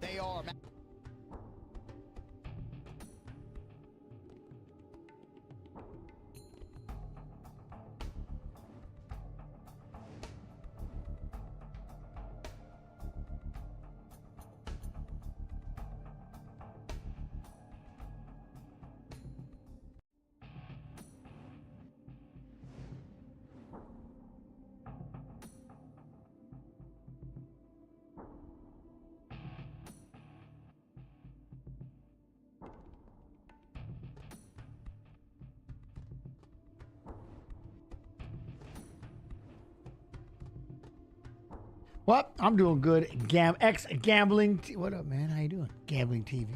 They are. Well, I'm doing good. Gambling. What up, man? How you doing? Gambling TV.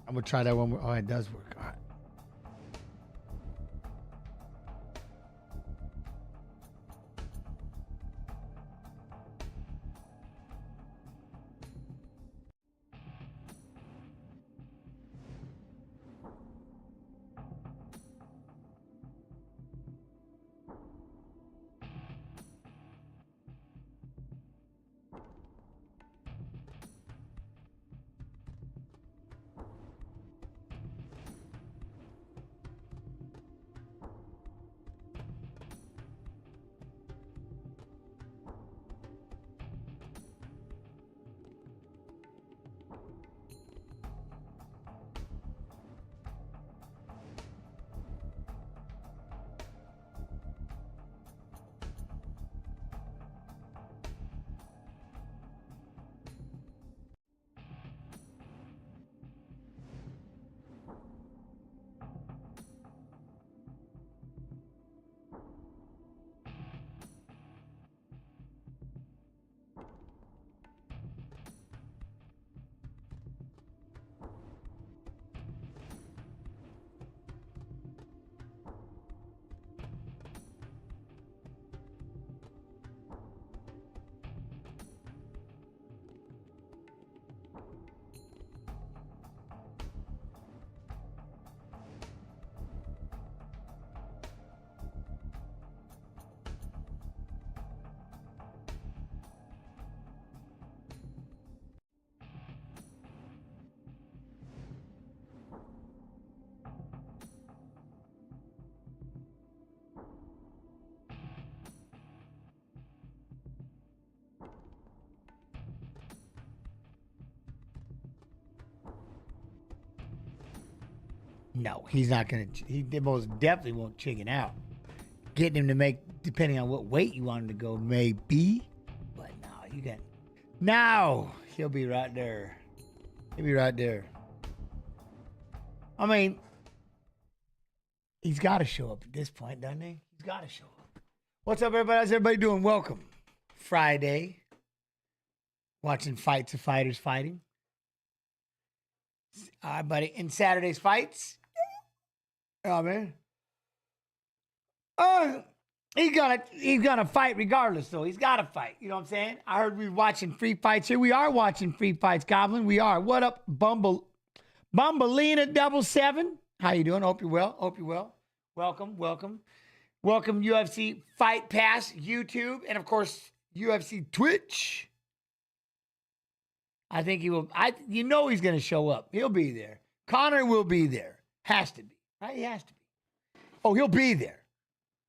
I'm gonna try that one more. Oh, it does work. All right. No, he's not gonna. He most definitely won't chicken out. Getting him to make, depending on what weight you want him to go, maybe. But no, you got. Now he'll be right there. He'll be right there. I mean, he's got to show up at this point, doesn't he? He's got to show up. What's up, everybody? How's everybody doing? Welcome. Friday. Watching Fights of Fighters fighting. All right, buddy. In Saturday's fights. Oh, man. He's gonna fight regardless, though. He's gotta fight. You know what I'm saying? I heard we were watching free fights here. We are watching free fights, Goblin. We are. What up, Bumbleina 77? How you doing? Hope you're well. Hope you're well. Welcome, welcome. Welcome, UFC Fight Pass, YouTube, and of course, UFC Twitch. I think he will. You know he's gonna show up. He'll be there. Connor will be there. Has to be. Right? He has to be. Oh, he'll be there.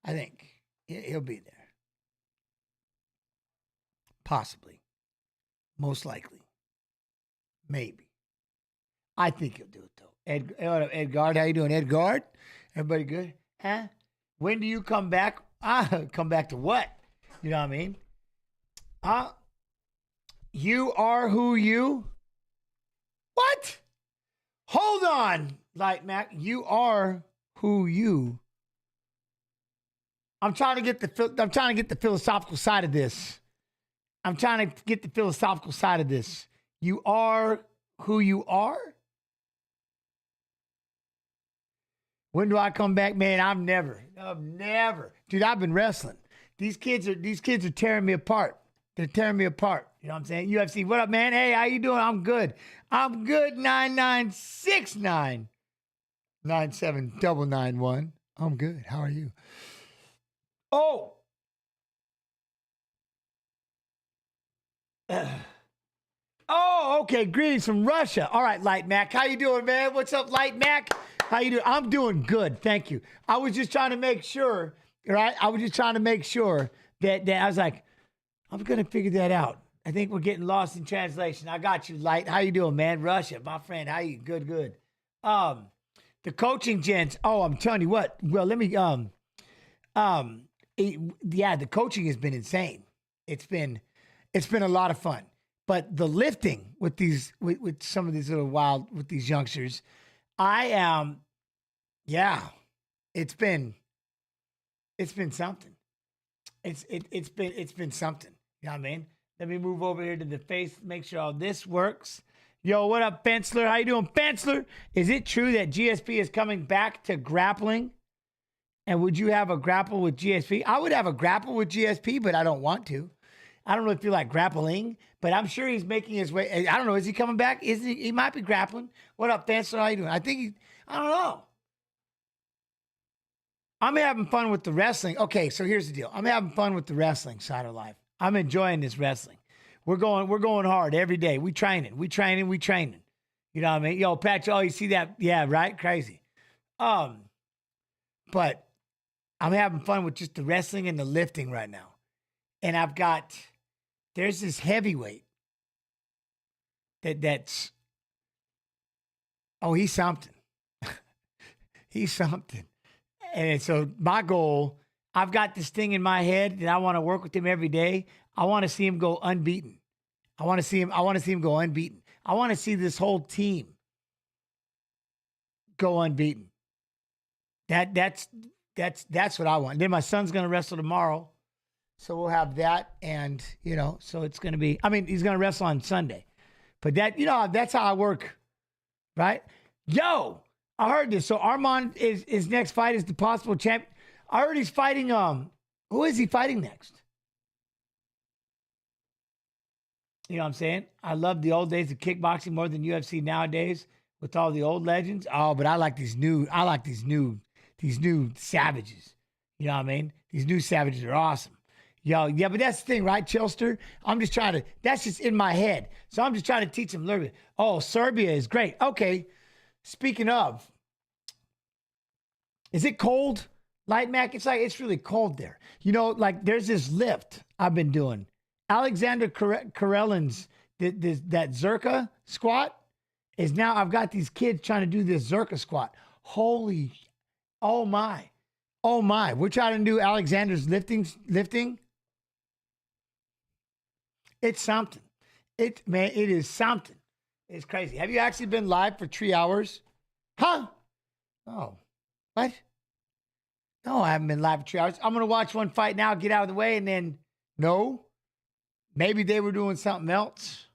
I think. He'll be there. Possibly. Most likely. Maybe. I think he'll do it, though. Edgard, how you doing? Edgard? Everybody good? Huh? When do you come back? Come back to what? You know what I mean? You are who you? What? Hold on, Light Mac. You are who you. I'm trying to get the philosophical side of this. You are who you are? When do I come back? Man, I've never. Dude, I've been wrestling. These kids are tearing me apart. They're tearing me apart. You know what I'm saying? UFC, what up, man? Hey, how you doing? I'm good. 9969 97991. I'm good. How are you? Oh, Oh, okay. Greetings from Russia. All right, Light Mac. How you doing, man? What's up, Light Mac? How you doing? I'm doing good. Thank you. I was just trying to make sure, right? I was just trying to make sure that I was like, I'm going to figure that out. I think we're getting lost in translation. I got you, Light. How you doing, man? Russia, my friend. How you? Good, good. The coaching gents. Oh, I'm telling you what. Well, let me, yeah, the coaching has been insane. It's been a lot of fun. But the lifting with with some of these little with these youngsters, yeah, it's been something. It's been something. You know what I mean? Let me move over here to the face, make sure all this works. Yo, what up, Fensler? How you doing, Fensler? Is it true that GSP is coming back to grappling? And would you have a grapple with GSP? I would have a grapple with GSP, but I don't want to. I don't really feel like grappling, but I'm sure he's making his way. I don't know. Is he coming back? Is he might be grappling. What up, Fensler? How you doing? I don't know. I'm having fun with the wrestling. Okay, so here's the deal. I'm having fun with the wrestling side of life. I'm enjoying this wrestling. We're going hard every day. We training. You know what I mean? Yo, Patch, oh, you see that? Yeah, right? Crazy. But I'm having fun with just the wrestling and the lifting right now. And there's this heavyweight that's, oh, he's something. He's something. And so my goal, I've got this thing in my head that I want to work with him every day. I want to see him go unbeaten. I want to see him go unbeaten. I want to see this whole team go unbeaten. That's what I want. Then my son's going to wrestle tomorrow. So we'll have that, and, so it's going to be, he's going to wrestle on Sunday. But that's how I work, right? Yo, I heard this. So Armand, his next fight is the possible champ. I heard he's fighting, who is he fighting next? You know what I'm saying? I love the old days of kickboxing more than UFC nowadays with all the old legends. Oh, but I like these new savages. You know what I mean? These new savages are awesome. Yo, yeah, but that's the thing, right, Chilster? That's just in my head. So I'm just trying to teach them a little bit. Oh, Serbia is great. Okay. Speaking of, is it cold, Light Mac? It's really cold there. There's this lift I've been doing. Alexander Karelin's, that Zerka squat is now, I've got these kids trying to do this Zerka squat. Oh my. We're trying to do Alexander's lifting. It's something. It is something. It's crazy. Have you actually been live for 3 hours? Huh? Oh, what? No, I haven't been live for 3 hours. I'm going to watch one fight now, get out of the way, and then, no. Maybe they were doing something else.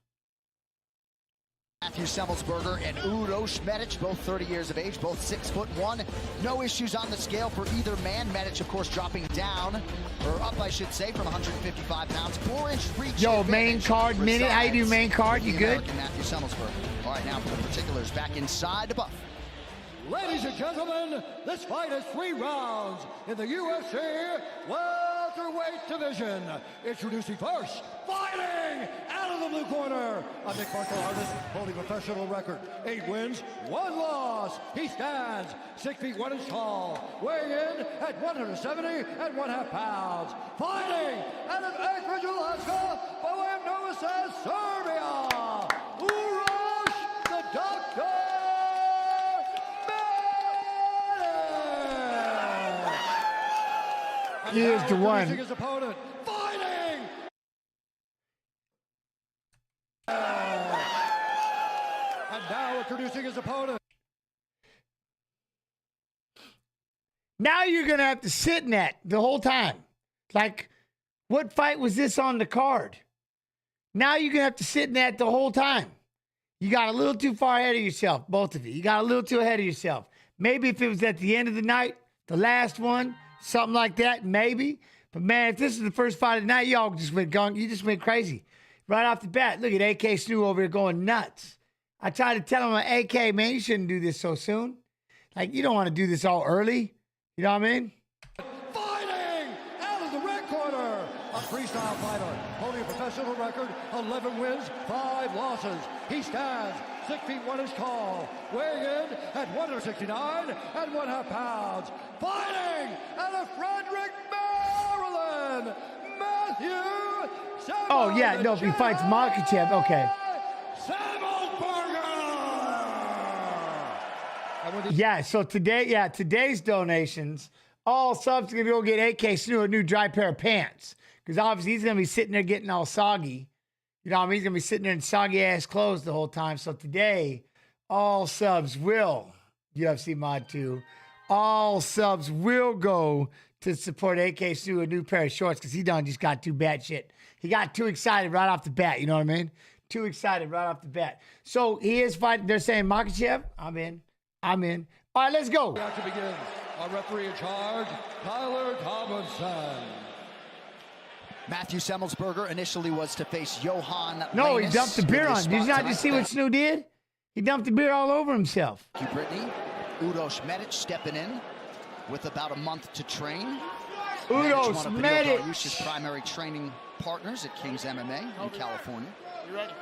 Matthew Seberger and Uros Medic, both 30 years of age, both 6'1". No issues on the scale for either man. Medic, of course, dropping down, or up, I should say, from 155 pounds. 4-inch reach. Yo, main card minute. How you do, main card? You good? Matthew Seberger. All right, now for the particulars, back inside the buff. Ladies and gentlemen, this fight is 3 rounds in the UFC welterweight division. Introducing first, fighting out of the blue corner, a mixed martial artist holding a professional record. 8 wins, 1 loss. He stands 6 feet 1 inch tall, weighing in at 170.5 pounds. Fighting out of Anchorage, Alaska, by way of Novi Sad, Serbia, Uros the Doctor. He is the one. His opponent, fighting! And now introducing his opponent. Now you're going to have to sit in that the whole time. Like, what fight was this on the card? Now you're going to have to sit in that the whole time. You got a little too far ahead of yourself, both of you. You got a little too ahead of yourself. Maybe if it was at the end of the night, the last one, something like that, maybe. But, man, if this is the first fight of the night, y'all just went crazy. Right off the bat, look at AK Snoo over here going nuts. I tried to tell him, AK, man, you shouldn't do this so soon. Like, you don't want to do this all early. You know what I mean? Fighting out of the red corner, a freestyle fighter holding a professional professional record, 11 wins, 5 losses. He stands 6 feet 1 inch tall, weighing in at 169 and 1/2 pounds. Fighting out of Frederick, Maryland, Matthew Seberger. Oh, yeah, no, if he fights Makhachev, okay. Yeah, so today's donations, all subs are going to go get AK Snu a new dry pair of pants. Because obviously he's going to be sitting there getting all soggy. You know what I mean? He's going to be sitting there in soggy-ass clothes the whole time. So today, all subs will, UFC Mod 2, all subs will go to support AK Snu a new pair of shorts because he done just got too bad shit. He got too excited right off the bat, you know what I mean? Too excited right off the bat. So he is fighting. They're saying Makhachev. I'm in. All right, let's go. The action begins. Our referee in charge, Tyler Tomlinson. Matthew Seberger initially was to face Johan. No, Lanus he dumped the beer on. Did you not just see what Snu did? He dumped the beer all over himself. Thank you, Brittany. Uros Medic stepping in with about a month to train. Uros Medic. Dariush's primary training partners at King's MMA in California. You ready?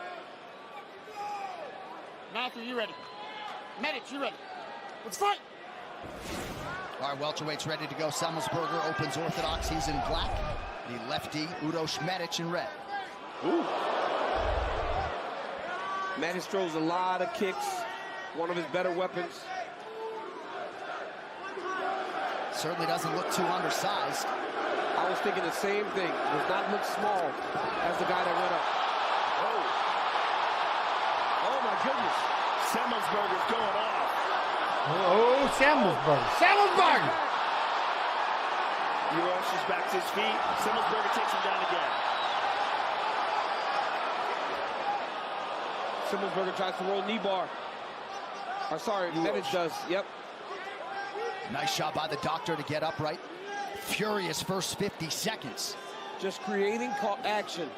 Matthew, you ready? Medic, you ready? Let's fight! All right, welterweight's ready to go. Seberger opens orthodox. He's in black. The lefty, Uros Medic in red. Ooh. Medic throws a lot of kicks. One of his better weapons. Certainly doesn't look too undersized. I was thinking the same thing. Does not look small as the guy that went up. Oh my goodness. Seberger's going off. Oh, Seberger. Uros is back to his feet. Seberger takes him down again. Seberger tries to roll knee bar. Or sorry, Medic does. Yep. Nice shot by the doctor to get upright. Furious first 50 seconds. Just creating action.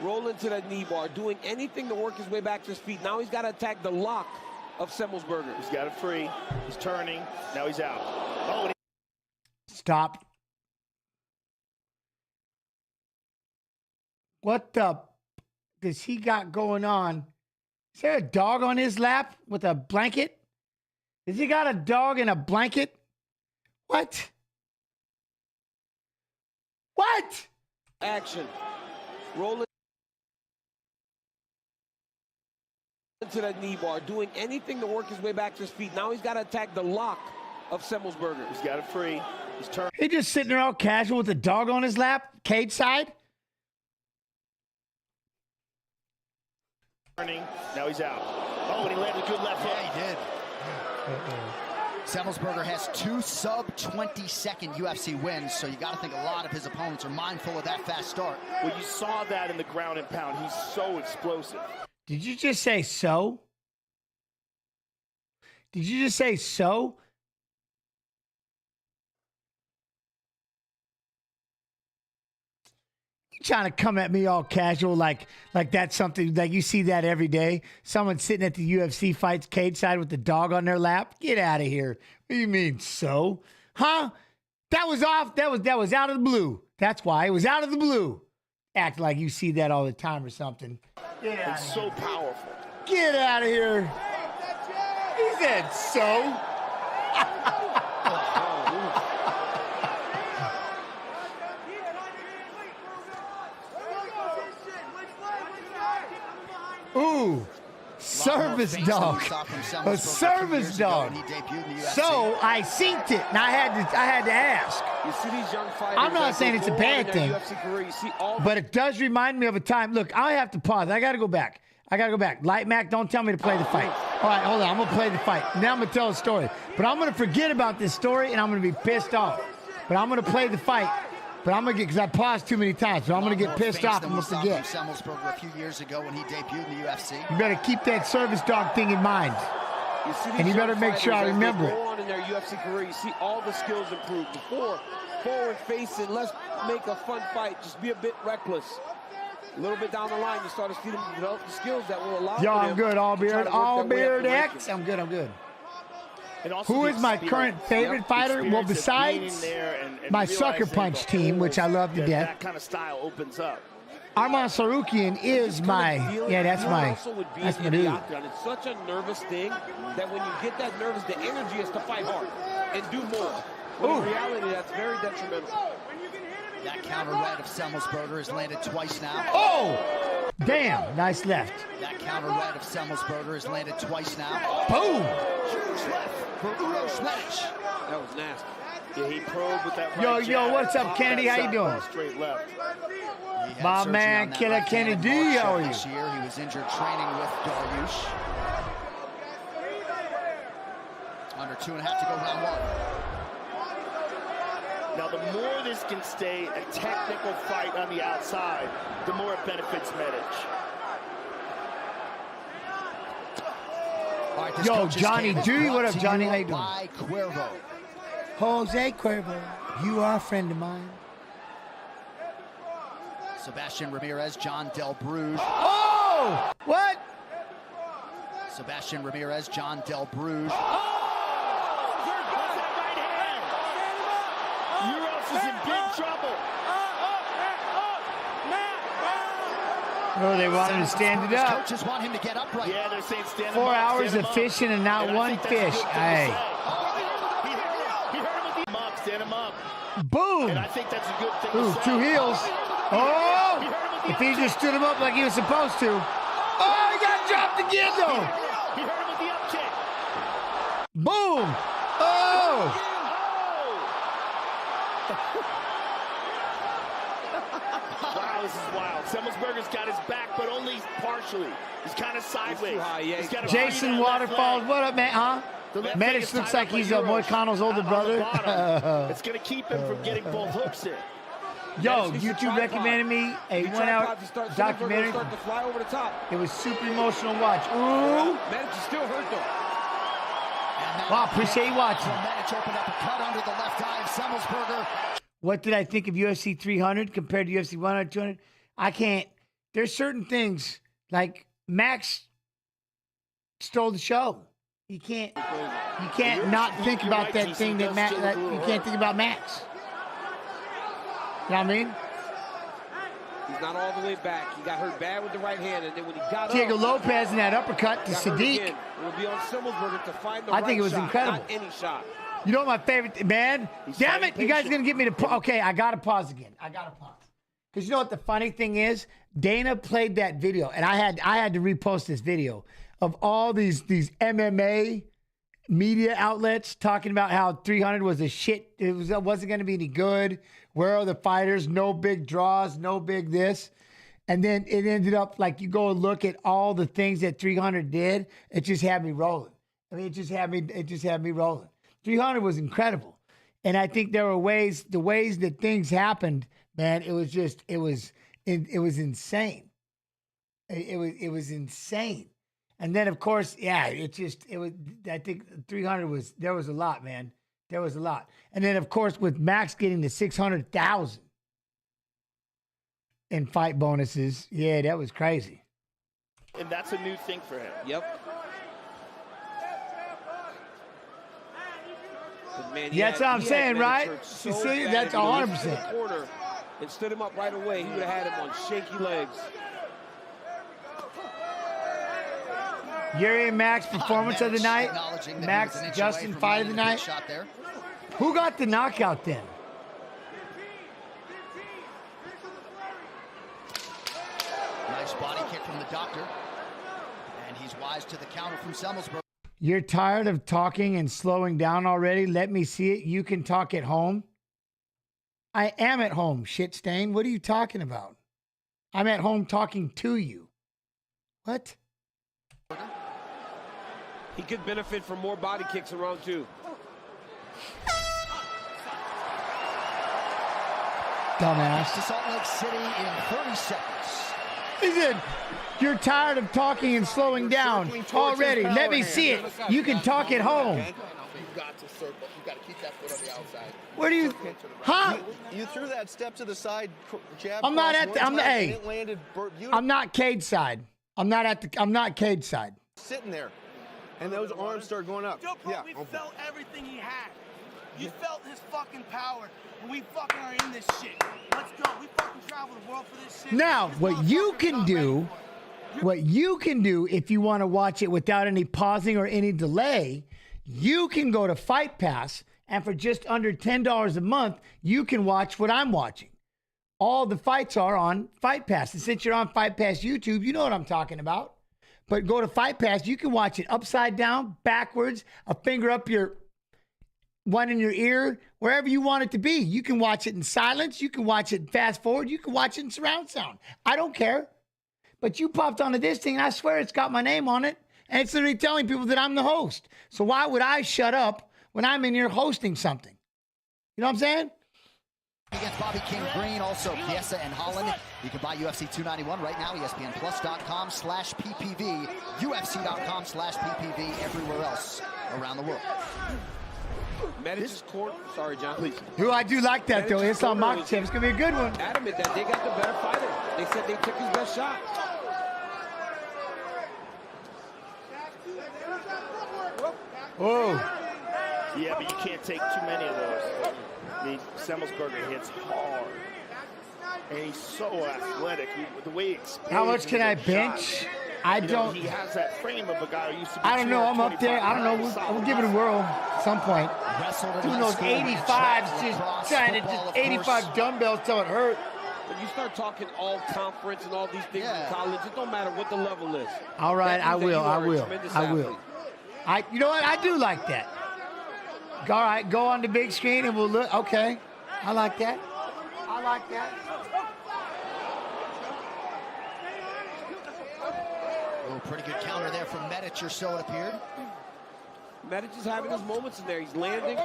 Roll into that knee bar, doing anything to work his way back to his feet. Now he's got to attack the lock of Seberger. He's got it free. He's turning. Now he's out. Oh, Stop. What the does he got going on? Is there a dog on his lap with a blanket? Has he got a dog in a blanket? What? What? Action. Roll into that knee bar, doing anything to work his way back to his feet. Now he's got to attack the lock of Seberger. he's got it free. He's turning. He just sitting there all casual with a dog on his lap, cage side. Now he's out. Oh, and he landed a good left hook. Yeah, he did. Seberger has 2 sub-20-second UFC wins, so you got to think a lot of his opponents are mindful of that fast start. Well, you saw that in the ground and pound. He's so explosive. Did you just say so? Did you just say so? You trying to come at me all casual like that's something like you see that every day? Someone sitting at the UFC fights cage side with the dog on their lap? Get out of here. What do you mean so? Huh? That was off. That was out of the blue. That's why it was out of the blue. Act like you see that all the time or something. Get out. It's so powerful. Get out of here. He said so. Ooh, service dog. A service dog. So I synced it, and I had to ask. You see these young fighters. I'm not saying it's a bad thing, but it does remind me of a time. Look, I have to pause. I got to go back. Light Mac, don't tell me to play the fight. All right, hold on. I'm going to play the fight. Now I'm going to tell a story. But I'm going to forget about this story, and I'm going to be pissed off. But I'm going to play the fight. But I'm going to get, because I paused too many times, so I'm going to get pissed off and forget. Seberger a few years ago when he debuted in the UFC. You better keep that service dog thing in mind. And you better make sure I remember it. Go on in their UFC career, you see all the skills improve. Before, forward facing, let's make a fun fight. Just be a bit reckless. A little bit down the line, you start to see them develop the skills that will allow Yo, I'm them good, all beard. All beard X. X. I'm good. Also who is my current favorite fighter? Well, besides my sucker punch team, which I love to death. That kind of style opens up. Arman Sarukian is my, yeah, that's my dude. It's such a nervous thing that when you get that nervous, the energy is to fight hard and do more. But in reality, that's very detrimental. That counter right of Seberger has landed twice now. Oh! Damn, nice left. That counter right of Seberger has landed twice now. Boom! Huge left for Uros Medic. That was nasty. Yeah, he probed with that right Yo, what's up, Kennedy? How you doing? Straight left. My man, Killer Kennedy, how are you? This year, he was injured training with Dariush. Under 2.5 to go, round 1. Now, the more this can stay a technical fight on the outside, the more it benefits Medic. Right, yo, Johnny Dewey, what up, Johnny? How you doing? Cuervo. Jose Cuervo, you are a friend of mine. Sebastian Ramirez, John Del Bruges. Oh! What? Sebastian Ramirez, John Del Bruges. Uros is in big trouble. Oh, they want him to stand it up. Coaches want him to get upright. Yeah, they're saying stand 4 him up, hours stand of him fishing and not up. one fish. Hey. He hurt him with the stand him up. Boom! And I think that's a good thing Ooh, to say. 2 heels. Oh! If he just stood him up like he was supposed to. Oh, he got dropped again, though. He hurt him with the up kick. Boom! Oh! Wow, this is wild. Seberger's got his back, but only partially. He's kind of sideways. He's got Jason Waterfalls, what up, man? Huh? Medic looks like he's Moicano's older brother. It's going to keep him from getting both hooks in. Yo, YouTube recommended me a 1 hour documentary. Start to fly over the top. It was super emotional to watch. Ooh! Medic is still hurt though. Wow, appreciate you watching. Medic opened up a cut under the left eye of Seberger. What did I think of UFC 300 compared to UFC 100, 200? I can't. There's certain things, like Max stole the show. You can't not think about that thing that Max, you can't think about Max. You know what I mean? He's not all the way back. He got hurt bad with the right hand, and then when he got Diego up, Lopez in that uppercut to Sadiq. It will be on Seberger to find the I think it was shot, incredible. not any shot. You know what my favorite, man? Damn it, you guys are going to get me to okay, I got to pause again. I got to pause. Because you know what the funny thing is? Dana played that video, and I had to repost this video of all these MMA media outlets talking about how 300 was a shit. It wasn't going to be any good. Where are the fighters? No big draws, no big this. And then it ended up like you go and look at all the things that 300 did. It just had me rolling. I mean, it just had me rolling. 300 was incredible. And I think there were the ways that things happened, man, it was insane. It was insane. And then, of course, yeah, I think 300 there was a lot, man. There was a lot. And then, of course, with Max getting the 600,000 in fight bonuses, yeah, that was crazy. And that's a new thing for him. Yep. But man, Yeah, that's what I'm saying, right? So You see, bad. that's If he 100%. went to the corner and stood him up right away, he would have had him on shaky legs. Yuri and Max performance of the night. Max Justin fight of the night. Who got the knockout then? Nice body kick from the doctor. And he's wise to the counter from Seberger. You're tired of talking and slowing down already? Let me see it. You can talk at home. I am at home, shit stain. What are you talking about? I'm at home talking to you. What? He could benefit from more body kicks in round 2. Dumbass. To Salt Lake City in 30 seconds. He said, you're tired of talking and slowing down already. Let me see it. You can talk at home. You've got to circle. You've got to keep that foot on the outside. What do you, huh? You threw that step to the side, jab. I'm not cross at the, one I'm, time, hey, and it landed I'm not cage side. I'm not cage side. sitting there, and those arms start going up. Joe Yeah. probably felt everything he had. You felt his fucking power when we fucking are in this shit. Let's go. We fucking travel the world for this shit. Now, what you can do, if you want to watch it without any pausing or any delay, you can go to Fight Pass, and for just under $10 a month, you can watch what I'm watching. All the fights are on Fight Pass. And since you're on Fight Pass YouTube, you know what I'm talking about. But go to Fight Pass. You can watch it upside down, backwards, a finger up your, one in your ear, wherever you want it to be. You can watch it in silence. You can watch it fast forward. You can watch it in surround sound. I don't care. But you popped onto this thing, and I swear it's got my name on it. And it's literally telling people that I'm the host. So why would I shut up when I'm in here hosting something? You know what I'm saying? Against Bobby King Green, also Chiesa and Holland. You can buy UFC 291 right now, ESPNplus.com/PPV, UFC.com/PPV, everywhere else around the world. Medici's court. Sorry, John, please. Who I do like that, though. It's on mock champ. It's going to be a good one. Adamant that they got the better fighter. They said they took his best shot. Whoa. Yeah, but you can't take too many of those. I mean, Seberger hits hard. And he's so athletic. The way he explodes. How much can I bench? Shots. I don't. He has that frame of a guy who used to be. I don't know. I'm up there. I don't know. We'll give it a whirl at some point. Doing those 85s, just trying to just 85 dumbbells till it hurt. When you start talking all conference and all these things in college, it don't matter what the level is. All right, I will. You know what? I do like that. All right, go on the big screen and we'll look. Okay, I like that. I like that. Oh, pretty good counter there from Medic, or so it appeared. Medic is having his moments in there. He's landing.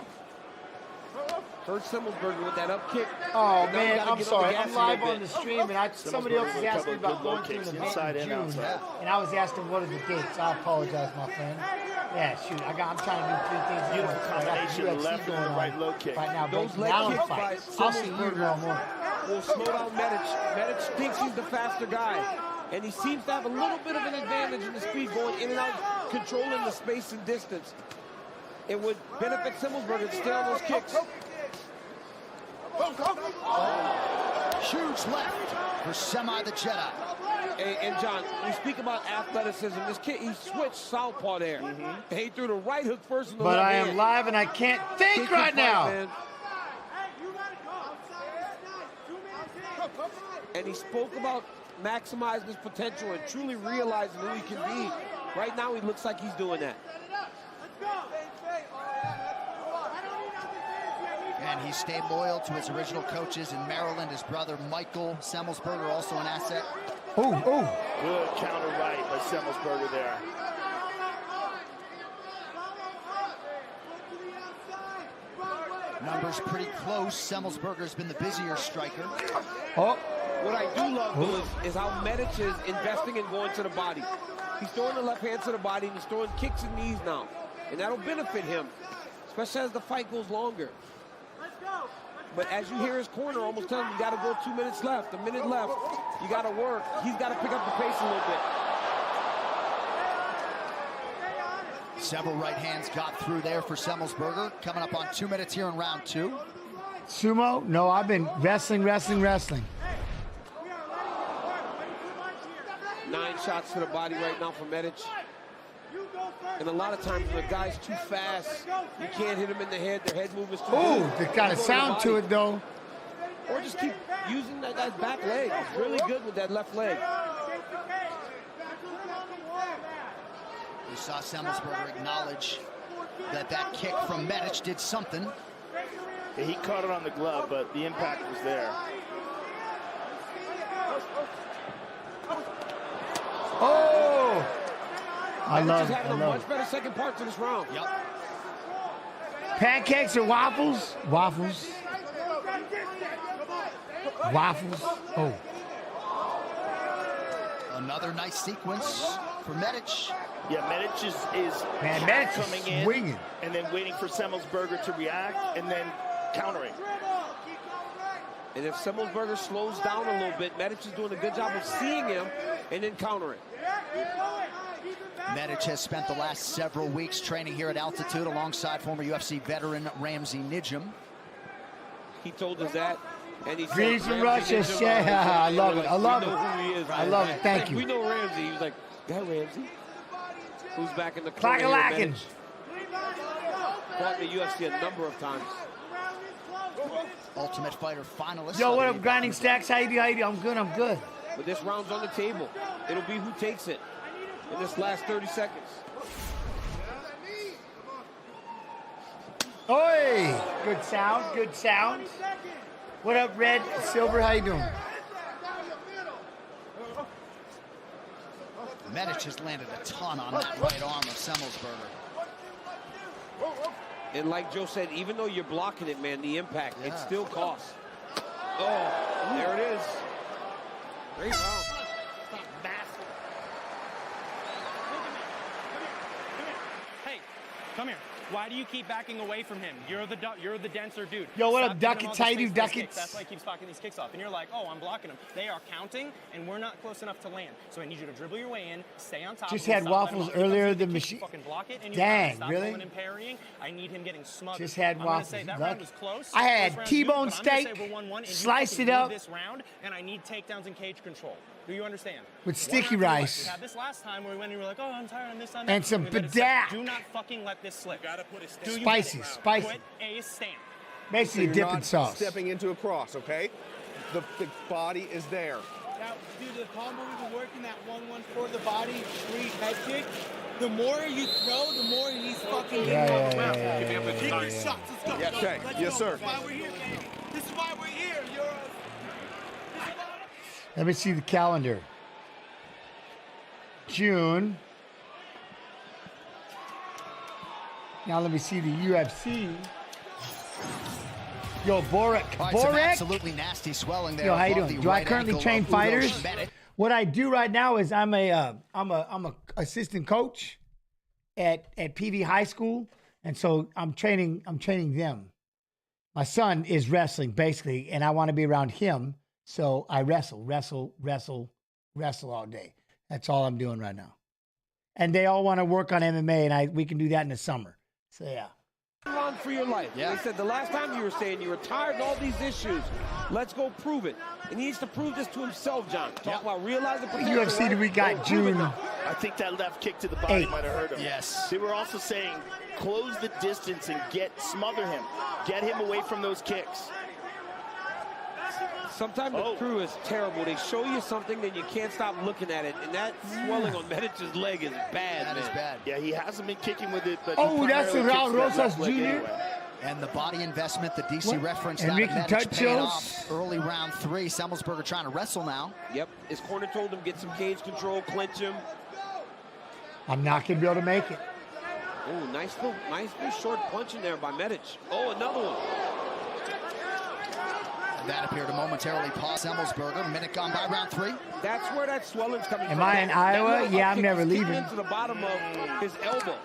Hurt Seberger with that up kick. Oh, man, I'm sorry. I'm live on the stream, and somebody else is asking me about going to an event in June, and I was asking what are the dates. I apologize, my friend. Yeah, shoot, I'm trying to do 3 things. Beautiful combination of left and the right low kick. Right now, those leg kicks by I'll see you tomorrow morning. Will slow down Medic. Medic thinks he's the faster guy, and he seems to have a little bit of an advantage in the speed, going in and out, controlling the space and distance. It would benefit Seberger to stay on those kicks. Huge left for Semi the Jedi. And John, we speak about athleticism. This kid, he switched southpaw there. And he threw the right hook first in the left hand. But I am live and I can't think right now. Man. And he spoke about maximizing his potential and truly realizing who he can be. Right now, he looks like he's doing that. And he stayed loyal to his original coaches in Maryland. His brother, Michael Seberger, also an asset. Oh. Good counter right by Seberger there. Numbers pretty close. Seberger's been the busier striker. Oh. What I do love, though, is how Medic is investing in going to the body. He's throwing the left hand to the body, and he's throwing kicks and knees now. And that'll benefit him, especially as the fight goes longer. But as you hear his corner almost telling him, you got to go 2 minutes left, a minute left. You got to work. He's got to pick up the pace a little bit. Several right hands got through there for Seberger. Coming up on 2 minutes here in round 2. Sumo? No, I've been wrestling. 9 shots to the body right now for Medic. And a lot of times when a guy's too fast, you can't hit him in the head. Their head movement's too good. Ooh, they got a sound to it, though. Or just keep using that guy's back leg. It's really good with that left leg. You saw Seberger acknowledge that kick from Medic did something. Yeah, he caught it on the glove, but the impact was there. Oh! I love having a much better second part to this round. Yep. Pancakes or waffles? Waffles. Oh. Another nice sequence for Medic. Yeah, Medic is coming in swinging. And then waiting for Seberger to react and then countering. And if Seberger slows down a little bit, Medic is doing a good job of seeing him and then countering. Medic has spent the last several weeks training here at altitude alongside former UFC veteran Ramsey Nijum. He told us that. And he Greens said, from Russia, I love it. I love it. Who he is, I love it. Thank you. We know Ramsey. He was like, that Ramsey? Who's back in the Clack-a-lackin'. Fought in the UFC a number of times. Ultimate Fighter finalist. Yo, what up, Grinding Stacks? How you do? I'm good. I'm good. But this round's on the table. It'll be who takes it in this last 30 seconds. Oi! Good sound. Good sound. What up, Red? Silver, how you doing? Medic has landed a ton on that right arm of Seberger. And like Joe said, even though you're blocking it, man, the impact, it still costs. Oh, there it is. Great round. Hey, come here. Why do you keep backing away from him? You're the denser dude. Yo, what Stop up, giving Duckets? him all How the you do, space for his Duckets? kicks. That's why he keeps blocking these kicks off. And you're like, oh, I'm blocking him. They are counting, and we're not close enough to land. So I need you to dribble your way in, stay on top. Just of him, had stop waffles letting him earlier. off. The If he machine. fucking block it, and you Dang, stop really? rolling and parrying. I need him getting smothered. Just had I'm gonna waffles. say that Lucky. round was close. I This had round's T-bone good, but I'm gonna steak, say we're 1-1, and you sliced fucking it lead up. this round, and I need takedowns and cage control. Do you understand? With sticky One after rice. We had this last time where we went and we were like, oh, I'm tired on this time. And some We let it slip. padak. Do not fucking let this slip. You gotta put a stamp. Spicy, spicy. Put a stamp. Basically, dipping sauce. Stepping into a cross, okay? The body is there. Now, dude, the combo we've been working that 1-1 for the body, street head kick. The more you throw, the more he's fucking getting on the ground. Take your shots. Let's go. Yes, okay. Let's Yes, go. sir. This is why we're here, baby. This is why we're here. Let me see the calendar. June. Now let me see the UFC. Yo, Borek. All right, some Borek. absolutely nasty swelling there. Yo, how you above doing? the Do I right currently ankle train of fighters? Medic. What I do right now is I'm a assistant coach at PV High School, and so I'm training them. My son is wrestling basically, and I want to be around him, so I wrestle all day. That's all I'm doing right now. And they all want to work on MMA, and we can do that in the summer. So yeah. Run for your life. Yeah. They said the last time you were saying you were tired of all these issues. Let's go prove it. And he needs to prove this to himself, John. Talk about realizing potential. UFC that we got Go prove it June. now. I think that left kick to the body 8. might have hurt him. Yes. They were also saying, close the distance and smother him. Get him away from those kicks. Sometimes the crew is terrible. They show you something, then you can't stop looking at it. And that swelling on Medic's leg is bad, That man. is bad. Yeah, he hasn't been kicking with it, but Oh, he that's primarily Raul kicks with that Rosas left leg Jr.? anyway. And the body investment that DC What? referenced Enrique out of Medic paid Touchos? off early round 3. Seberger trying to wrestle now. Yep, his corner told him get some cage control, clinch him. I'm not gonna be able to make it. Oh, nice little short punch in there by Medic. Oh, another one. That appeared to momentarily pause Seberger. Minute gone by round 3. That's where that swelling's coming Am from. I in That Iowa? little Yeah, I'm upkick never is kicking leaving. into the bottom of his elbow.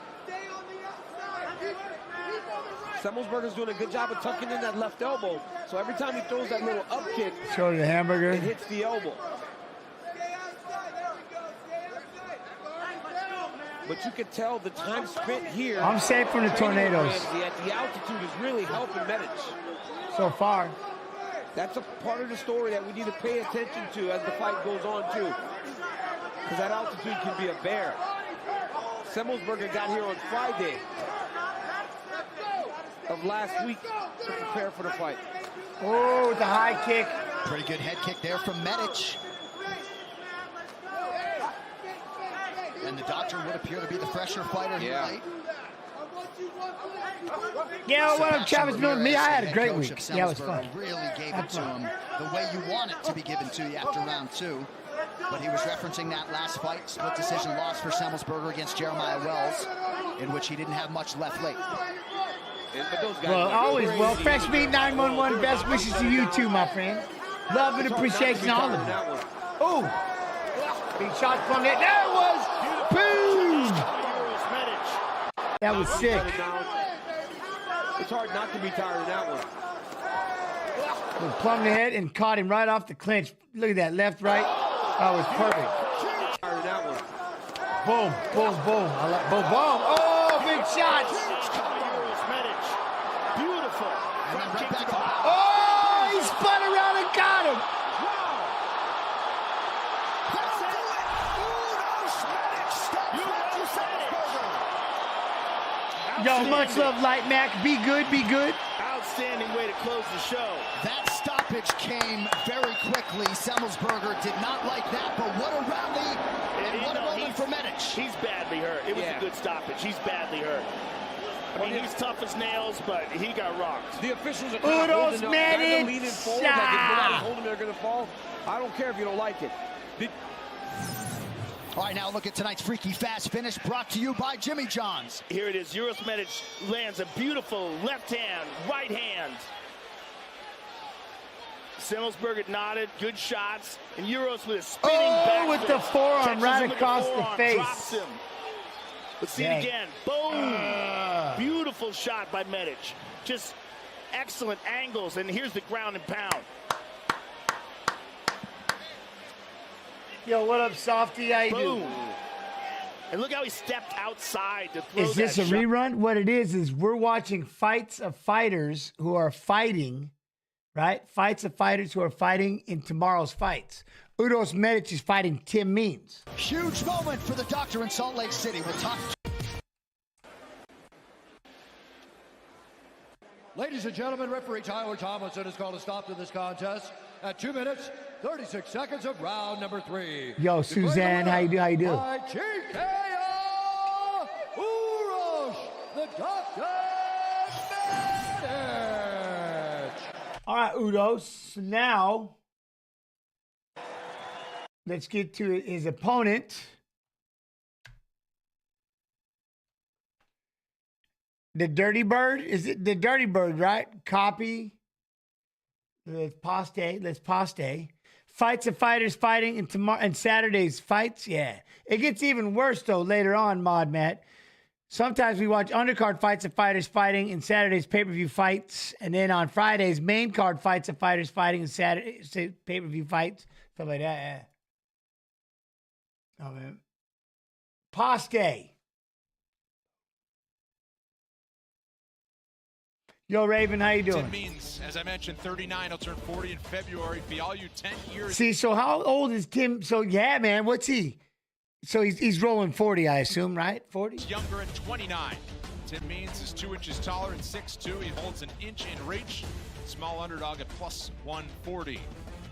Seberger's doing a good job of tucking in that left elbow. So every time he throws that little up kick, Shoulder to hamburger. it hits the elbow. But you can tell the time spent here. I'm safe from the training with tornadoes. Ramsey at the altitude is really helping Medic. So far. That's a part of the story that we need to pay attention to as the fight goes on too. Because that altitude can be a bear. Seberger got here on Friday of last week to prepare for the fight. Oh, the high kick. Pretty good head kick there from Medic. And the doctor would appear to be the fresher fighter tonight. Yeah, what up, Travis Milton? Me, I had a great week. Yeah, it was fun. Really gave it to him the way you want it to be given to you after round 2. But he was referencing that last fight, split decision loss for Seberger against Jeremiah Wells, in which he didn't have much left late. Well, always. Well, Fresh Meat 911, best wishes to you too, my friend. Love and appreciation, all of you. Oh, big shot from it. There it was. Boom. That was sick. It's hard not to be tired of that one. Plumbed the head and caught him right off the clinch. Look at that, left, right. That was perfect. Tired of that one. Boom, boom, boom. I like boom, boom. Oh, big shots. Beautiful. Front kick to the body. Oh, he spun around and got him. That's it. Yo, much love, Light Mac. Be good, be good. Outstanding way to close the show. That stoppage came very quickly. Seberger did not like that, but what a rally and what a moment for Medic. He's badly hurt. It was a good stoppage. He's badly hurt. I mean, he's tough as nails, but he got rocked. The officials are kind of holding up. They're leaning forward like if nobody's holding, they're going to fall. I don't care if you don't like it. All right, now look at tonight's freaky fast finish brought to you by Jimmy John's. Here it is. Uros Medic lands a beautiful left hand, right hand. Seberger nodded, good shots, and Uros with a spinning back with the forearm right across the face. Drops him. Let's see it again. Boom! Beautiful shot by Medic. Just excellent angles, and here's the ground and pound. Yo, what up, Softy? How you doing? And look how he stepped outside to throw Is this that a shot. rerun? What it is we're watching fights of fighters who are fighting, right? Fights of fighters who are fighting in tomorrow's fights. Uros Medic is fighting Tim Means. Huge moment for the doctor in Salt Lake City. We'll talk. Ladies and gentlemen, referee Tyler Tomlinson has called a stop to this contest at 2 minutes, 36 seconds of round number 3. Yo, Suzanne, how you do? How you do? By TKO, Uros, the Doctor Medic. All right, Uros. Now, let's get to his opponent. The Dirty Bird? Is it the Dirty Bird, right? Copy. Let's poste. Fights of fighters fighting and tomorrow and Saturday's fights. Yeah. It gets even worse though later on, Mod Matt. Sometimes we watch undercard fights of fighters fighting and Saturday's pay-per-view fights. And then on Fridays, main card fights of fighters fighting and Saturday's pay-per-view fights. Stuff like that. Yeah. Oh man. Poste. Yo, Raven, how you doing? Tim Means, as I mentioned, 39. He'll turn 40 in February. Fialho, 10 years. See, so how old is Tim? So, yeah, man, what's he? So he's rolling 40, I assume, right? 40? He's younger at 29. Tim Means is 2 inches taller and 6'2". He holds an inch in reach. Small underdog at plus 140.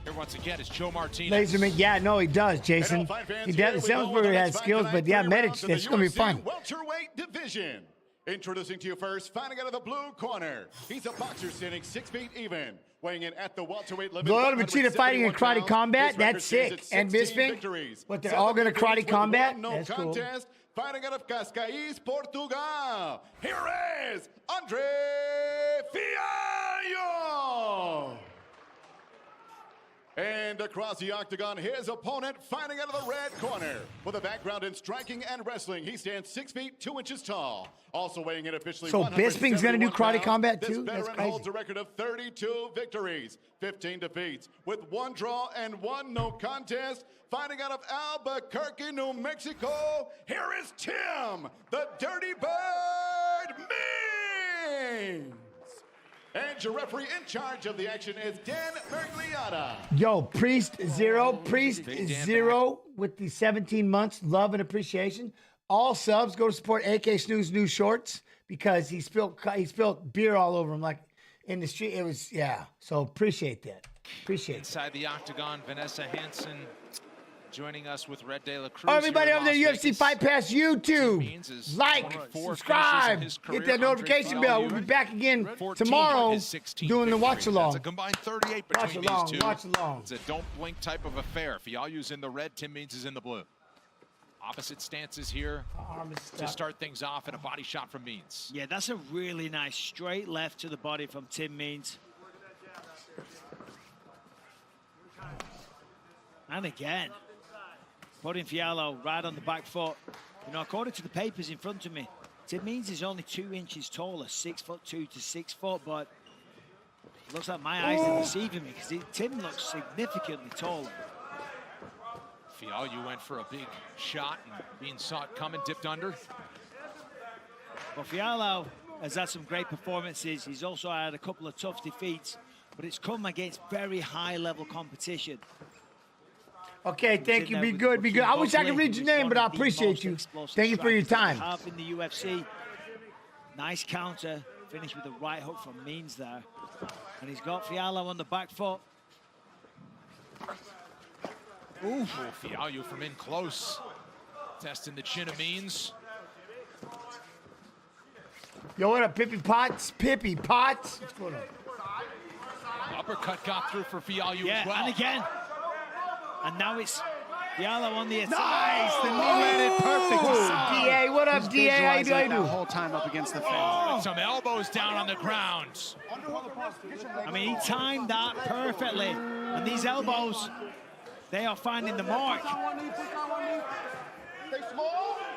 Here once again is Joe Martinez. Laserman, yeah, no, he does, Jason. He does. Seberger has skills, but yeah, Medic, it's going to be fun. Welterweight division. Introducing to you first, fighting out of the blue corner. He's a boxer standing 6 feet even, weighing in at the welterweight limit. Blood Machida fighting in karate combat, that's sick. And Bisping, what, they're all going to karate combat? That's cool. Fighting out of Cascais, Portugal. Here is Andre Fialho. And across the octagon, his opponent fighting out of the red corner. With a background in striking and wrestling, he stands 6 feet 2 inches tall. Also weighing in officially. So Bisping's going to do karate combat too? This veteran holds a record of 32 victories, 15 defeats, with 1 draw and 1 no contest. Fighting out of Albuquerque, New Mexico, here is Tim, the Dirty Bird Means. And your referee in charge of the action is Dan Mergliata. Yo, Priest Zero with the 17 months, love and appreciation. All subs go to support AK Snooze new shorts because he spilled beer all over him like in the street. It was, yeah. So appreciate that. Appreciate it. Inside the octagon, Vanessa Hansen joining us with Red De La Cruz. Oh, everybody over there, UFC Fight Pass YouTube. Like, subscribe, hit that notification bell. We'll be back again tomorrow doing the watch along. That's a combined 38 between these two. Watch along. It's a don't blink type of affair. Fialho's in the red, Tim Means is in the blue. Opposite stances here to start things off, and a body shot from Means. Yeah, that's a really nice straight left to the body from Tim Means. And again, putting Fialho right on the back foot. You know, according to the papers in front of me, Tim Means is only 2 inches taller, 6'2" to 6 foot, but it looks like my eyes are deceiving me because Tim looks significantly taller. Fialho went for a big shot and being saw it coming, dipped under. Well, Fialho has had some great performances. He's also had a couple of tough defeats, but it's come against very high-level competition. Okay, thank you. Be good, be good. I wish I could read your name, but I appreciate you. Thank you for your time. Have in the UFC. Nice counter, finished with a right hook from Means there. And he's got Fialho on the back foot. Ooh, Fialho from in close. Testing the chin of Means. Yo, what up, Pippy Potts? Pippy Potts? What's going on? Uppercut got through for Fialho as well. And again. And now it's Fialho on the attack. Nice! The knee landed perfect. DA, what up, DA? How you doing? The whole time up against the fence. Oh, some elbows down on the ground. I mean, he timed that perfectly. And these elbows, they are finding the mark.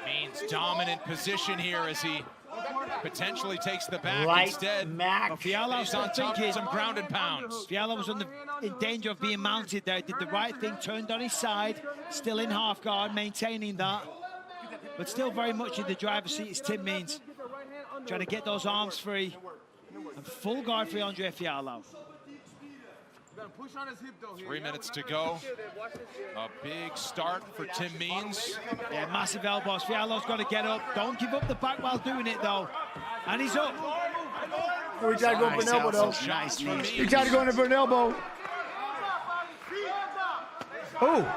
Means dominant position here as he potentially takes the back Right, instead. Mac. Fialho's on top thinking of some ground and pounds. Fialho was in danger of being mounted there. Did the right thing, turned on his side, still in half guard, maintaining that. But still very much in the driver's seat is Tim Means. Trying to get those arms free. And full guard for Andre Fialho. 3 minutes to go. A big start for Tim Means. Yeah, massive elbows. Fialho's got to get up. Don't give up the back while doing it, though. And he's up. We tried to go for an elbow, though. Nice knees. He tried to go in for an elbow. Oh,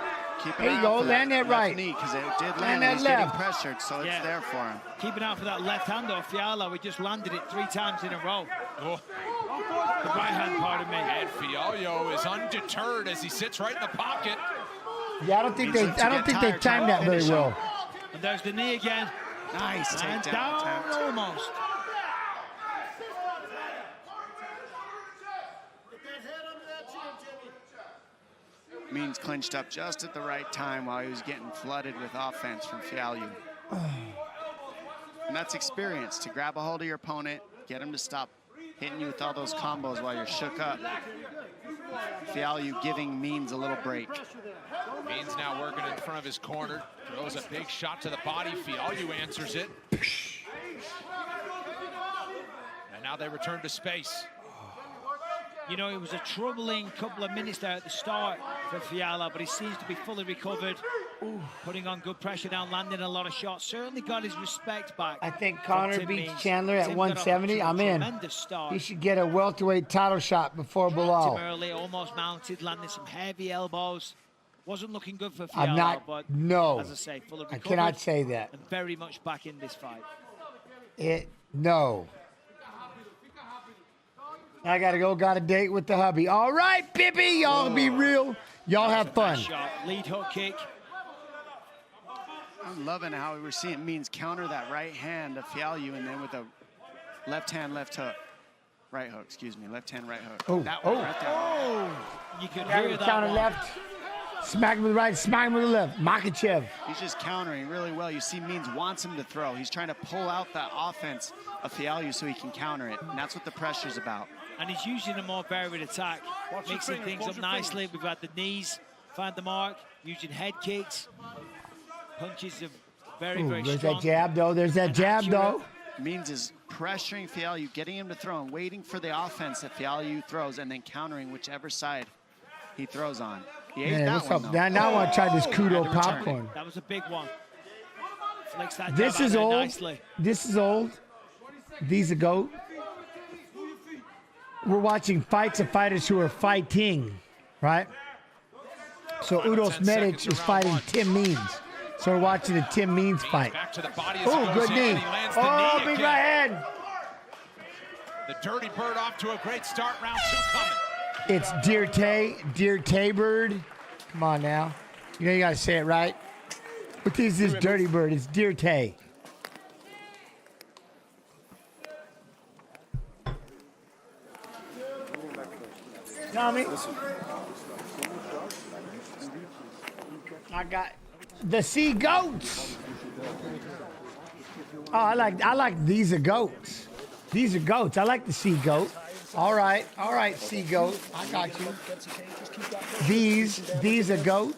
there you go. Land that right. Because it did land, And that he's getting left. pressured, so it's there for him. Keeping out for that left hand, though. Fialho, he just landed it 3 times in a row. Oh. The right hand, pardon me. And Fialho is undeterred as he sits right in the pocket. Yeah, I don't think they timed that very well. And there's the knee again. Nice And takedown down attempt. almost. Means clinched up just at the right time while he was getting flooded with offense from Fialho. And that's experience, to grab a hold of your opponent, get him to stop hitting you with all those combos while you're shook up. Fialho giving Means a little break. Means now working in front of his corner. Throws a big shot to the body. Fialho answers it. And now they return to space. You know, it was a troubling couple of minutes there at the start for Fialho, but he seems to be fully recovered. Putting on good pressure now, landing a lot of shots. Certainly got his respect back. I think Connor Tim beats Means. Chandler at Tim 170. got off to a I'm in. tremendous start. He should get a welterweight title shot before Tim Bilal. early, almost mounted, landing some heavy elbows. Wasn't looking good for Fialho, I'm not. but No. as I say, fully I recovered. cannot say that. And very much back in this fight. No. I gotta go. Got a date with the hubby. All right, Bippy. Y'all be real. Y'all have fun. Shot, lead hook kick. I'm loving how we're seeing Means counter that right hand of Fialho, and then with a left hand, left hook. Right hook, excuse me. Left hand, right hook. Oh, that one right there. You could Got hear him that counter one. left. Smack him with the right. Smack him with the left. Makachev. He's just countering really well. You see Means wants him to throw. He's trying to pull out that offense of Fialho so he can counter it. And that's what the pressure's about. And he's using a more varied attack, mixing things up nicely. We've had the knees, find the mark, using head kicks. Punches are very, very There's strong. that jab, though. There's that and jab, accurate. though. Means is pressuring Fialho, getting him to throw and waiting for the offense that Fialho throws and then countering whichever side he throws on. He ate Man, that what's one, up? though. Now I want to try this Kudo Had to return. popcorn. That was a big one. Flicks that This jab is out there old. nicely. This is old. These are GOAT. We're watching fights of fighters who are fighting, right? So Udos 10 Medic seconds is around fighting one. Tim Means. So we're watching the Tim Means fight. Back to the body as Oh, he goes good in, knee. and he lands the Oh, knee big again. right hand. The Dirty Bird off to a great start. Round 2 coming. It's Dear Tay Bird. Come on now. You know you gotta say it right. What is this Dirty Bird? It's Dear Tay. Tommy. I got the sea goats. Oh, I like these are goats. These are goats. I like the sea goat. All right, Sea-Goat. I got you. These a goat?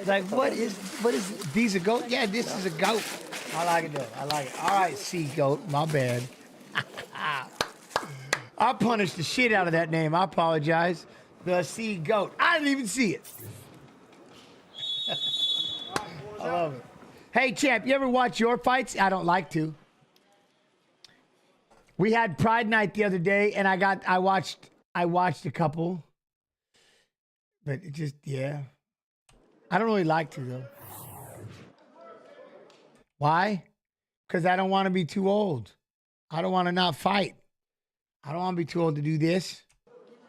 Like, what is these a goat? Yeah, this is a goat. I like it, though. I like it. All right, Sea-Goat. My bad. I punished the shit out of that name. I apologize. The Sea-Goat. I didn't even see it. I love it. Hey, champ, you ever watch your fights? I don't like to. We had Pride Night the other day, and I watched a couple. But it just, yeah. I don't really like to, though. Why? Because I don't want to be too old. I don't want to not fight. I don't want to be too old to do this.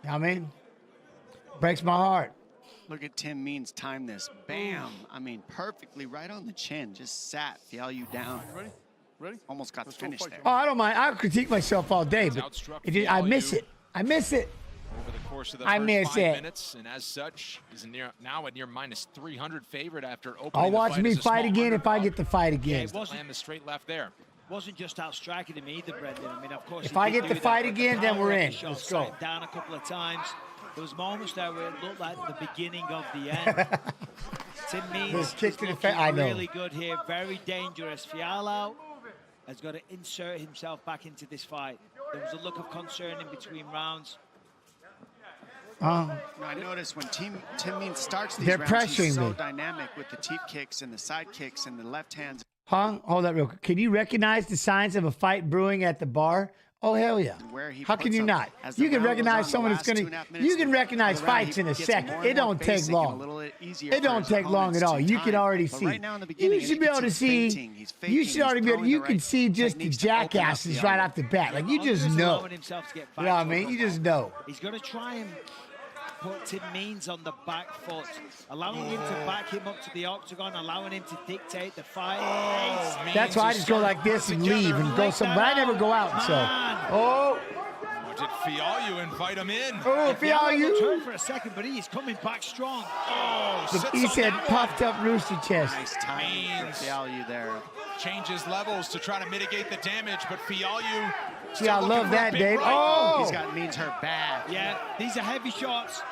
You know what I mean? Breaks my heart. Look at Tim Means time this. Bam. I mean, perfectly right on the chin. Just sat Fialho down. Ready? Almost got the finish there. Oh, I don't mind. I'll critique myself all day, but I miss it. I miss it. Over the course of the I first miss 5 it. minutes, and as such, is now a near minus 300 favorite after opening I'll the watch fight me as a fight small again if I underdog. get to fight again. Yeah, land the straight left there. Wasn't just out striking him either, Brendan. I mean, of course. If he I did get do to fight that, but again, the then power we're of the in. shot Let's sat go. him down a couple of times. There was moments there where it looked like the beginning of the end. Tim Means This kick is to the looking face, I know. really good here. Very dangerous. Fialho has got to insert himself back into this fight. There was a look of concern in between rounds. I noticed when Tim Means starts these They're rounds, he's pressuring so me. dynamic with the teep kicks and the side kicks and the left hands. Huh? Hold that real quick. Can you recognize the signs of a fight brewing at the bar? Oh, hell yeah. Where he How can puts you them. not? As the You can round goes recognize on, someone the that's last going 2.5 to... minutes You can recognize of the round, fights he in a gets second. more It and more don't take basic and a long. little easier It for don't his take long opponents at all. to You can time. already But see. right now in the beginning, You should be able to see... He's faking, You should already be able... he's You throwing can the see just the techniques to open up jackasses the right other. off the bat. Like, you just Andre's know. allowing himself to get You know what I back mean? to You a just know. He's going to try and put Tim Means on the back foot, allowing him to back him up to the octagon, allowing him to dictate the fight. That's why I just go like this and leave and go somewhere. But I never go out, so... Oh! Did Fialho invite him in? Oh, Fialho! Turned for a second, but he is coming back strong. Oh, sits He on said that puffed up rooster chest. Nice timing for Fialho there. Changes levels to try to mitigate the damage, but Fialho. Yeah, I love that, Dave. Right. Oh! He's got Means hurt bad. Yeah, these are heavy shots.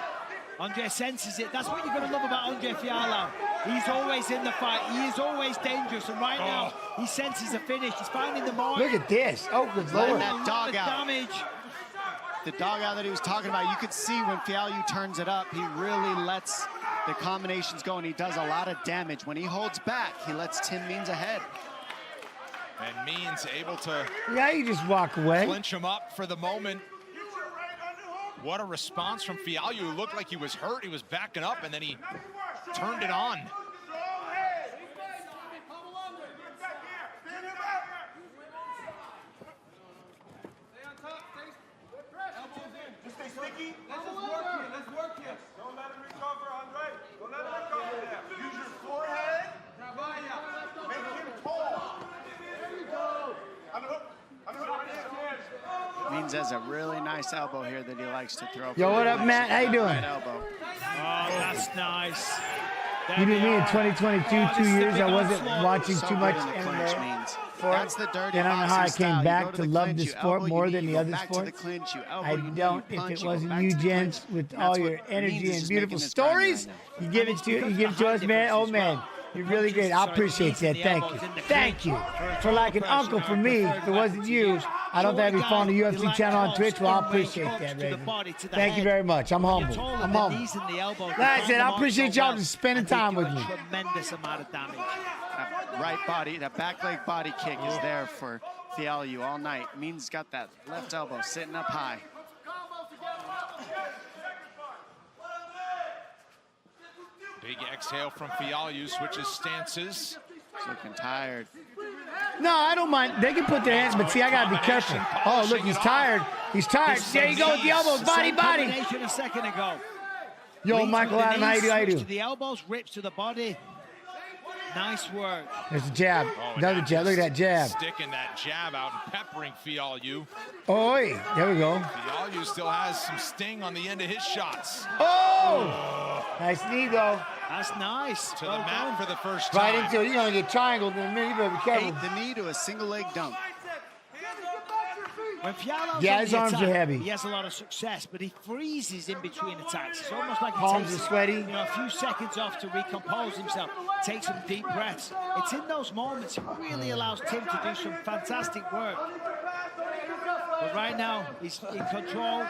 Andre senses it. That's what you're going to love about Andre Fialho. He's always in the fight. He is always dangerous. And right now, he senses a finish. He's finding the mark. Look at this. Oh, good Letting Lord. that dog out. Damage. The dog out that he was talking about, you could see when Fialho turns it up, he really lets the combinations go, and he does a lot of damage. When he holds back, he lets Tim Means ahead. And Means able to Yeah, you just walk away. clinch him up for the moment. What a response from Fialho, who looked like he was hurt. He was backing up, and then he turned it on. Just stay sticky. Let's just work here. Let's work here. Don't let him recover, Andre. Don't let him recover there. Use your forehead. Make him tall. There you go. Means has a really nice elbow here that he likes to throw. Yo, what up, Matt? How you doing? Right elbow. Oh, that's nice. You knew me in 2022, 2 years. I wasn't watching So too good much in the clinch, MMA. Means. For That's the dirty and I don't know how I boxing came style. You back go to to the love clinch, this you sport elbow, more you than knee, the you go other back to the sports. clinch, you elbow, I you knee, don't. you If punch, it you go wasn't back you, to the gents, clinch. with That's all what your Means energy is and beautiful making this grind stories, right you give it to us, man. Oh man, you're really great. I appreciate that. Thank you. Thank you. For like an uncle for me, if it wasn't you, I don't think I'd be following the UFC channel on Twitch. Well, I appreciate that, Raven. Thank you very much. I'm humble. I'm humble. Like I said, I appreciate y'all just spending time with me. Tremendous amount of damage. That right body, that back leg body kick is there for Fialho all night. Means got that left elbow sitting up high. Big exhale from Fialho, switches stances. He's looking tired. No, I don't mind. They can put their hands, but see, I gotta be careful. Oh, look, he's tired. He's tired. There you go with the elbows, body, body. Combination a second ago. Yo, Leads Michael with the Adam, how you knees, do? How you switch do? to the elbows, rips to the body. Nice work. There's a jab. Oh, Another now jab. Look at that jab. Sticking that jab out and peppering Fialho. Oi, there we go. Fialho still has some sting on the end of his shots. Oh! Nice knee, though. That's nice. To the mat for the first time. Right into it. You're going to get triangled in a minute. You better be careful. Ate the knee to a single leg dunk. When Fialho's Yeah, on his the arms attack, are heavy. He has a lot of success, but he freezes in between attacks. It's almost like he Palms takes are sweaty. You know, a few seconds off to recompose himself, take some deep breaths. It's in those moments it really allows Tim to do some fantastic work. But right now, he's in control.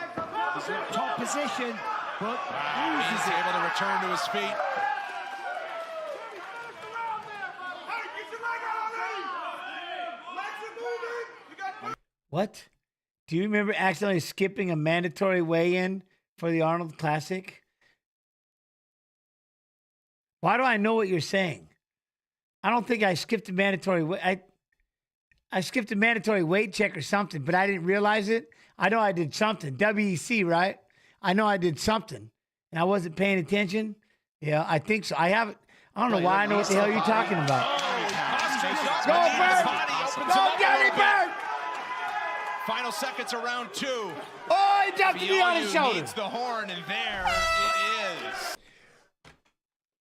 He's in a top position, but He's able to return to his feet. What? Do you remember accidentally skipping a mandatory weigh-in for the Arnold Classic? Why do I know what you're saying? I don't think I skipped a mandatory I skipped a mandatory weight check or something, but I didn't realize it. I know I did something. WEC, right? I know I did something, and I wasn't paying attention. Yeah, I think so. I don't know why I know what the hell you're talking about. Go, Bird! Go, Gary Bird! Final seconds of round 2. Oh, he dropped the knee on his shoulder. Needs the horn, and there it is.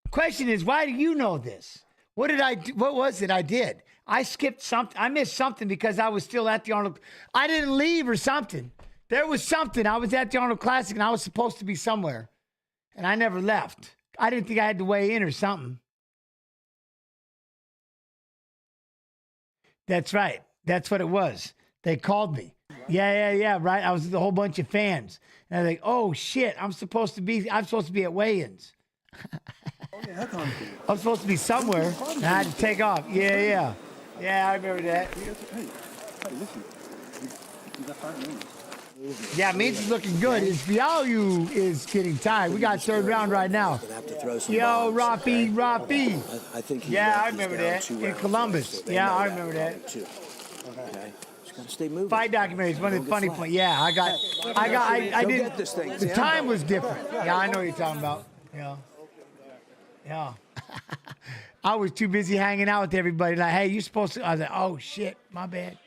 Question is, why do you know this? What did I do? What was it I did? I skipped something. I missed something because I was still at the Arnold. I didn't leave or something. There was something. I was at the Arnold Classic, and I was supposed to be somewhere, and I never left. I didn't think I had to weigh in or something. That's right. That's what it was. They called me. Yeah, right. I was with a whole bunch of fans. And I was like, oh, shit, I'm supposed to be at weigh-ins. I'm supposed to be somewhere, and I had to take off. Yeah, I remember that. Yeah, Means is looking good. Fialho is getting tired. We got third round right now. Yo, Rafi. I think I remember that. In Columbus. Yeah, I remember that. Okay. Just gotta stay moving. Fight documentaries, one of the funny points. Yeah, I did. The time was different. Yeah, I know what you're talking about. Yeah. I was too busy hanging out with everybody. Like, hey, you're supposed to. I was like, oh shit, my bad.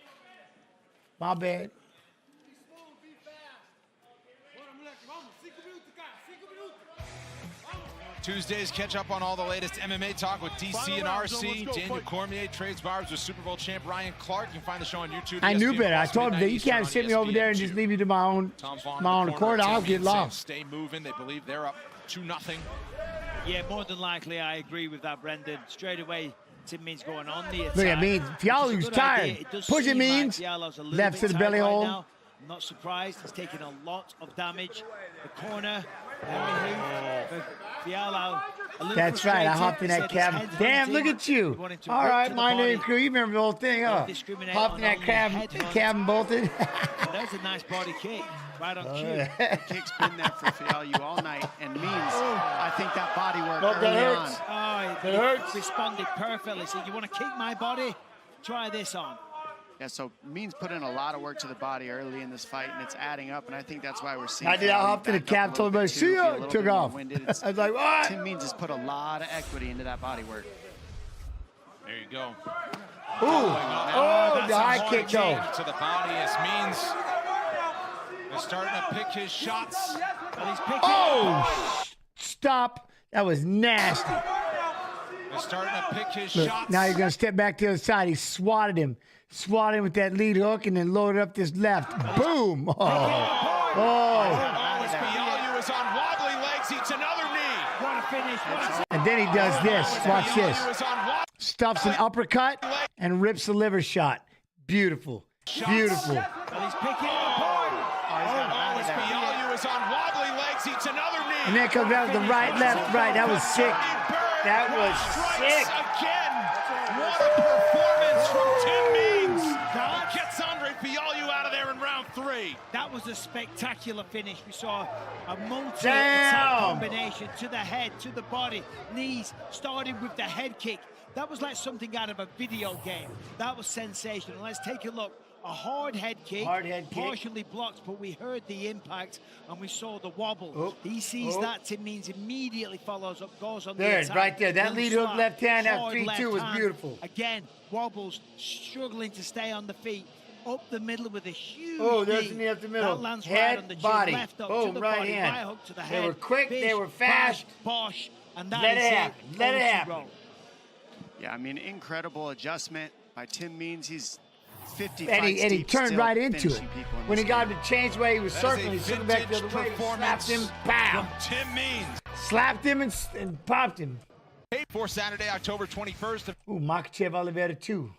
Tuesdays, catch up on all the latest MMA talk with DC and RC. Daniel Cormier trades barbs with Super Bowl champ Ryan Clark. You can find the show on YouTube. I knew better. I told him that you can't sit me over there and just leave me to my own accord. I'll get lost. Stay moving. They believe they're up 2-0. Yeah, more than likely, I agree with that, Brendan. Straight away, Tim Means going on the attack. Look at Means. Fialho's tired. Push it, Means. Left to the belly hole. Right, I'm not surprised. He's taking a lot of damage. The corner. Fialho. That's right. I hopped in that cab. Damn, look at you. All right, my name crew. You remember the whole thing, huh? Hopped in that cab and bolted. That's a nice body kick. Right on cue. The kick's been there for Fialho all night, and Means, I think that body work early on. Oh, it hurts. Responded perfectly. So you want to kick my body? Try this on. Yeah, so Means put in a lot of work to the body early in this fight, and it's adding up, and I think that's why we're seeing. I hopped in the cab, told everybody, see ya, took off. I was like, what? Tim Means has put a lot of equity into that body work. There you go. The high kick, though. To the body as Means is starting to pick his shots. Stop. That was nasty. They're starting to pick his Look, shots. now you're going to step back to the other side. He swatted him with that lead hook and then loaded up this left. Boom. Fialho is on wobbly legs. Eats another knee. What a finish. And then he does this. Watch this. Stuffs an uppercut and rips the liver shot. Beautiful. Beautiful. And he's picking it apart. Fialho is on wobbly legs. Eats another knee. And then comes out with the right, left, right. That was sick. That was sick. Again. What a performance from Tim Means. Gets Andre Fialho out of there in round 3. That was a spectacular finish. We saw a multi-attack combination to the head, to the body, knees, starting with the head kick. That was like something out of a video game. That was sensational. Let's take a look. A hard head kick, partially blocked, but we heard the impact and we saw the wobble. He sees that. Tim Means immediately follows up, goes on the attack. Right there. That lead hook left hand, that 3-2 was beautiful. Again, wobbles, struggling to stay on the feet. Up the middle with a huge there's knee up the middle. That lands head, right on the chin, body. left up Boom, to the right body, hand. right hook to the head. They were quick, they were fast. Bosh, and that Let is it happen. Let it happen. Yeah, I mean, incredible adjustment by Tim Means. He's 50 And fights he deep, turned still right into it. finishing people in When he this got game. him to change the way he was circling, he took him back the other way, slapped him, bam! Tim Means. Slapped him and popped him. For Saturday, October 21st. Ooh, Makhachev Oliveira too.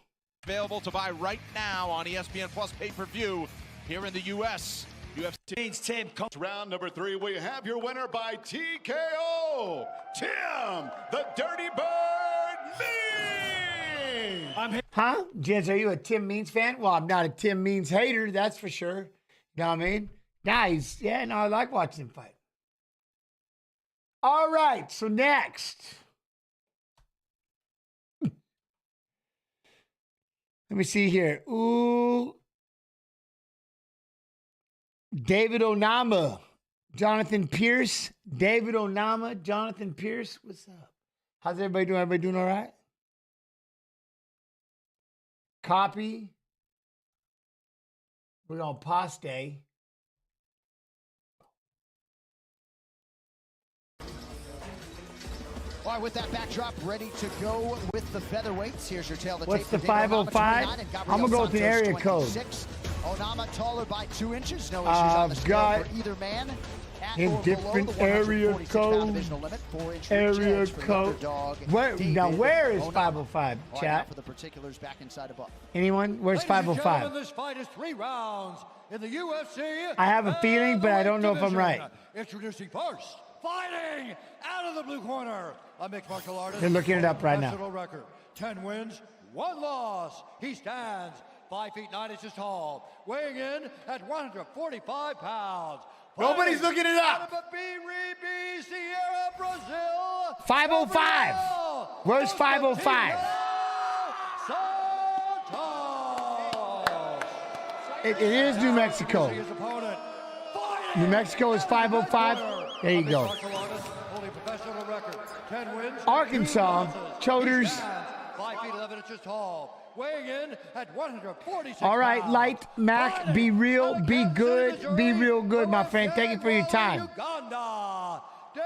Available to buy right now on ESPN Plus pay-per-view here in the U.S. UFC Tim. Round number 3, we have your winner by TKO, Tim, the Dirty Bird Means. Huh? Jens, are you a Tim Means fan? Well, I'm not a Tim Means hater, that's for sure. You know what I mean? Nice. Yeah, no, I like watching him fight. All right, so next. Let me see here. Ooh. David Onama, Jonathan Pierce. David Onama, Jonathan Pierce. What's up? How's everybody doing? Everybody doing all right? Copy. We're on pause day. All right, with that backdrop, ready to go with the featherweights. Here's your tail of the What's tape. the 505? I'm going to go with the area code. Onama taller by 2 inches. No issues on the scale for either man. In different area code. Area code. Where is 505, chat? For the particulars back inside above. Anyone? Where's 505? This fight is 3 rounds in the UFC. I have a feeling, but I don't know if I'm right. Introducing first, fighting out of the blue corner, a mixed martial artist. They're looking it up right now. Record, 10 wins, 1 loss. He stands 5 feet 9 inches tall, weighing in at 145 pounds. Nobody's looking it up. 505. Where's 505? It is New Mexico. New Mexico is 505. There you go. Arkansas, Choders. 5 feet 11 inches tall. Weighing in at 146 All right, pounds. Light Mac, be real, be good, be real good, my friend. Thank you for your time. Uganda, Dave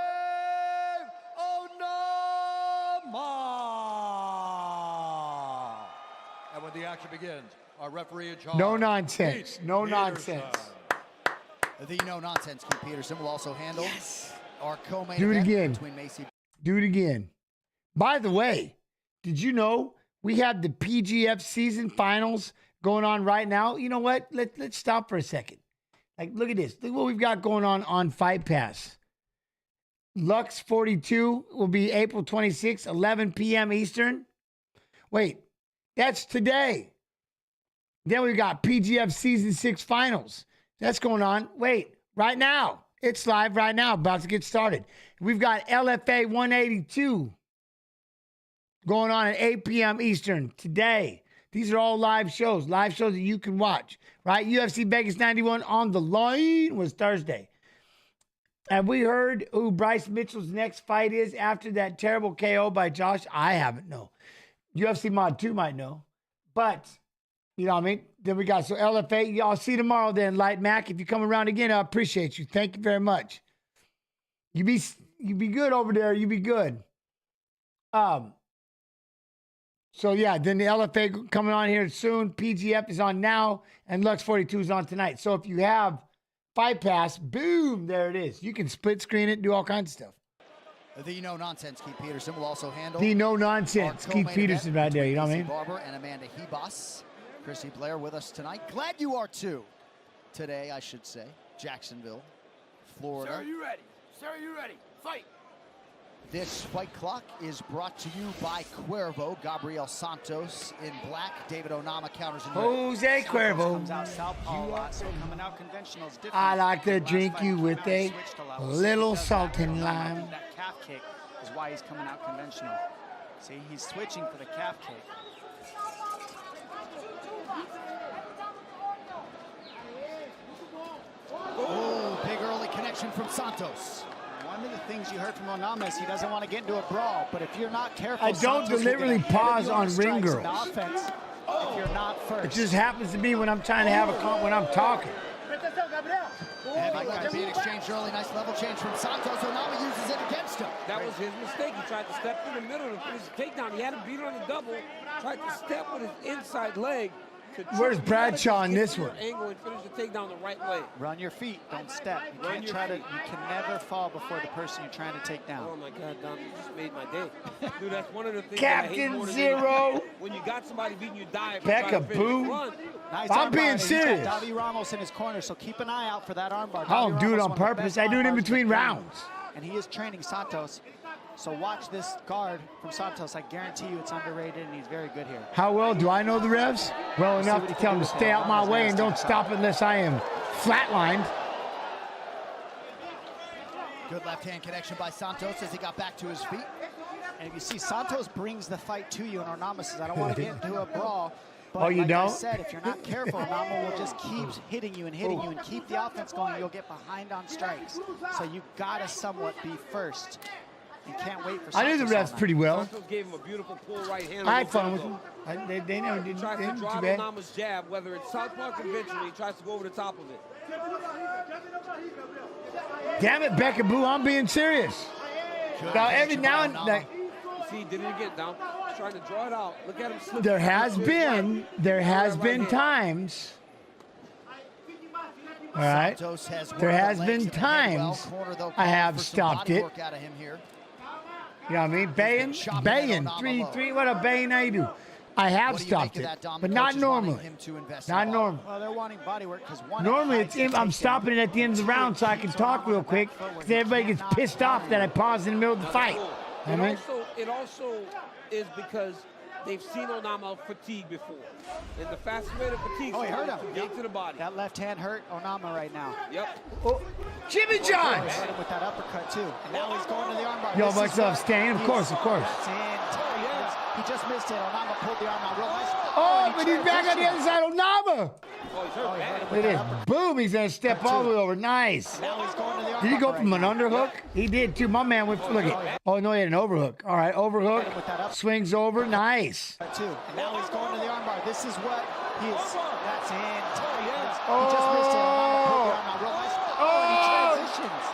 Onama. And when the action begins, our referee in charge. No nonsense. Pete No Peterson. nonsense. The no-nonsense Pete Peterson will also handle our co-main Do it event again. between Macy. Do it again. By the way, did you know we have the PGF season finals going on right now? You know what? Let's stop for a second. Like, look at this. Look what we've got going on Fight Pass. Lux 42 will be April 26th, 11 p.m. Eastern. Wait, that's today. Then we've got PGF season 6 finals. That's going on. Wait, right now. It's live right now, about to get started. We've got LFA 182 going on at 8 p.m. Eastern today. These are all live shows that you can watch, right? UFC Vegas 91 on the line was Thursday. Have we heard who Bryce Mitchell's next fight is after that terrible KO by Josh? I haven't, no. UFC Mod 2 might know. But, you know what I mean? Then we got, so LFA, y'all see tomorrow then, Light Mac. If you come around again, I appreciate you. Thank you very much. You be good over there. You be good. So, yeah, then the LFA coming on here soon. PGF is on now, and Lux 42 is on tonight. So if you have Fight Pass, boom, there it is. You can split screen it, do all kinds of stuff. The no-nonsense Keith Peterson will also handle The no-nonsense Keith Peterson right there, you know what I mean? Barber and Amanda Hebos. Chrissy Blair with us tonight. Glad you are too. Today, I should say, Jacksonville, Florida. Sir, are you ready? Sir, are you ready? Fight! This fight clock is brought to you by Cuervo. Gabriel Santos in black. David Onama counters in red. Jose Cuervo. Comes out southpaw a lot, so coming out conventional is different. I like to drink you with a Switched a lot. little salt and lime. That calf kick is why he's coming out conventional. See, he's switching for the calf kick. Oh, big early connection from Santos. One of the things you heard from Onama is he doesn't want to get into a brawl, but if you're not careful, I don't deliberately pause on ring girls. Offense, if you're not first. It just happens to be when I'm trying to have a when I'm talking. Heavy left being exchanged early. Nice level change from Santos. Onama uses it against him. That was his mistake. He tried to step in the middle to finish the takedown. He had him beat on the double. Tried to step with his inside leg. Where's Bradshaw in this one? Angle and finish the takedown the right way. Run your feet, don't step. You can't try to. You can never fall before the person you're trying to take down. Oh my God, Dom, you just made my day. Dude, that's one of the things Captain that I hate more than Zero. anything. When you got somebody beating you, die. Peekaboo. Nice I'm armbar, being and he's serious. got Davi Ramos in his corner, so keep an eye out for that armbar. I don't Davi do it Ramos, on one of the purpose. best I do it in armbars between in the game. rounds. And he is training Santos. So watch this guard from Santos. I guarantee you it's underrated, and he's very good here. How well do I know the refs? Well enough to tell them to stay out my way and don't stop unless I am flatlined. Good left-hand connection by Santos as he got back to his feet. And if you see, Santos brings the fight to you, and Onama says, I don't want to get into a brawl. But Oh, you like don't? I said, if you're not careful, Onama will just keep hitting you and hitting you and keep the offense going. You'll get behind on strikes. So you got to somewhat be first. And can't wait for I knew the Santos refs all pretty night. well. Santos gave him a beautiful pull right hand. I had fun with them. They never did Tries to too drive bad. Onama's jab, whether it's southpaw conventionally, he tries to go over the top of it. Damn it, Peekaboo, I'm being serious. Now, every now and like, You see, he did it again, Dom. He's trying to draw it out. Look at him slip. there has been times. All right. Santos has There worked has the been legs and the head well. times Corner, though, I have for some stopped body it. work out of him here. You know what I mean? Baying. Three. What up, Baying? How you do? I have What do you stopped make it, of that, Dom? but The not coach is wanting normally. him to invest in Not body. normally. Well, they're wanting body work because one. Normally, I'm stopping it at the end of the round so I can talk real quick because everybody gets pissed off that I pause in the middle of the fight. I mean, It also is because they've seen Onama fatigue before. And the fastest way to fatigue Oh, he hurt him. get to the body. That left hand hurt Onama right now. Yep. Oh, Jimmy He John. hurt him with that uppercut too. And now he's going to the armbar. Yo, This much is love, what Stan. Of he's- course. That's in. He just missed it. Onama pulled the arm out real nice. Oh, and but he he's back on the other side. Onama. Oh, he's hurt bad. Look at this. Boom. He's going to step all the way over. Nice. Now he's going to the armbar. Did he go from right an now. underhook? He did too. My man went for, look at. Oh, no, he had an overhook. All right, overhook. Swings over. Nice. Too. And now he's going to the armbar. This is what he is. That's in. Oh. He just missed it. Onama pulled the arm out real nice. Oh, and he transitions.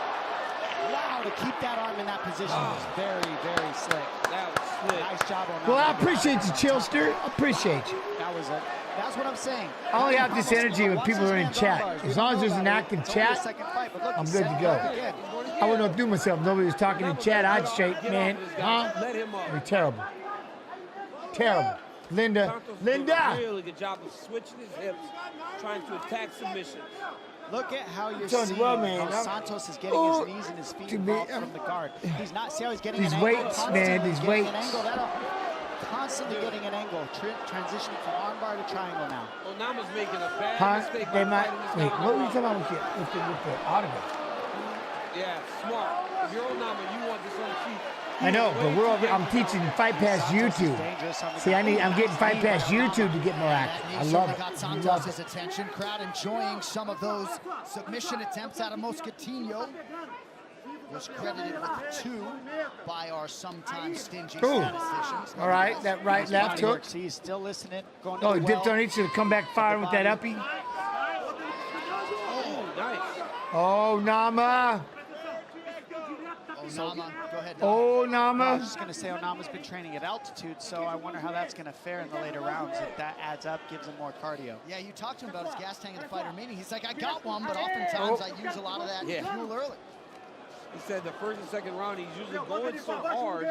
Wow, to keep that arm in that position was very, very slick. That was slick. Nice job on Well, I appreciate you, Chillster. I appreciate you. That was it. That's what I'm saying. I only have this energy when people are in chat. As long as there's an active chat, I'm good to go. I wouldn't do myself. Nobody was talking in chat. I'd straight, man. Huh? Let him up. It'd be terrible. Terrible. Linda. Santos did a Linda. really good job of switching his hips, trying to attack submissions. Look at how you're telling seeing you what, man, how I'm- Santos is getting his knees and his feet to me, involved from the guard. He's not, see how he's getting These an angle? weights, Constantly man, these getting an weights. angle. Constantly getting an angle. Transitioning from armbar to triangle now. Onama's making a bad Huh? mistake. They by might. fighting this Wait, guy. what were you talking about with the autograph? Yeah, smart. If you're Onama, you want this on sheet. I know, but I'm teaching Fight Pass YouTube. See, I'm getting Fight Pass YouTube to get more active. I love it. Got I love Santos' it. attention. Crowd enjoying some of those submission attempts out of Moscatinho. Was credited with 2 by our sometimes stingy Ooh. statisticians. All right, that right, left Body hook. work. See, he's still listening. Going to Oh, the he dipped well. on each to come back firing with that uppie. Oh, nice. Oh, Nama. Onama, go ahead. Oh, I was Nama. just going to say Onama's been training at altitude, so I wonder how that's going to fare in the later rounds. If that adds up, gives him more cardio. Yeah, you talked to him about his gas tank in the fighter meeting. He's like, I got one, but oftentimes I use a lot of that fuel early. He said the first and second round, he's usually going so hard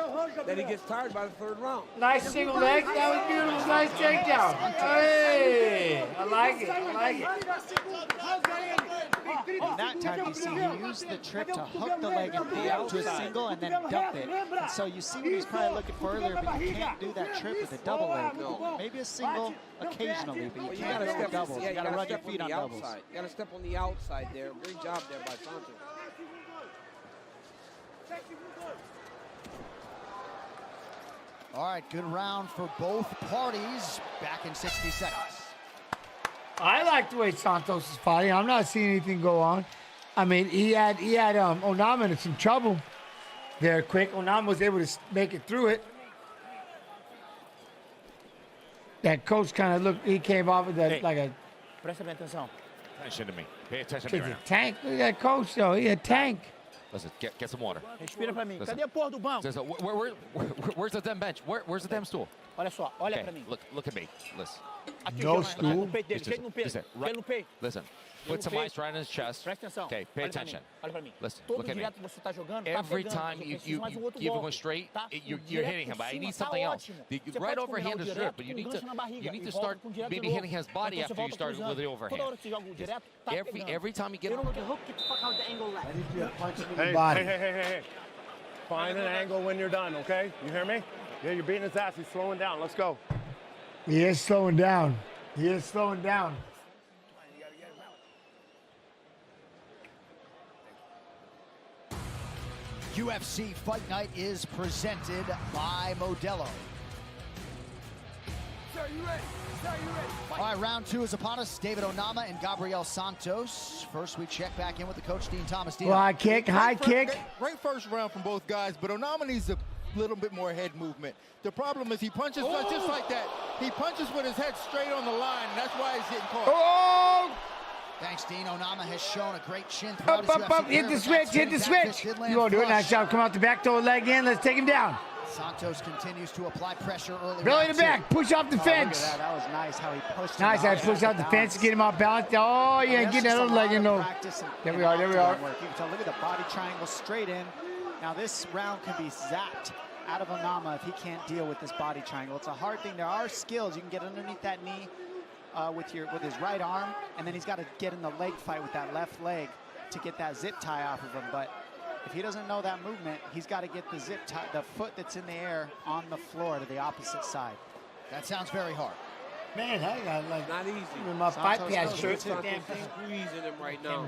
that he gets tired by the third round. Nice single leg. That was beautiful. Nice takedown. Hey, I like it. I like it. And that time you see he used the trip to hook the leg and pull out to a single and then dump it. And so you see what he's probably looking for earlier, but you can't do that trip with a double leg. Maybe a single occasionally, but you can't do doubles. You got to run your feet on doubles. You got to step on the outside there. Great job there by Santos. All right, good round for both parties. Back in 60 seconds. I like the way Santos is fighting. I'm not seeing anything go on. I mean, he had Onama in some trouble there quick. Onama was able to make it through it. That coach kind of looked, he came off with that like a Attention to me. Pay attention to me right now. tank. Look at that coach, though. He a tank. Listen, get some water. Respira pra mim. Listen. Cadê a porra do banco? Where's the damn bench? Where's the damn stool? Olha só, olha Okay, pra mim. look at me. Listen. No stool. Listen. Put some ice right in his chest. Okay, pay attention. Listen, look at me. Every time you keep it going straight, you're hitting him. But I need something else. The right overhand is good, but you need to start maybe hitting his body after you start with the overhand. Every time you get him. Hey. Find an angle when you're done, okay? You hear me? Yeah, you're beating his ass. He's slowing down. Let's go. He is slowing down. He is slowing down. UFC Fight Night is presented by Modelo. Sir, you ready? All right, round 2 is upon us. David Onama and Gabriel Santos. First, we check back in with the coach, Dean Thomas. Dean. High kick. Great first round from both guys, but Onama needs a little bit more head movement. The problem is he punches just like that. He punches with his head straight on the line, and that's why he's getting caught. Oh! Thanks, Dean. Onama has shown a great chin throughout his UFC Up. Hit the switch. You won't do it. Nice job. Come out the back, throw a leg in. Let's take him down. Santos continues to apply pressure early. Belly to back. Push off the fence. That was nice how he pushed him. Nice. I pushed out the fence, get him off balance. Oh, yeah, get that other leg in though. There we are. You can tell, look at the body triangle straight in. Now this round can be zapped out of Onama if he can't deal with this body triangle. It's a hard thing. There are skills. You can get underneath that knee with his right arm, and then he's got to get in the leg fight with that left leg to get that zip tie off of him. But if he doesn't know that movement, he's got to get the zip tie, the foot that's in the air on the floor to the opposite side. That sounds very hard. Man, I got like not easy. My Fight Pass shirt. Squeezing him right now.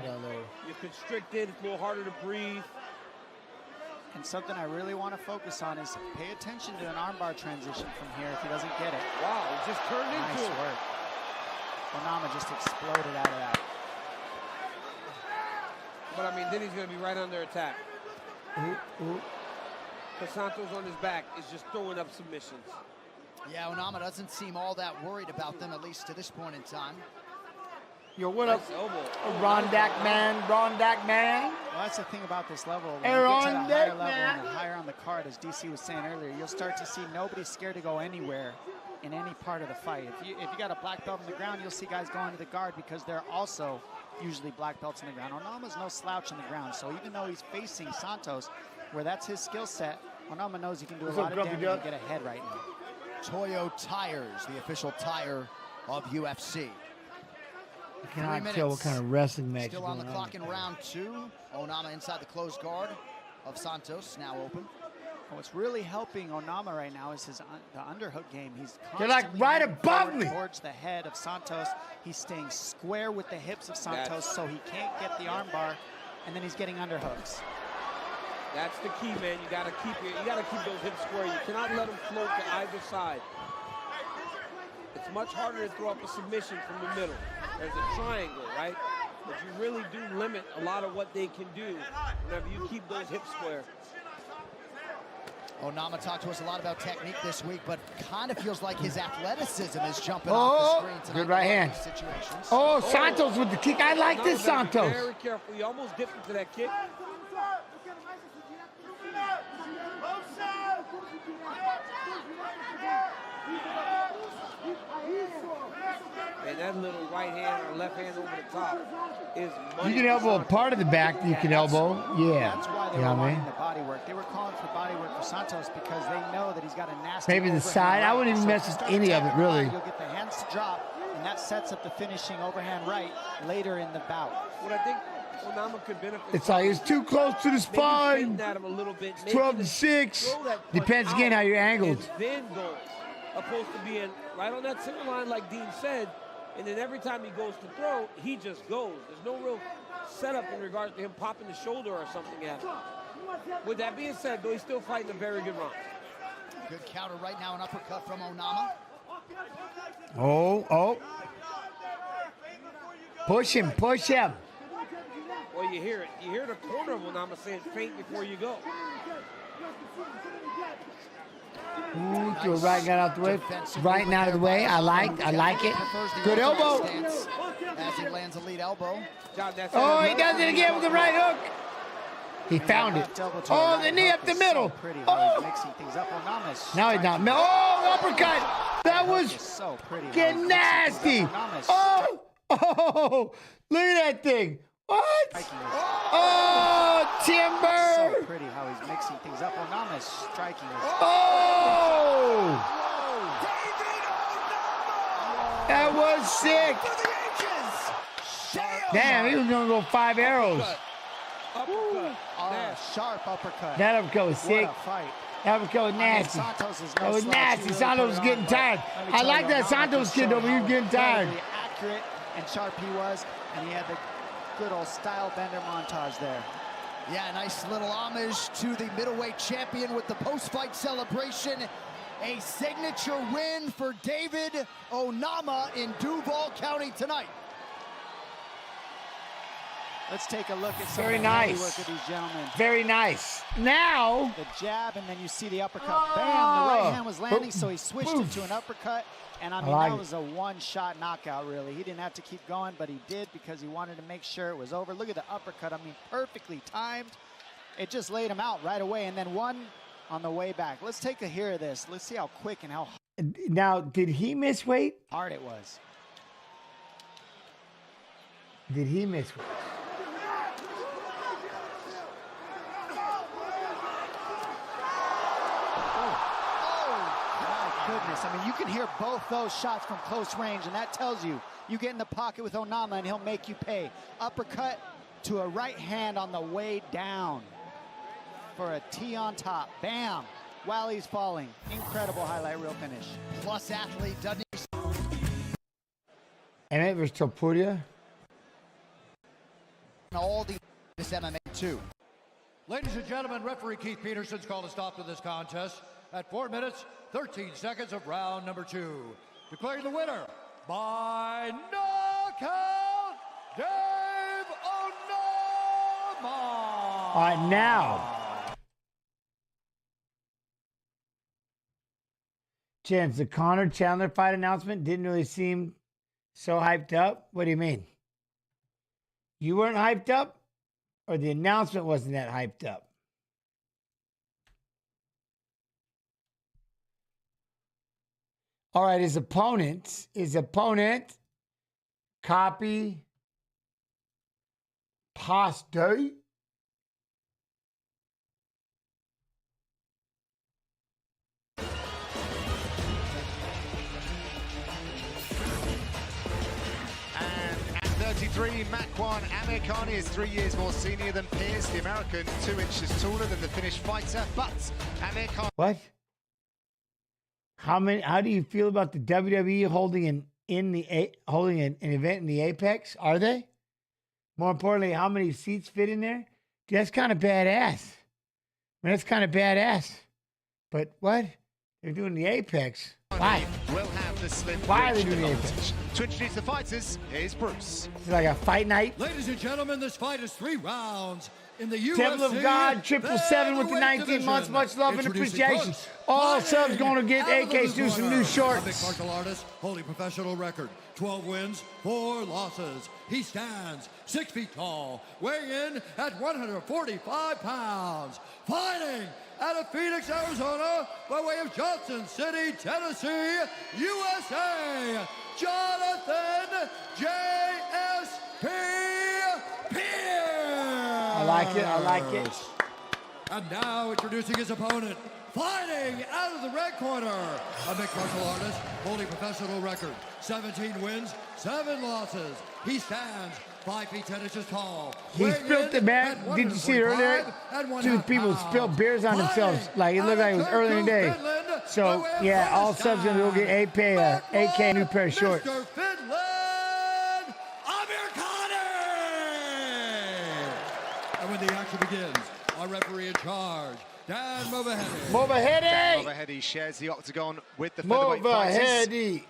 You're constricted. It's a little harder to breathe. And something I really want to focus on is pay attention to an armbar transition from here if he doesn't get it. Wow, it just turned into it. Work. Onama just exploded out of that. But I mean, then he's going to be right under attack. Because Santos on his back is just throwing up submissions. Yeah, Onama doesn't seem all that worried about them, at least to this point in time. Yo, what up? Rondak man. Well, that's the thing about this level. When you get to the higher level and higher on the card, as DC was saying earlier, you'll start to see nobody's scared to go anywhere in any part of the fight. If you got a black belt on the ground, you'll see guys going to the guard because they're also usually black belts on the ground. Onama's no slouch on the ground, so even though he's facing Santos, where that's his skill set, Onama knows he can do a lot of damage and get ahead right now. Toyo Tires, the official tire of UFC. I cannot tell what kind of wrestling match still on the clock in round 2. Onama inside the closed guard of Santos, now open. What's really helping Onama right now is the underhook game. He's You're like right above me. Towards the head of Santos. He's staying square with the hips of Santos, so he can't get the armbar, and then he's getting underhooks. That's the key, man. You gotta keep those hips square. You cannot let them float to either side. It's much harder to throw up a submission from the middle. There's a triangle, right? But you really do limit a lot of what they can do whenever you keep those hips square. Onama talked to us a lot about technique this week, but kind of feels like his athleticism is jumping off the screen tonight. Good right hand. Oh, Santos with the kick. I like this Santos. Very careful. He almost dipped into that kick. And that little right hand or left hand over the top is money. You can elbow part of the back. You can elbow. Yeah. That's why they were wanting the body work. They were calling for body work for Santos because they know that he's got a nasty. Maybe the side. I wouldn't even mess with any of it, really. You'll get the hands to drop, and that sets up the finishing overhand right later in the bout. What I think Onama could benefit. It's like it's too close to the spine. At him a little bit. 12-6. Depends again how you're angled. Then goes, opposed to being right on that center line, like Dean said. And then every time he goes to throw, he just goes. There's no real setup in regards to him popping the shoulder or something at him. With that being said, though, he's still fighting a very good round. Good counter right now, an uppercut from Onama. Oh. Push him. Well, you hear it. You hear the corner of Onama saying feint before you go. Ooh, threw a right guy out the way. Right out of the way. I like it. Good elbow. As he lands a lead elbow. Oh, he does it again with the right hook. He found it. Oh, the knee up the middle. Oh. Mixing things up. Now he's not. Oh, uppercut. That was so pretty. getting nasty. Oh, look at that thing. What? Oh, timber. So pretty how he's mixing things up. Onama is striking. Oh! That was sick. Damn, he was going to go 5 arrows. Oh, sharp uppercut. That uppercut was sick. What a fight. That uppercut was nasty. That was nasty. Santos was getting tired. I like that Santos kid over. He was getting tired. Accurate and sharp he was, and he had the good old style bender montage there. Yeah, nice little homage to the middleweight champion with the post-fight celebration. A signature win for David Onama in Duval County tonight. Let's take a look at some Very of the nice. work of these gentlemen. Very nice. Now. The jab, and then you see the uppercut. Bam! The right hand was landing, so he switched it to an uppercut. And I mean, that was a one-shot knockout, really. He didn't have to keep going, but he did because he wanted to make sure it was over. Look at the uppercut. I mean, perfectly timed. It just laid him out right away, and then one on the way back. Let's take a hear of this. Let's see how quick and how Now, did he miss weight? hard it was. Did he miss weight? Goodness, I mean, you can hear both those shots from close range, and that tells you, you get in the pocket with Onama and he'll make you pay. Uppercut to a right hand on the way down for a T on top. Bam! While he's falling. Incredible highlight reel finish. Plus athlete, doesn't he? Emmett versus Topuria. All the this MMA too. Ladies and gentlemen, referee Keith Peterson's called a stop to this contest at 4 minutes, 13 seconds of round number 2. Declaring the winner by knockout, Dave Onama. All right, now. Chance, the Conor Chandler fight announcement didn't really seem so hyped up. What do you mean? You weren't hyped up? Or the announcement wasn't that hyped up? All right, his opponent, copy, paste. At 33, Makwan Amirkhani is 3 years more senior than Perez, the American, 2 inches taller than the Finnish fighter, but Amirkhani... What? How do you feel about the WWE holding an event in the Apex? Are they? More importantly, how many seats fit in there? Dude, that's kind of badass. I mean, that's kind of badass. But what? They're doing the Apex. Why? Will have the slim. Why are they doing the Apex? To introduce the fighters, here's Bruce. It's like a fight night. Ladies and gentlemen, this fight is 3 rounds in the UFC. Temple of God, 777 with the 19 months. Much love and appreciation. All subs going to get AKs do some new shorts. Mixed martial artist, holding professional record. 12 wins, 4 losses. He stands 6 feet tall, weighing in at 145 pounds. Fighting out of Phoenix, Arizona, by way of Johnson City, Tennessee, USA, Jonathan J.S.P. Pierce. I like it. I like it. And now introducing his opponent, fighting out of the red corner, a mixed martial artist holding professional record, 17 wins, 7 losses. He stands 5 feet 10 inches tall. He spilled it, man. Did you see it earlier? 2 people spilled beers on themselves. Like it looked like it was early in the day. So yeah, all subs gonna go get AK new pair of shorts. Mr. Finland, Amirkhani! And when the action begins, our referee in charge, Dan Movahedi. Movahedi! Movahedi shares the octagon with the featherweight fighters. Movahedi!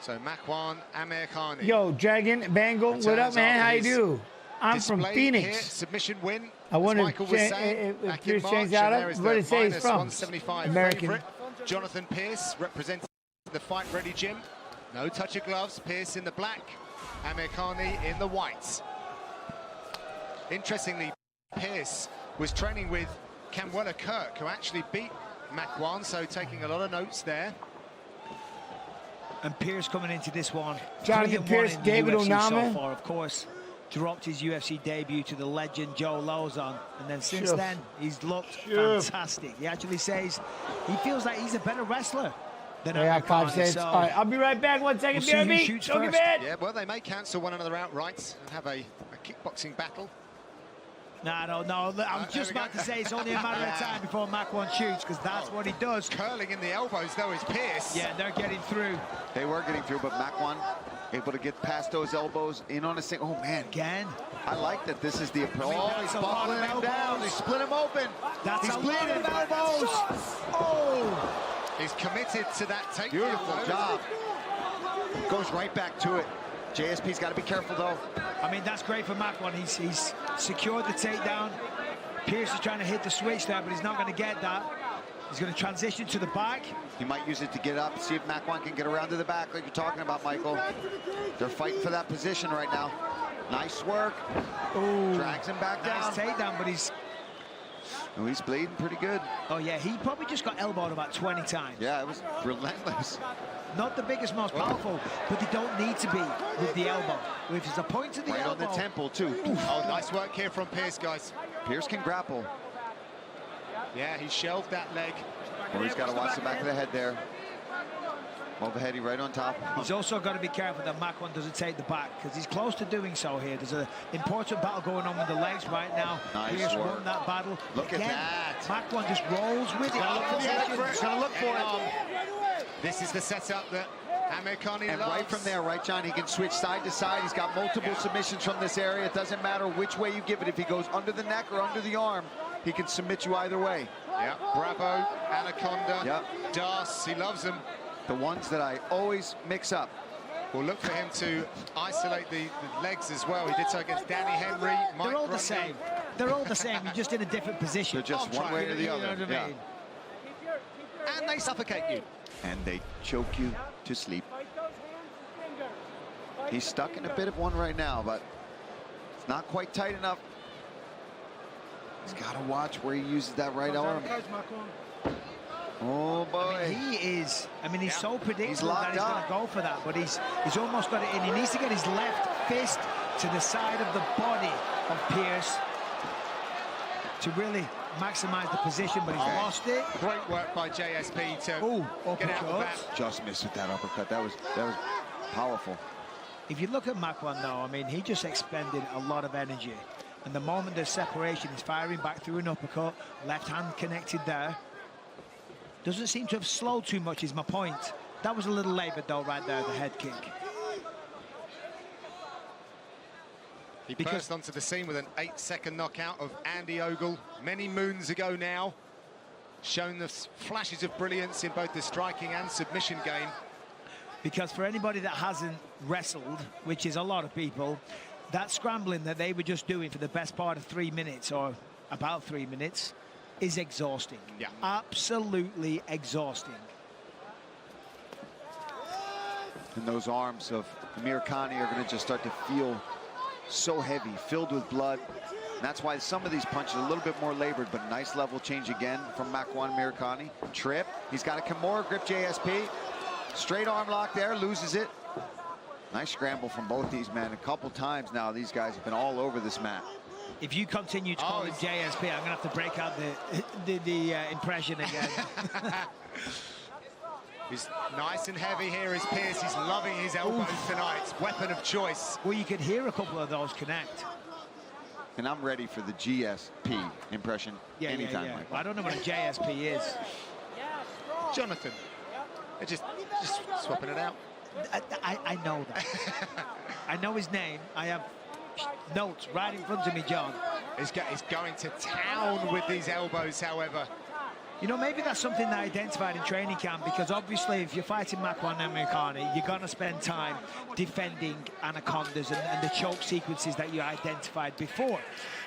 So Makwan Amirkhani. Yo, Dragon, Bangle, what up, man? How you do? I'm from Phoenix. Here, submission win. I wonder Michael was saying if back in Pierce changed March, out and there of is what the did it say he's from? 175 American. favorite. Jonathan Pierce representing the Fight Ready gym. No touch of gloves. Pierce in the black. Amirkhani in the white. Interestingly, Pierce was training with Camwella Kirk, who actually beat Makwan, so taking a lot of notes there. And Pierce coming into this one. Jonathan 3-1 Pierce, in the David UFC Onama. so far, of course. Dropped his UFC debut to the legend Joe Lozon, and then since then he's looked fantastic. He actually says he feels like he's a better wrestler than Yeah, Amirkhani. 5 cents. All right, I'll be right back. 1 second, We'll see who BRB. shoots Don't get first. mad. Yeah, well, they may cancel one another outright and have a kickboxing battle. No, I'm just about to say it's only a matter of time before Makwan shoots, because that's what he does. Curling in the elbows, though, is Pierce. Yeah, they're getting through. They were getting through, but Makwan able to get past those elbows in on a single. Oh, man. Again. I like that this is the approach. Oh, He's that's a buckling lot of him down. elbows. They split him open. That's He's a bleeding. lot of elbows. Oh! He's committed to that takedown. Beautiful job. Goes right back to it. JSP's got to be careful, though. I mean, that's great for Makwan. He's secured the takedown. Pierce is trying to hit the switch there, but he's not going to get that. He's going to transition to the back. He might use it to get up, see if Makwan can get around to the back like you're talking about, Michael. They're fighting for that position right now. Nice work. Ooh, drags him back down. Nice takedown, but he's bleeding pretty good. Oh, yeah, he probably just got elbowed about 20 times. Yeah, it was relentless. Not the biggest, most powerful, but they don't need to be with the elbow. If it's a point to the right elbow. on the temple, too. Oh, nice work here from Pierce, guys. Pierce can grapple. Yeah, he shelved that leg. Or he's got to watch the back of the head there. Overhead, right on top. He's also got to be careful that Makwan doesn't take the back, because he's close to doing so here. There's an important battle going on with the legs right now. Nice Pierce work. won that battle. Look Again, at that. Makwan just rolls with it. He's going to look for it. This is the setup that Amirkhani And loves. right from there, right, John, he can switch side to side. He's got multiple submissions from this area. It doesn't matter which way you give it. If he goes under the neck or under the arm, he can submit you either way. Yeah, Bravo, Anaconda, Yep. Das, he loves them. The ones that I always mix up. We'll look for him to isolate the legs as well. He did so against Danny Henry, Mike They're all the Grundy. same. They're all the same. You're just in a different position. They're just one way or the You other. know what I Yeah. mean? And they suffocate you. And they choke you to sleep. He's stuck in a bit of one right now, but it's not quite tight enough. He's got to watch where he uses that right arm. Oh, boy. I mean, he is. I mean, he's so predictable He's that locked he's going up. to go for that, but he's almost got it in. He needs to get his left fist to the side of the body of Pierce to really maximize the position, but he's lost it. Great work by JSP to get out of the back. Just missed with that uppercut. That was powerful. If you look at Makwan, though, I mean, he just expended a lot of energy. And the moment there's separation, he's firing back through an uppercut, left hand connected there. Doesn't seem to have slowed too much, is my point. That was a little laboured, though, right there, the head kick. He burst onto the scene with an 8-second knockout of Andy Ogle many moons ago now. Shown the flashes of brilliance in both the striking and submission game. Because for anybody that hasn't wrestled, which is a lot of people, that scrambling that they were just doing for the best part of 3 minutes, or about 3 minutes, is exhausting. Yeah. Absolutely exhausting. And those arms of Amirkhani are going to just start to feel so heavy, filled with blood. And that's why some of these punches are a little bit more labored, but nice level change again from Makwan Amirkhani. Trip. He's got a Kimura grip, JSP. Straight arm lock there, loses it. Nice scramble from both these men. A couple times now, these guys have been all over this mat. If you continue to call him JSP, I'm going to have to break out the impression again. He's nice and heavy here is Pierce. He's loving his elbows tonight. Weapon of choice. Well, you could hear a couple of those connect. And I'm ready for the GSP impression anytime, Michael. Well, I don't know what a JSP is. Jonathan. They're just swapping it out. I know that. I know his name. I have notes right in front of me, John. He's going to town with these elbows, however. You know, maybe that's something that I identified in training camp, because obviously if you're fighting Makwan Amirkhani, you're going to spend time defending anacondas and the choke sequences that you identified before.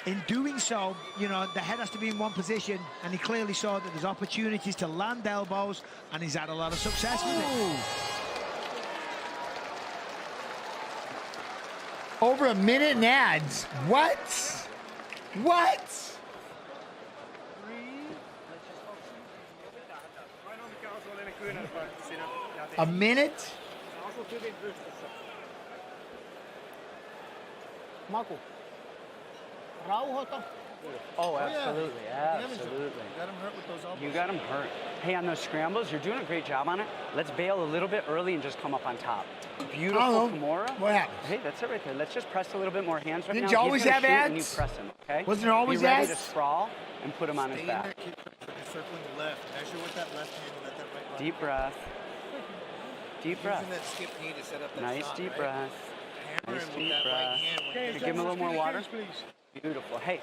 In doing so, you know, the head has to be in one position, and he clearly saw that there's opportunities to land elbows, and he's had a lot of success with it. Over a minute in ads. What? What? A minute? Marco. Oh, absolutely, absolutely. Got him hurt with those elbows. You got him hurt. Hey, on those scrambles, you're doing a great job on it. Let's bail a little bit early and just come up on top. Beautiful Kimura. What happened? Hey, that's it right there. Let's just press a little bit more hands right now. Didn't you always He's have gonna shoot ads? and you press him, okay? Wasn't there always Be ready ads? to sprawl and put him on his Stay in there, back. keep circling the left. Measure with that left hand and let that right leg. Deep breath. Deep breath. Using that skip knee to set up that Nice shot, deep right? breath. Hammer Nice him with deep that breath. right hand when Could you you give him a little more water? Beautiful. Hey,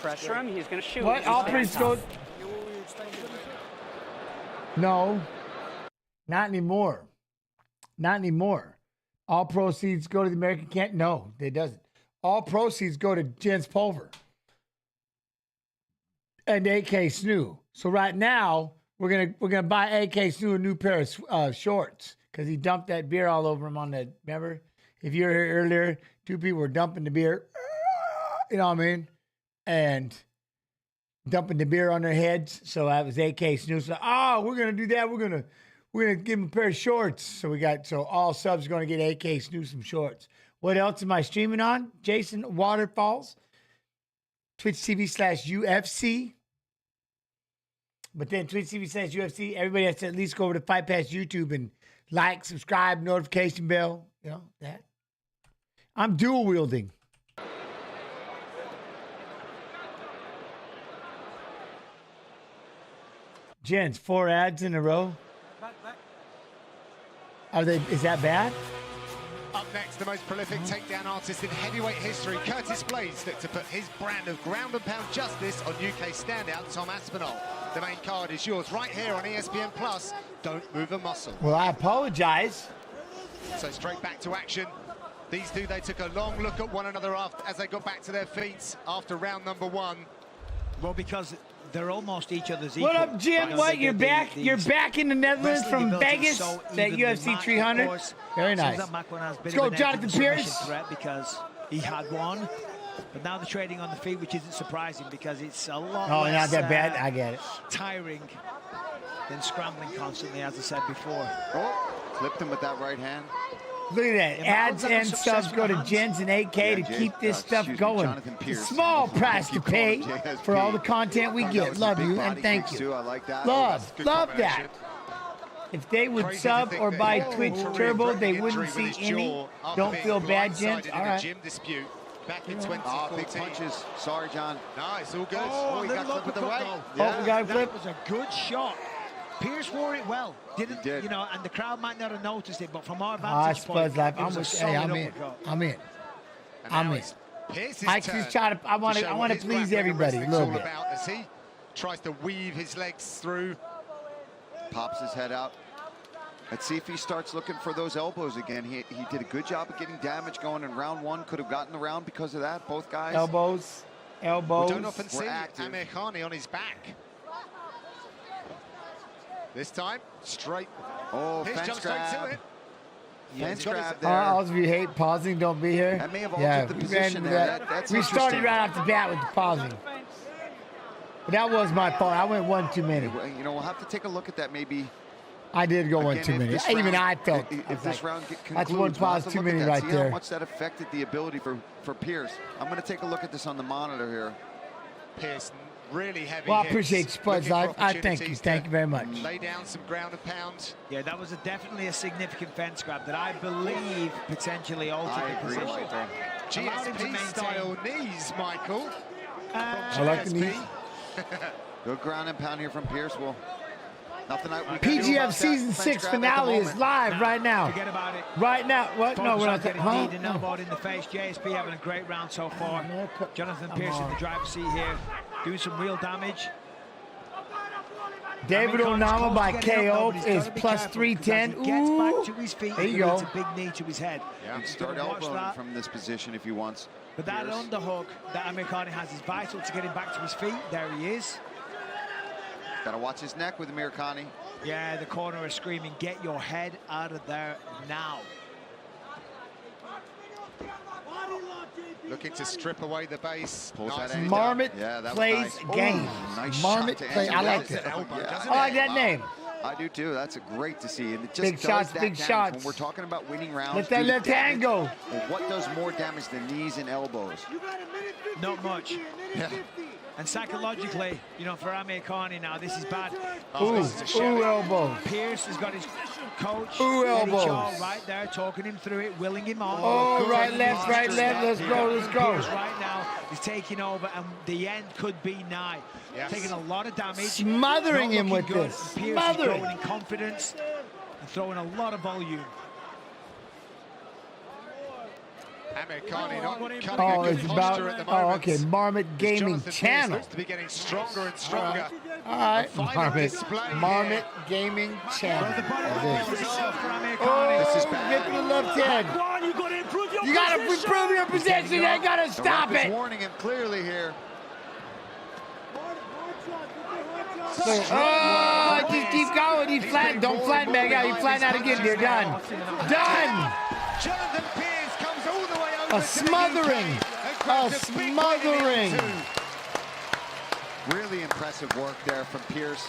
pressure him. He's going to shoot. What? He's All staying priests top. go. No, not anymore. Not anymore. All proceeds go to the American Can't. No, it doesn't. All proceeds go to Jens Pulver and AK Snoo. So right now we're gonna buy AK Snoo a new pair of shorts because he dumped that beer all over him on the. Remember, if you were here earlier, two people were dumping the beer. You know what I mean? And dumping the beer on their heads. So that was AK Snoo. So, we're gonna do that. We're gonna give him a pair of shorts. So all subs are gonna get AK Snoo some shorts. What else am I streaming on? Jason Waterfalls, Twitch TV/UFC. But then Twitch TV/UFC, everybody has to at least go over to Fight Pass YouTube and like, subscribe, notification bell. You know that. I'm dual wielding. Jens, 4 ads in a row. Is that bad? Up next, the most prolific takedown artist in heavyweight history, Curtis Blades, looked to put his brand of ground and pound justice on UK standout Tom Aspinall. The main card is yours right here on ESPN Plus. Don't move a muscle. Well, I apologize. So straight back to action. These two, they took a long look at one another as they got back to their feet after round number 1. Well, because they're almost each other's equal. What up, Jim? What? You're back? You're back in the Netherlands from Vegas? That UFC 300? Very nice. Let's go, Jonathan Pierce. Because he had one, but now they're trading on the feet, which isn't surprising because it's a lot Oh, less, not that bad. I get it. tiring than scrambling constantly, as I said before. Oh, clipped him with that right hand. Look at that. Ads and subs go to Jens and AK to keep this stuff going. Small price to pay for all the content we get. Love you and thank you. I like that. Love that. If they would sub or buy Twitch Turbo, they wouldn't see any. Don't feel bad, Jens. All right. Back in 2014. Big punches. Sorry, John. No, it's all good. Oh, he got clipped with the weight. Oh, we got a clip. That was a good shot. Pierce wore it well. Didn't, you know, and the crowd might not have noticed it, but from our vantage point, Life. it was a solid uppercut. I'm in. I just try to. I want to please everybody a little bit. As he tries to weave his legs through, pops his head out. Let's see if he starts looking for those elbows again. He did a good job of getting damage going in round 1. Could have gotten the round because of that. Both guys. Elbows. We don't often see Amirkhani on his back. This time, straight. Oh, Here's fence straight to grab. it. Fence grab there. All of you hate pausing, don't be here. That may have altered the position there. That's we started interesting. right off the bat with the pausing. But that was my fault. I went one too many. You know, we'll have to take a look at that maybe. I did go one too many. Even I felt. If this round concludes, that's one pause too many right see there. How much that affected the ability for Pierce. I'm going to take a look at this on the monitor here. Pierce really heavy. Well, I appreciate you, Spuds Live. I thank you. Thank you very much. Lay down some ground and pound. Yeah, that was definitely a significant fence grab that I believe potentially altered the position. GSP-style knees, Michael. I like the knees. Good ground and pound here from Pierce. Well, nothing we can do PGF about Season that 6 finale is live right now. Forget about it. Right now. What? No, we're not getting kneed and elbowed in the face. JSP having a great round so far. Jonathan Pierce in the driver's seat here, doing some real damage. David Onama by KO is plus 310. Gets back to his feet. There you go. It's a big knee to his head. Yeah, you can start elbowing from this position if he wants. But that underhook that Amirkhani has is vital to get him back to his feet. There he is. Got to watch his neck with Amirkhani. Yeah, the corner is screaming, get your head out of there now. Looking to strip away the base. Nice. Marmot plays game. Nice Marmot plays. I like it. I like that name. I do too. That's great to see. And it just Big does shots, that big damage. shots. When we're talking about winning rounds, Let that do left hand go. Well, what does more damage than knees and elbows? Not much. Yeah. And psychologically, you know, for Amirkhani now, this is bad. Ooh, elbow. Pierce has got his coach, Ooh, Eddie elbows. Shaw, right there, talking him through it, willing him on. Oh, Good right, left, posture. let's go, let's go. Pierce right now is taking over, and the end could be nigh. Yes. Taking a lot of damage. Smothering not him looking with good. this. Pierce Smothering. is growing in confidence and throwing a lot of volume. Amirkhani not cutting Oh, a good it's posture about. at the moment. Oh, okay. Marmot Gaming Jonathan Pierce Channel. looks to be getting stronger and stronger. All right, A violent Marmot. display Marmot here. Gaming Channel. This is Get to the left hand. You gotta improve your position. You ain't gotta The stop ref is it. warning him clearly here. Oh, just keep going. He's flat. Don't flatten back out. You flatten out again. You're done. Done. Jonathan Pierce comes all the way over A smothering. A smothering. Really impressive work there from Pierce,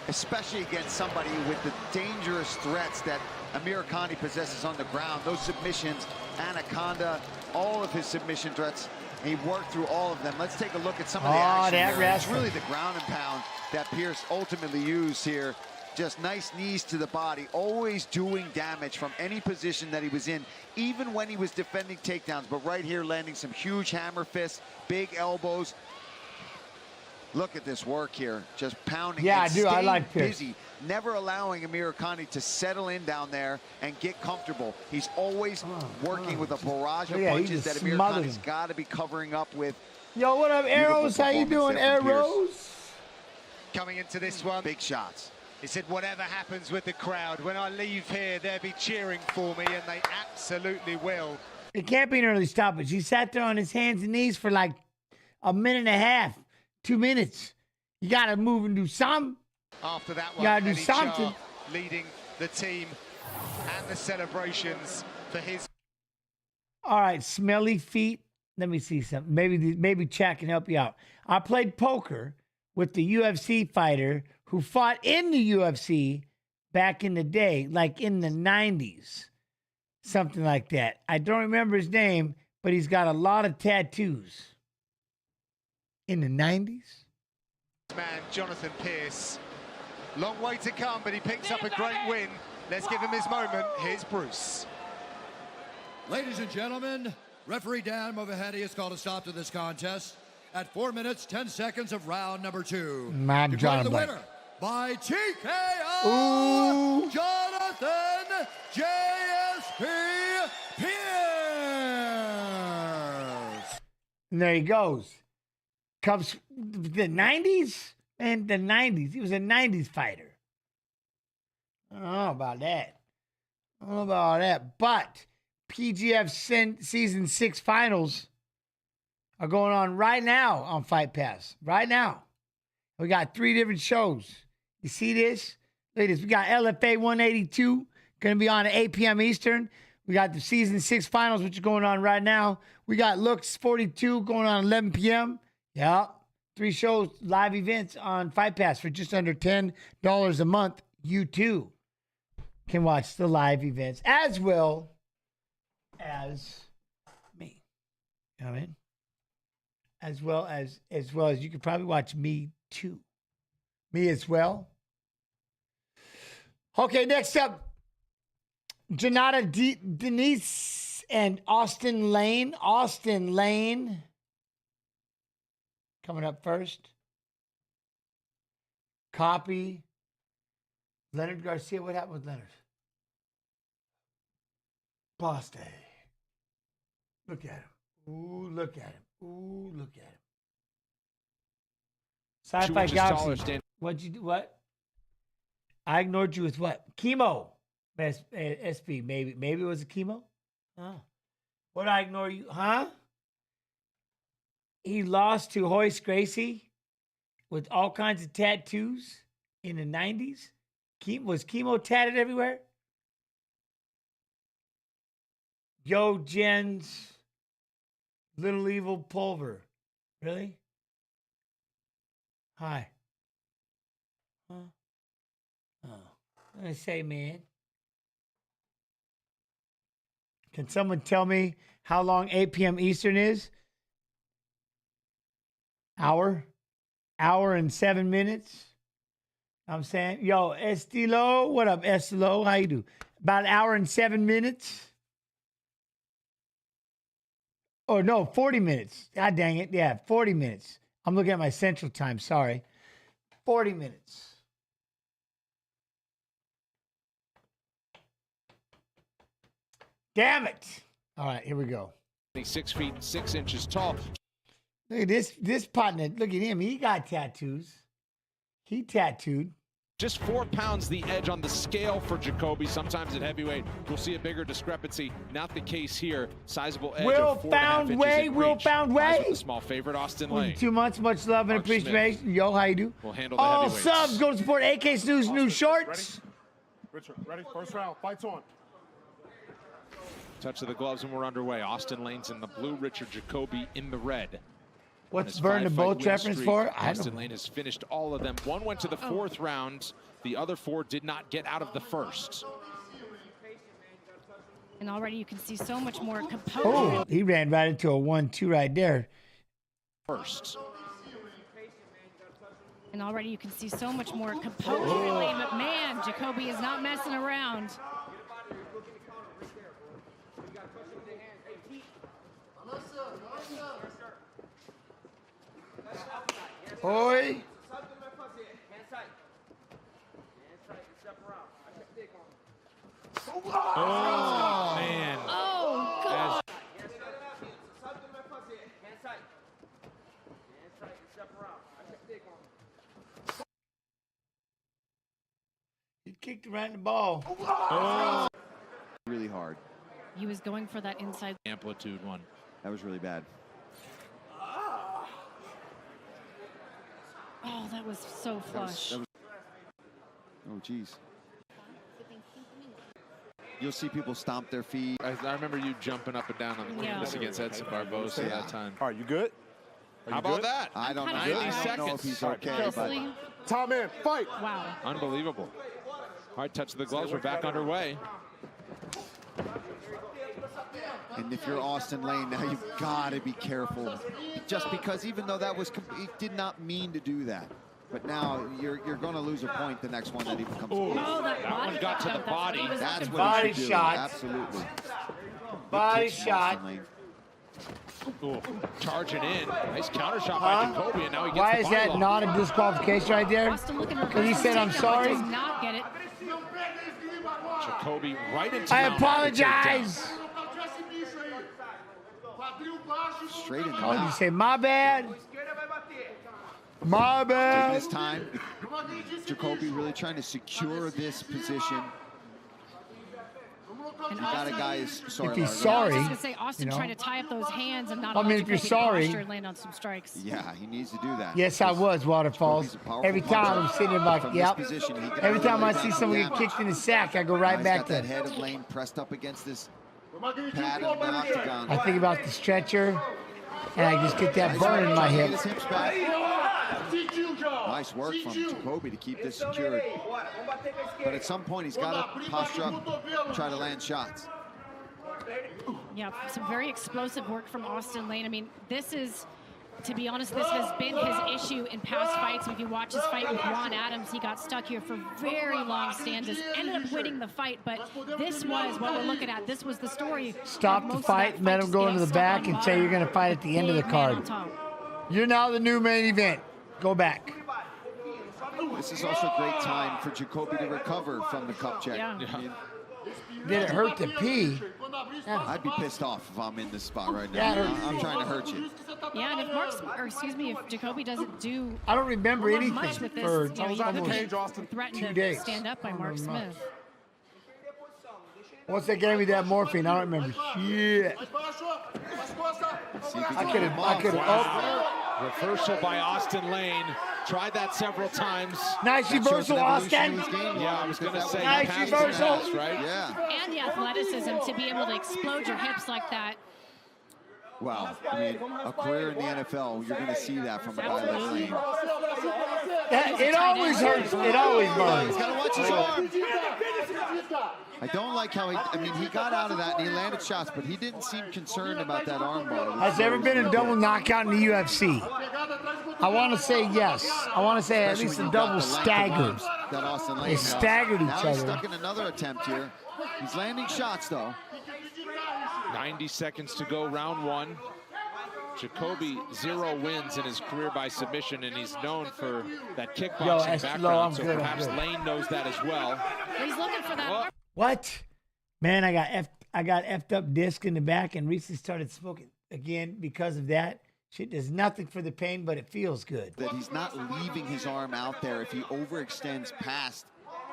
especially against somebody with the dangerous threats that Amirkhani possesses on the ground. Those submissions, Anaconda, all of his submission threats, he worked through all of them. Let's take a look at some of the action that here. It's wrestling. really the ground and pound that Pierce ultimately used here. Just nice knees to the body, always doing damage from any position that he was in, even when he was defending takedowns. But right here, landing some huge hammer fists, big elbows. Look at this work here, just pounding. Yeah, and I do. I staying like Pierce. busy, never allowing Amirkhani to settle in down there and get comfortable. He's always working with a barrage of Yeah, he punches that just smothered Amirkhani's him. got to be covering up with. Yo, what up, Arrows? How you doing, performance there from Pierce. Arrows? Coming into this one. Big shots. He said, whatever happens with the crowd, when I leave here, they'll be cheering for me, and they absolutely will. It can't be an early stoppage. He sat there on his hands and knees for like a minute and a half, 2 minutes. You got to move and do something. After that You one, gotta do Eddie something. Shah leading the team and the celebrations for his. All right, smelly feet. Let me see something. Maybe Chat can help you out. I played poker with the UFC fighter who fought in the UFC back in the day, like in the 90s, something like that. I don't remember his name, but he's got a lot of tattoos. In the 90s? Man, Jonathan Pierce. Long way to come, but he picks up a great win. Let's give him his moment. Here's Bruce. Ladies and gentlemen, referee Dan Movahedi has called a stop to this contest at 4 minutes, 10 seconds of round number 2. Man, Declaring John the Blake. winner by TKO, Ooh. Jonathan JSP Pierce. And there he goes. Comes the 90s? Man, the 90s. He was a 90s fighter. I don't know about that. I don't know about all that. But PGF Season 6 finals are going on right now on Fight Pass. Right now. We got 3 different shows. You see this? Look at this. We got LFA 182 going to be on at 8 p.m. Eastern. We got the Season 6 finals, which is going on right now. We got Looks 42 going on 11 p.m. Yeah. 3 shows, live events on Fight Pass for just under $10 a month. You too can watch the live events as well as me. You know what I mean? As well as you could probably watch me too. Me as well. Okay, next up, Janata Denise and Austin Lane. Austin Lane coming up first. Copy. Leonard Garcia. What happened with Leonard? Boss day. Look at him. Ooh, look at him. Ooh, look at him. Sci-Fi Galaxy. What'd you do? What? I ignored you with what? Chemo. SP. Maybe it was a chemo? Oh. What'd I ignore you? Huh? He lost to Hoist Gracie with all kinds of tattoos in the 90s. Was chemo tatted everywhere? Yo, Jens. Little Evil Pulver. Really? Hi. Huh? I say, man. Can someone tell me how long 8 p.m. Eastern is? Hour and 7 minutes. I'm saying, yo, Estilo, what up, Estilo? How you do? About an hour and 7 minutes. Oh, no, 40 minutes. God dang it. Yeah, 40 minutes. I'm looking at my central time. Sorry. 40 minutes. Damn it. All right, here we go. 6 feet 6 inches tall. Look at this partner. Look at him. He got tattoos. He tattooed. Just 4 pounds the edge on the scale for Jacoby. Sometimes at heavyweight, we'll see a bigger discrepancy. Not the case here. Sizable edge of 4.5 inches. Will found way. The small favorite, Austin Lane. 2 months, much love and appreciation. Yo, how you do? We'll handle the All heavyweights. subs, go to support AK Snooze new shorts. Richard, ready? First round. Fights on. Touch of the gloves and we're underway. Austin Lane's in the blue, Richard Jacoby in the red. What's Vern the both reference for? Austin Lane has finished all of them. One went to the 4th round. The other 4 did not get out of the 1st. And already you can see so much more composure. Oh, he ran right into a 1-2 right there. First. And already you can see so much more composure in Lane McMahon. Jacoby is not messing around. Oi. Oh, man. Oh, God. He kicked right in the ball. Oh. Really hard. He was going for that inside. Amplitude one. That was really bad. Oh, that was so flush. Oh, geez. You'll see people stomp their feet. I remember you jumping up and down on the canvas against Edson Barbosa that time. All right, you good? How about that? I don't know. 90 I don't seconds. know if he's okay, but Time in. Fight. Wow. Unbelievable. All right, touch of the gloves. We're back underway. and if you're Austin Lane now, you've got to be careful. Just because even though that was, he did not mean to do that. But now you're going to lose a point the next one that even comes. Oh, that one got to the body. That's what body he should do. shot. Absolutely. Body shot. Ooh, charging in. Nice counter shot by Jacoby, and now he gets Why the is body that lock. not a disqualification right there? Because he said, I'm sorry. Does not get it. Jacoby right into I the apologize. Straight in the Oh, you mouth. say, my bad. My Taking bad. his time. Jacoby really trying to secure this position. You got a guy who's sorry. If he's Largo. sorry, I was just going to say, Austin you know. trying to tie up those hands and not I mean, allow if you're Jacoby to sorry- posture and land on some strikes. Yeah, he needs to do that. Yes, I was, Waterfalls. Every time I'm sitting there like, From yep. this position, he can Every time I really see do someone get damage. kicked in the sack, I go right He's back got to that head of Lane pressed up against this pad of the octagon. I think about the stretcher, and I just get that burn in my Get hip. his hips back. Nice work from Jacoby to keep this secured. But at some point, he's got to posture up, try to land shots. Yeah, some very explosive work from Austin Lane. I mean, this is, to be honest, this has been his issue in past fights. If you watch his fight with Juan Adams, he got stuck here for very long stanzas, ended up winning the fight, but this was what we're looking at. This was the story. Stop the fight, let him go into the back, and say you're going to fight at the end of the card. You're now the new main event. Go back. This is also a great time for Jacoby to recover from the cup check. Yeah. I mean, Did it hurt to pee? I'd be pissed off if I'm in this spot right Yeah, now. I'm trying to hurt you. Yeah, and if Jacoby doesn't do I don't remember anything much with this, for you know, you almost could threaten 2 to days. stand up by Mark Smith. Once they gave me that morphine, I don't remember shit. I could have. Reversal by Austin Lane. Tried that several times. Nice reversal, Austin. Yeah, I was going to say. Nice pass reversal. right? Yeah. And the athleticism to be able to explode your hips like that. Wow, I mean, a career in the NFL, you're going to see that from a guy like Lane. It always hurts. It always burns. He's got to watch his arm. I don't like how he got out of that and he landed shots, but he didn't seem concerned about that arm bar. Has there ever been a double knockout in the UFC? I want to say yes. I want to say at least a double stagger. They staggered each Now other. he's stuck in another attempt here. He's landing shots, though. 90 seconds to go, round one. Jacoby, 0 wins in his career by submission, and he's known for that kickboxing background, so perhaps Lane knows that as well. He's looking for that. What? Man, I got effed up disc in the back and recently started smoking again because of that. Shit does nothing for the pain, but it feels good. That he's not leaving his arm out there if he overextends past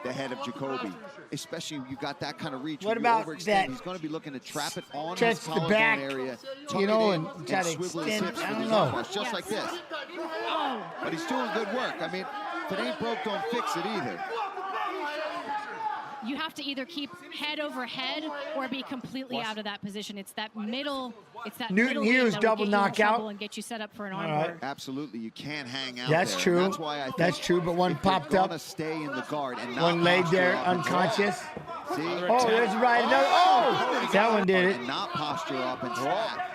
the head of Jacoby. Especially you got that kind of reach. What When you about overextend, that? He's going to be looking to trap it on Stretch his the collarbone back, area, you know, and tuck it in, try to swivel his extend. hips I with don't his know. arm, just like this. Oh. But he's doing good work. I mean, if it ain't broke, don't fix it either. You have to either keep head over head or be completely out of that position. It's that middle. It's that Newton middle Hughes that will double get you in knockout. trouble and get you set up for an arm All right. bar. Absolutely, you can't hang out That's there. true. That's why I think That's true, but one if they're popped up. gonna stay in the guard and not One laid posture there up and unconscious. tap. See? Oh, there's right. Oh, that one did it. And not posture up and tap.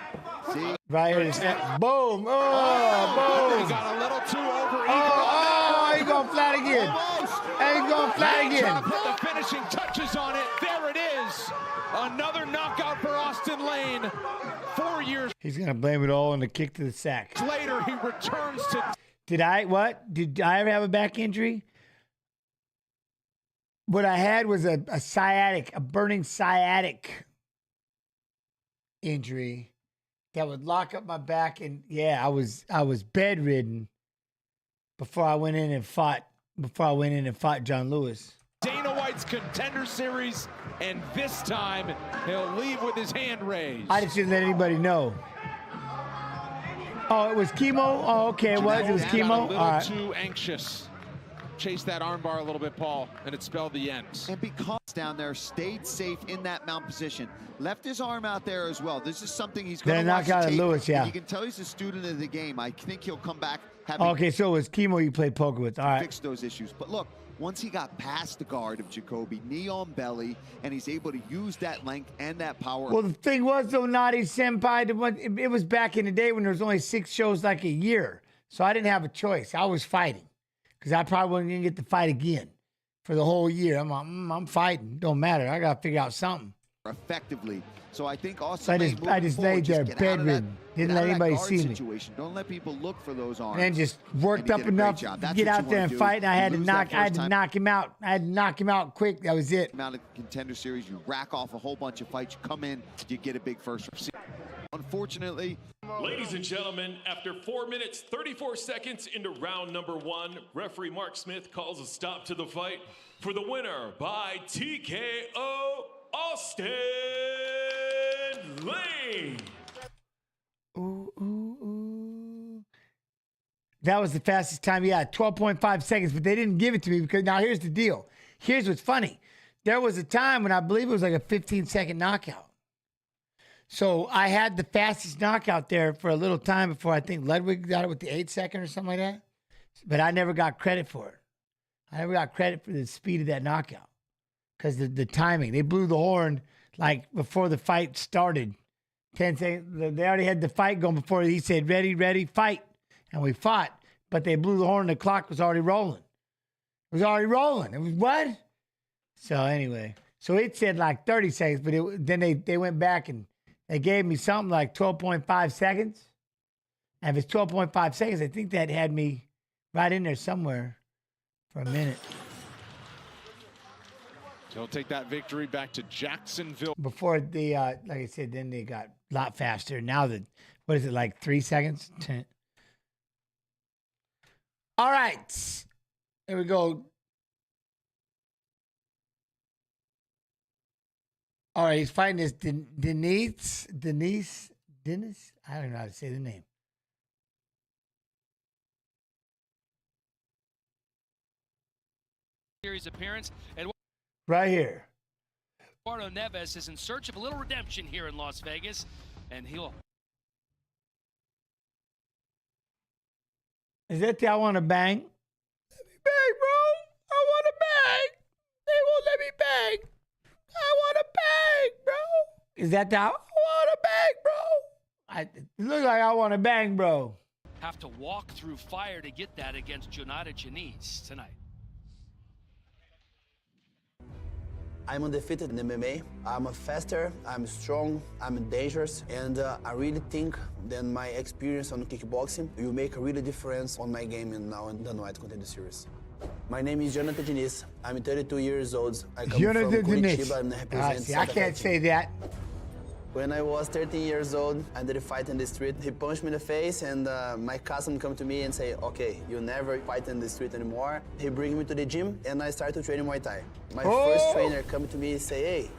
See? Right here. Boom. Oh, boom. Got a little too over. Oh, he's going flat again. And he's going flat again. Put the finishing touches on it. There it is. Another knockout for Austin Lane. 4 years He's going to blame it all on the kick to the sack. later, he returns to... Did I ever have a back injury? What I had was a sciatic, a burning sciatic injury that would lock up my back. And yeah, I was bedridden before I went in and fought John Lewis. Dana White's Contender Series, and this time he'll leave with his hand raised. I just didn't let anybody know. Oh, it was chemo? Oh, okay, it was chemo? A All little right. too anxious. Chase that armbar a little bit, Paul, and it spelled the end. And because down there, stayed safe in that mount position. Left his arm out there as well. This is something he's going to Then watch knock out the tape, Lewis, yeah. and you can tell he's a student of the game. I think he'll come back having Okay, so it was chemo you played poker with. All right. fixed those issues. But look, once he got past the guard of Jacoby, knee on belly, and he's able to use that length and that power. Well, the thing was, though, Naughty Senpai, it was back in the day when there was only 6 shows like a year. So I didn't have a choice. I was fighting because I probably wasn't going to get to fight again for the whole year. I'm like, I'm fighting. Don't matter. I got to figure out something. effectively. So I think also So I just laid there bedridden. Didn't let anybody see me. Situation. Don't let people look for those arms. And then just worked up enough to get out there and fight. And I had to knock him out. I had to knock him out quick. That was it. Out of Contender Series, you rack off a whole bunch of fights. You come in, you get a big first. Unfortunately, ladies and gentlemen, after 4 minutes, 34 seconds into round number 1, referee Mark Smith calls a stop to the fight for the winner by TKO, Austin Lane. That was the fastest time. Yeah, 12.5 seconds, but they didn't give it to me because now here's the deal. Here's what's funny. There was a time when I believe it was like a 15-second knockout. So I had the fastest knockout there for a little time before I think Ludwig got it with the 8-second or something like that. But I never got credit for it. I never got credit for the speed of that knockout because the timing. They blew the horn like before the fight started. 10 seconds. They already had the fight going before he said, ready, ready, fight. And we fought. But they blew the horn. The clock was already rolling. It was already rolling. It was what? So anyway. So it said like 30 seconds. But then they went back and they gave me something like 12.5 seconds. And if it's 12.5 seconds, I think that had me right in there somewhere for a minute. So he'll take that victory back to Jacksonville. Before the, like I said, then they got a lot faster. Now what is it, like 3 seconds? All right. Here we go. All right, he's fighting this Denise. I don't know how to say the name. Series appearance, and right here. Eduardo Neves is in search of a little redemption here in Las Vegas, and he'll Is that the I want to bang? Let me bang, bro. I want to bang. They won't let me bang. I want to bang, bro. Is that the I want to bang, bro? It looks like I want to bang, bro. Have to walk through fire to get that against Jonata Janice tonight. I'm undefeated in MMA. I'm faster, I'm strong, I'm dangerous, and I really think that my experience on kickboxing will make a really difference on my game and now in the White Contender Series. My name is Jonata Janice. I'm 32 years old. I come from Curitiba and represent I can't say that. When I was 13 years old, I did a fight in the street. He punched me in the face, and my cousin come to me and say, okay, you never fight in the street anymore. He bring me to the gym, and I started training Muay Thai. My first trainer come to me and say, hey,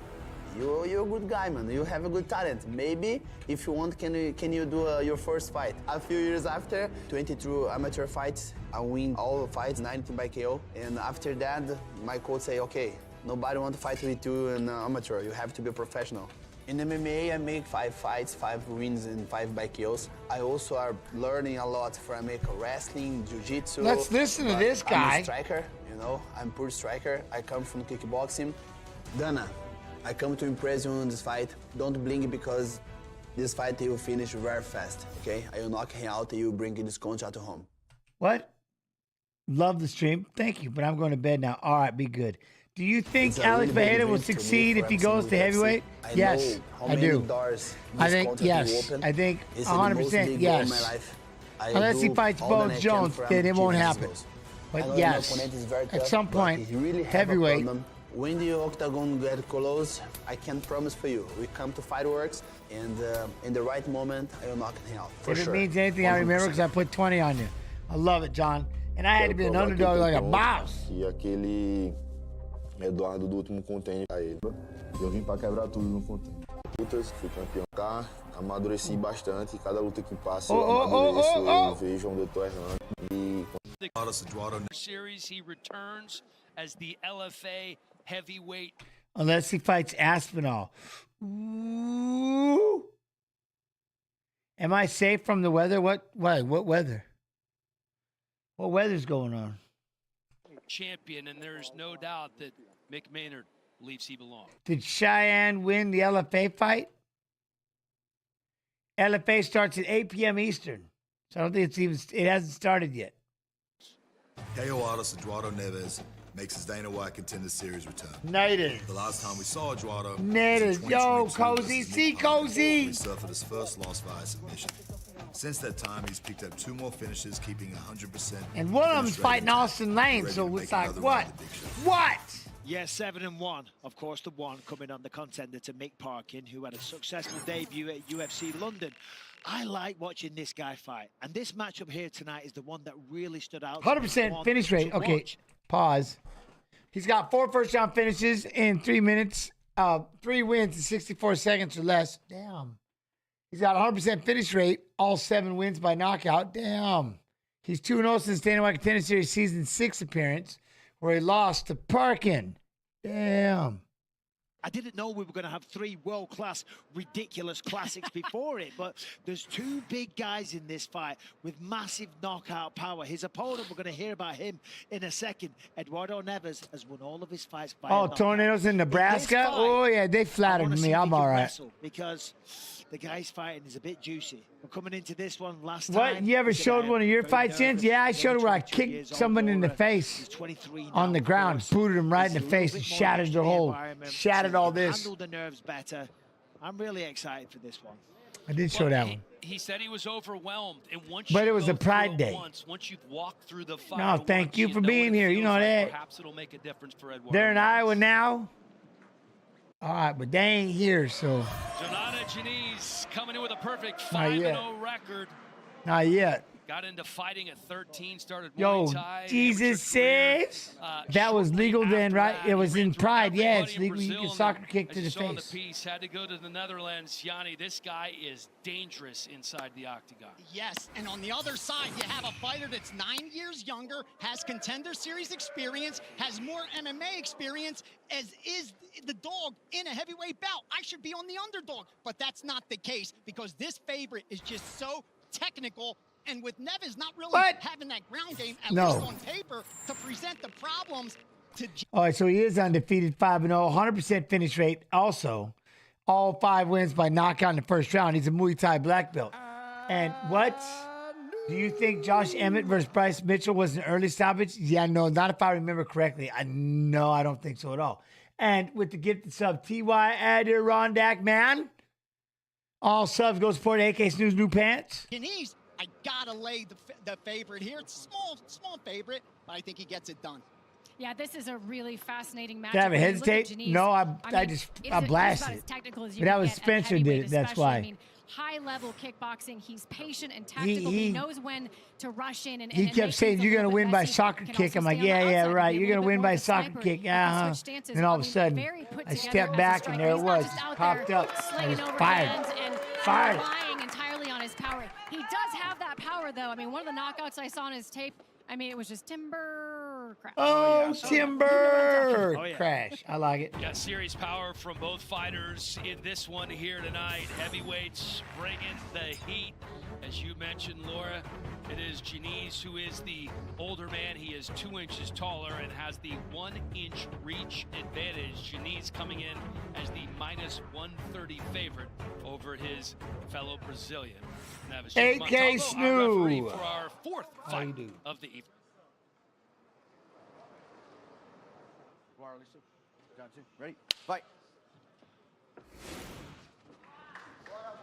you're a good guy, man. You have a good talent. Maybe, if you want, can you do your first fight? A few years after, 22 amateur fights. I win all the fights, 19 by KO. And after that, my coach say, okay, nobody want to fight with you in amateur. You have to be a professional. In MMA, I make 5 fights, 5 wins, and 5 by KOs. I also are learning a lot from wrestling, jiu-jitsu. Let's listen to this guy. I'm a striker, you know. I'm pure striker. I come from kickboxing. Dana, I come to impress you in this fight. Don't blink because this fight will finish very fast, okay? I will knock him out and you bring this contract home. What? Love the stream. Thank you, but I'm going to bed now. All right, be good. Do you think Alex Fajeda will succeed if he goes to heavyweight? Yes, I do. I think, yes. I think 100% yes. Unless he fights Bo Jones, then it won't happen. But yes, at some point, heavyweight. When the octagon get close, I can promise for you, we come to Fireworks, and in the right moment, I will knock him out. If it means anything, I remember because I put 20 on you. I love it, John. And I had to be an underdog like a boss. Eduardo do último contender a ele. Eu vim para quebrar tudo no contender. Lutas, fui campeão cá, amadureci bastante. Cada luta que passa eu amadureço, eu vejo onde eu tô errando. Series, he returns as the LFA heavyweight. Unless he fights Aspinall. Ooh. Am I safe from the weather? What weather? What weather's going on? Champion, and there's no doubt that Mick Maynard believes he belongs. Did Cheyenne win the LFA fight? LFA starts at 8 p.m. Eastern, so I don't think it hasn't started yet. KO artist Eduardo Neves makes his Dana White Contender Series return. Native. The last time we saw Eduardo, Native. Yo, Cozy, see Cozy. He suffered his first loss via submission. Since that time, he's picked up 2 more finishes, keeping 100%. And one of them's fighting Austin Lane, so it's like, what? What? Yeah, 7-1. Of course, the one coming on the contender to Mick Parkin, who had a successful debut at UFC London. I like watching this guy fight. And this matchup here tonight is the one that really stood out. 100% finish rate. Okay, pause. He's got 4 first-round finishes in 3 minutes. 3 wins in 64 seconds or less. Damn. He's got 100% finish rate, all 7 wins by knockout. Damn. He's 2-0 since Dana White Contender Series Season 6 appearance, where he lost to Parkin. Damn. I didn't know we were going to have 3 world-class, ridiculous classics before it, but there's 2 big guys in this fight with massive knockout power. His opponent, we're going to hear about him in a second. Eduardo Neves has won all of his fights by knockout. Tornadoes in Nebraska? Oh, yeah, they flattered me. I'm all right. Because the guy's fighting is a bit juicy. We're coming into this one last time. What? You ever showed one of your fights, Jens? Yeah, I showed it where I kicked someone in the face on the ground, booted him right in the face, and shattered the whole, shattered all this. Handle the nerves better. I'm really excited for this one. I did show that one. He said he was overwhelmed, and once but it was a Pride Day. Once you've walked through the fire, no, thank you for being here. You know that. Perhaps it'll make a difference for Eduardo. They're in Iowa now. All right, but they ain't here, so. Jonata Janice coming in with a perfect 5-0 record. Not yet. Got into fighting at 13, started Muay Thai. Jesus saves. That was legal then, right? It was in Pride. Yeah, it's legal. You can soccer kick to the face. On the piece, had to go to the Netherlands. Yanni, this guy is dangerous inside the octagon. Yes, and on the other side, you have a fighter that's 9 years younger, has Contender Series experience, has more MMA experience, as is the dog in a heavyweight bout. I should be on the underdog, but that's not the case because this favorite is just so technical And with Neves not really What? having that ground game, at No. least on paper, to present the problems to All right, so he is undefeated, 5-0, 100% finish rate. Also, all 5 wins by knockout in the first round. He's a Muay Thai black belt. And what? Do you think Josh Emmett versus Bryce Mitchell was an early stoppage? Yeah, no, not if I remember correctly. No, I don't think so at all. And with the gifted sub, T.Y. Adirondack, man. All subs go support AK Snooze New Pants. Janice, I gotta lay the favorite here. It's a small favorite, but I think he gets it done. Yeah, this is a really fascinating match. Did I have a hesitate? No, I blasted it. But that was Spencer did it, that's why. I mean, high-level kickboxing. He's patient and tactical. He knows when to rush in and he kept saying, you're going to win by soccer kick. I'm like, yeah, right. You're going to win by soccer kick. And all of a sudden, I stepped back, and there it was. Just popped up. I was fired. Fired. Relying entirely on his power. He does have that power, though. I mean, one of the knockouts I saw on his tape, I mean, it was just timber crash. Oh, timber crash. I like it. Yeah, serious power from both fighters in this one here tonight. Heavyweights bringing the heat. As you mentioned, Laura, it is Janice who is the older man. He is 2 inches taller and has the 1-inch reach advantage. Janice coming in as the -130 favorite over his fellow Brazilian. AK Snoo. For our 4th fight of the evening. Ready? Fight.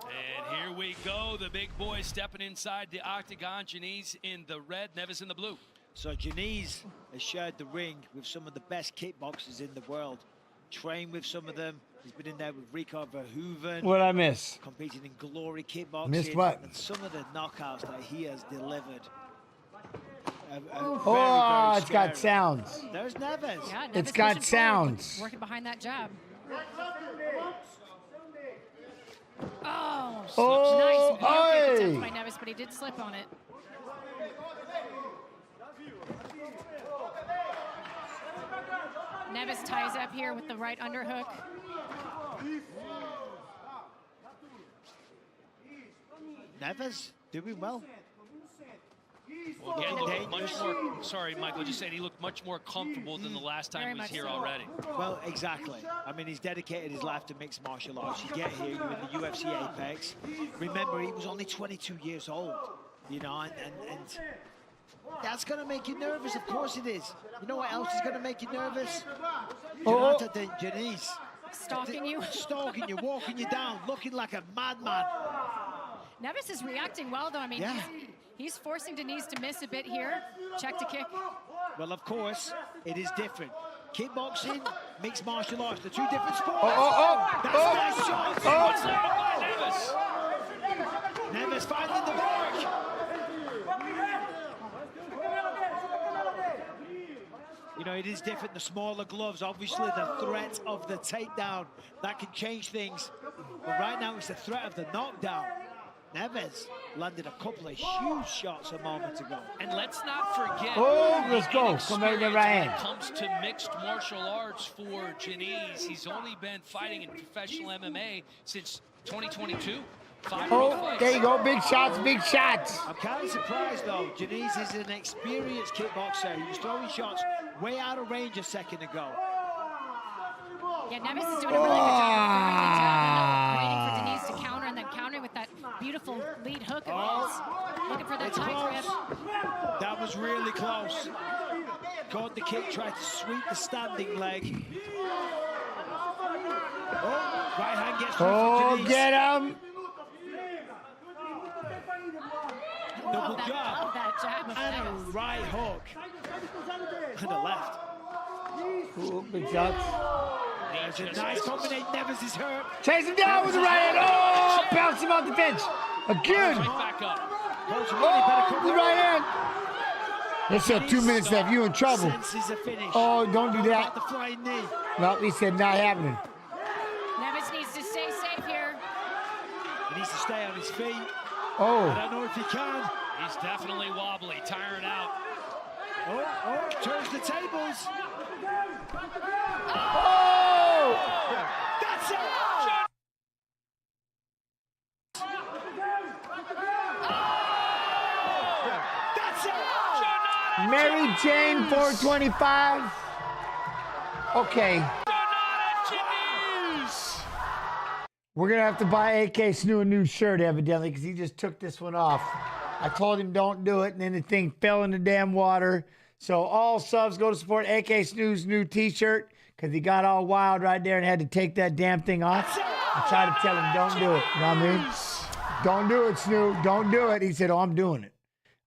And here we go. The big boy stepping inside the octagon. Janice in the red, Neves in the blue. So Janice has shared the ring with some of the best kickboxers in the world. Trained with some of them. He's been in there with Rico Verhoeven. What'd I miss? Competing in Glory Kickboxing. Missed what? And some of the knockouts that he has delivered. Very it's got sounds. There's Neves. Yeah, it's got sounds. Working behind that jab. Oh, oh nice attempt by Neves, but he did slip on it. Neves ties up here with the right underhook. Neves doing well. Well, again, looked much more, sorry, Michael, just saying he looked much more comfortable than the last time he was here already. Well, exactly. I mean, he's dedicated his life to mixed martial arts. You get here, you're in the UFC Apex. Remember, he was only 22 years old, you know, and that's going to make you nervous. Of course it is. You know what else is going to make you nervous? Janice. Stalking you? Stalking you, walking you down, looking like a madman. Neves is reacting well, though. I mean, he's forcing Denise to miss a bit here. Check to kick. Well, of course, it is different. Kickboxing, mixed martial arts, the 2 different sports. That's nice shot. Neves finding the mark. You know, it is different. The smaller gloves, obviously, the threat of the takedown, that can change things. But right now, it's the threat of the knockdown. Neves landed a couple of huge shots a moment ago. And let's not forget. Let's go. Come back to the right hand. When it comes to mixed martial arts for Janice, he's only been fighting in professional MMA since 2022. There you go. Big shots, big shots. I'm kind of surprised, though. Janice is an experienced kickboxer. He was throwing shots way out of range a second ago. Yeah, Neves is doing a really good job of throwing the jab and waiting for Denise to counter and then countering with that beautiful lead hook of his. Looking for that tie grip. That was really close. Caught the kick, tried to sweep the standing leg. Right hand gets through for Denise. Get him. Double jab. And a right hook. And a left. Big shots. There's a nice combination. Neves is hurt. Chase him down with the right hand. Bounce him off the bench. Again. Right back up. The right hand. They said 2 minutes left. You in trouble. Don't do that. The flying knee. No, he said not happening. Neves needs to stay safe here. He needs to stay on his feet. I don't know if he can. He's definitely wobbly, tiring out. Turns the tables. That's it! Mary Jane 425. Okay. We're going to have to buy AK Snoo a new shirt, evidently, because he just took this one off. I told him don't do it, and then the thing fell in the damn water. So all subs go to support AK Snoo's new T-shirt, because he got all wild right there and had to take that damn thing off. I tried to tell him, don't do it. You know what I mean? Don't do it, Snoo. Don't do it. He said, oh, I'm doing it.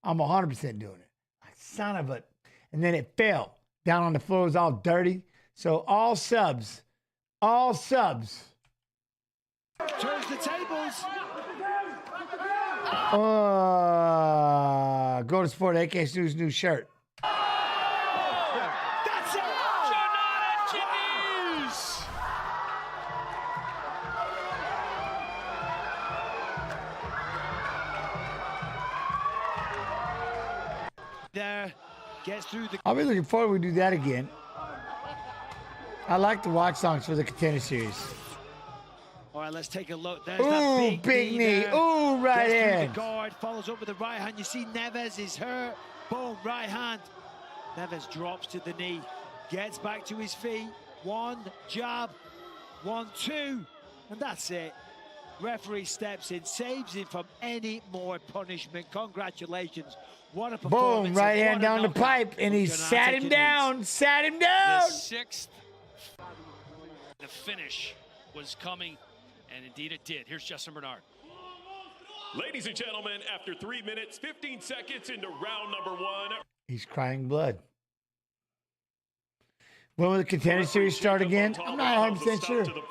I'm 100% doing it. Son of a... And then it fell. Down on the floor, it was all dirty. So all subs. Turns the tables. Go to support AK Snoo's new shirt. That's it. There, gets through the... I'll be looking forward to do that again. I like to watch songs for the Contender Series. All right, let's take a look. There's that big knee. There. Ooh, right Gets through hand. the guard, follows up with the right hand. You see Neves is hurt. Boom, right hand. Neves drops to the knee. Gets back to his feet. One jab. 1, 2. And that's it. Referee steps in, saves him from any more punishment. Congratulations. What a performance. Boom, right hand down the pipe, and he sat him down. Sat him down. The sixth. The finish was coming, and indeed it did. Here's Justin Bernard. Ladies and gentlemen, after 3 minutes, 15 seconds into round number 1. He's crying blood. When will the Contender Series start again? I'm not 100% sure. For the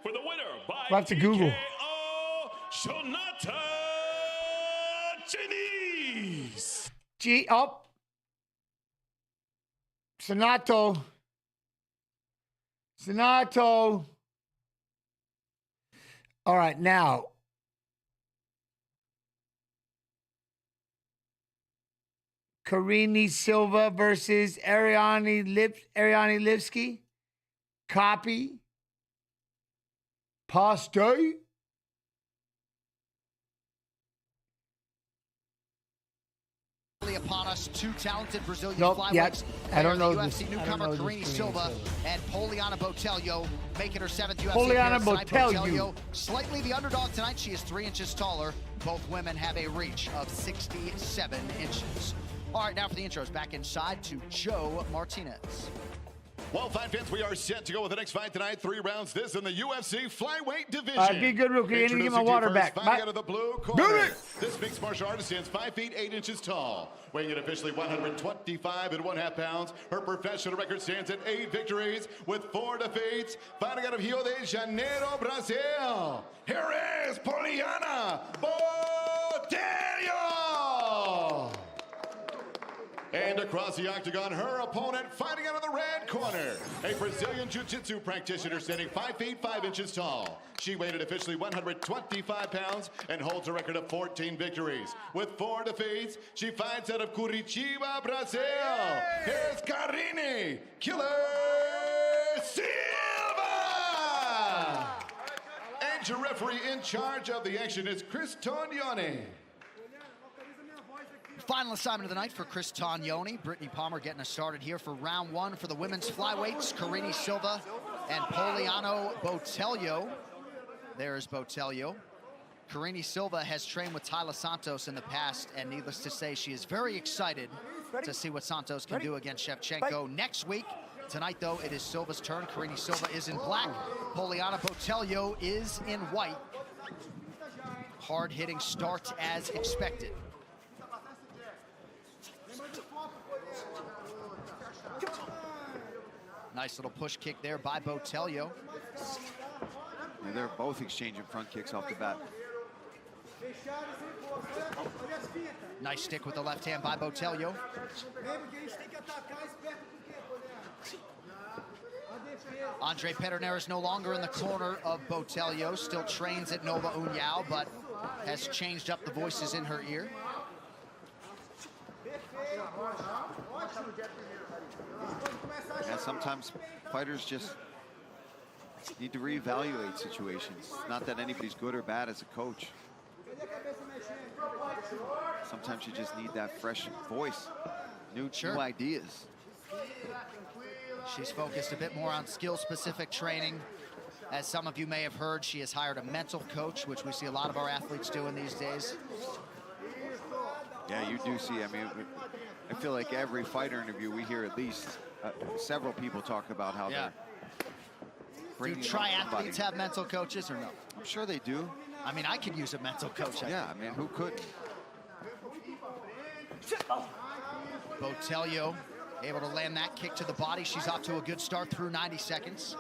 winner by We'll have to Google. Shonata Janice. Sonato. All right, now. Karini Silva versus Ariane Lipsky. Copy. Paste. Upon us, two talented Brazilian flyweights. Yep. I don't know UFC this. newcomer Karini Silva and Poliana Botelho making her 7th UFC Poliana appearance tonight. Botelho. Slightly the underdog tonight. She is 3 inches taller. Both women have a reach of 67 inches. All right, now for the intros. Back inside to Joe Martinez. Well, fight fans, we are set to go with the next fight tonight. 3 rounds. This in the UFC flyweight division. All right, be good, rookie. I need to get my water back. Fighting out of the blue corner. This mixed martial artist stands 5 feet 8 inches tall, weighing in officially 125.5 pounds. Her professional record stands at 8 victories with 4 defeats. Fighting out of Rio de Janeiro, Brazil. Here is Poliana Botelho. And across the octagon, her opponent fighting out of the red corner. A Brazilian Jiu-Jitsu practitioner standing 5 feet 5 inches tall. She weighed at officially 125 pounds and holds a record of 14 victories. With 4 defeats, she fights out of Curitiba, Brazil. Here's Karini Killer Silva. And your referee in charge of the action is Chris Tognoni. Final assignment of the night for Chris Tognoni. Brittany Palmer getting us started here for round 1 for the women's flyweights. Karini Silva and Poliana Botelho. There's Botelho. Karini Silva has trained with Tyler Santos in the past, and needless to say, she is very excited to see what Santos can do against Shevchenko next week. Tonight, though, it is Silva's turn. Karini Silva is in black. Poliana Botelho is in white. Hard-hitting start as expected. Nice little push kick there by Botelho. Yeah, they're both exchanging front kicks off the bat. Nice stick with the left hand by Botelho. Andre Pedernera is no longer in the corner of Botelho. Still trains at Nova União, but has changed up the voices in her ear. And sometimes fighters just need to reevaluate situations. Not that anybody's good or bad as a coach. Sometimes you just need that fresh voice. New ideas. She's focused a bit more on skill-specific training. As some of you may have heard, she has hired a mental coach, which we see a lot of our athletes doing these days. Yeah, you do see. I mean, I feel like every fighter interview we hear at least several people talk about how they're Do triathletes have mental coaches or no? I'm sure they do. I mean, I could use a mental coach. I mean, who couldn't? Botelho able to land that kick to the body. She's off to a good start through 90 seconds.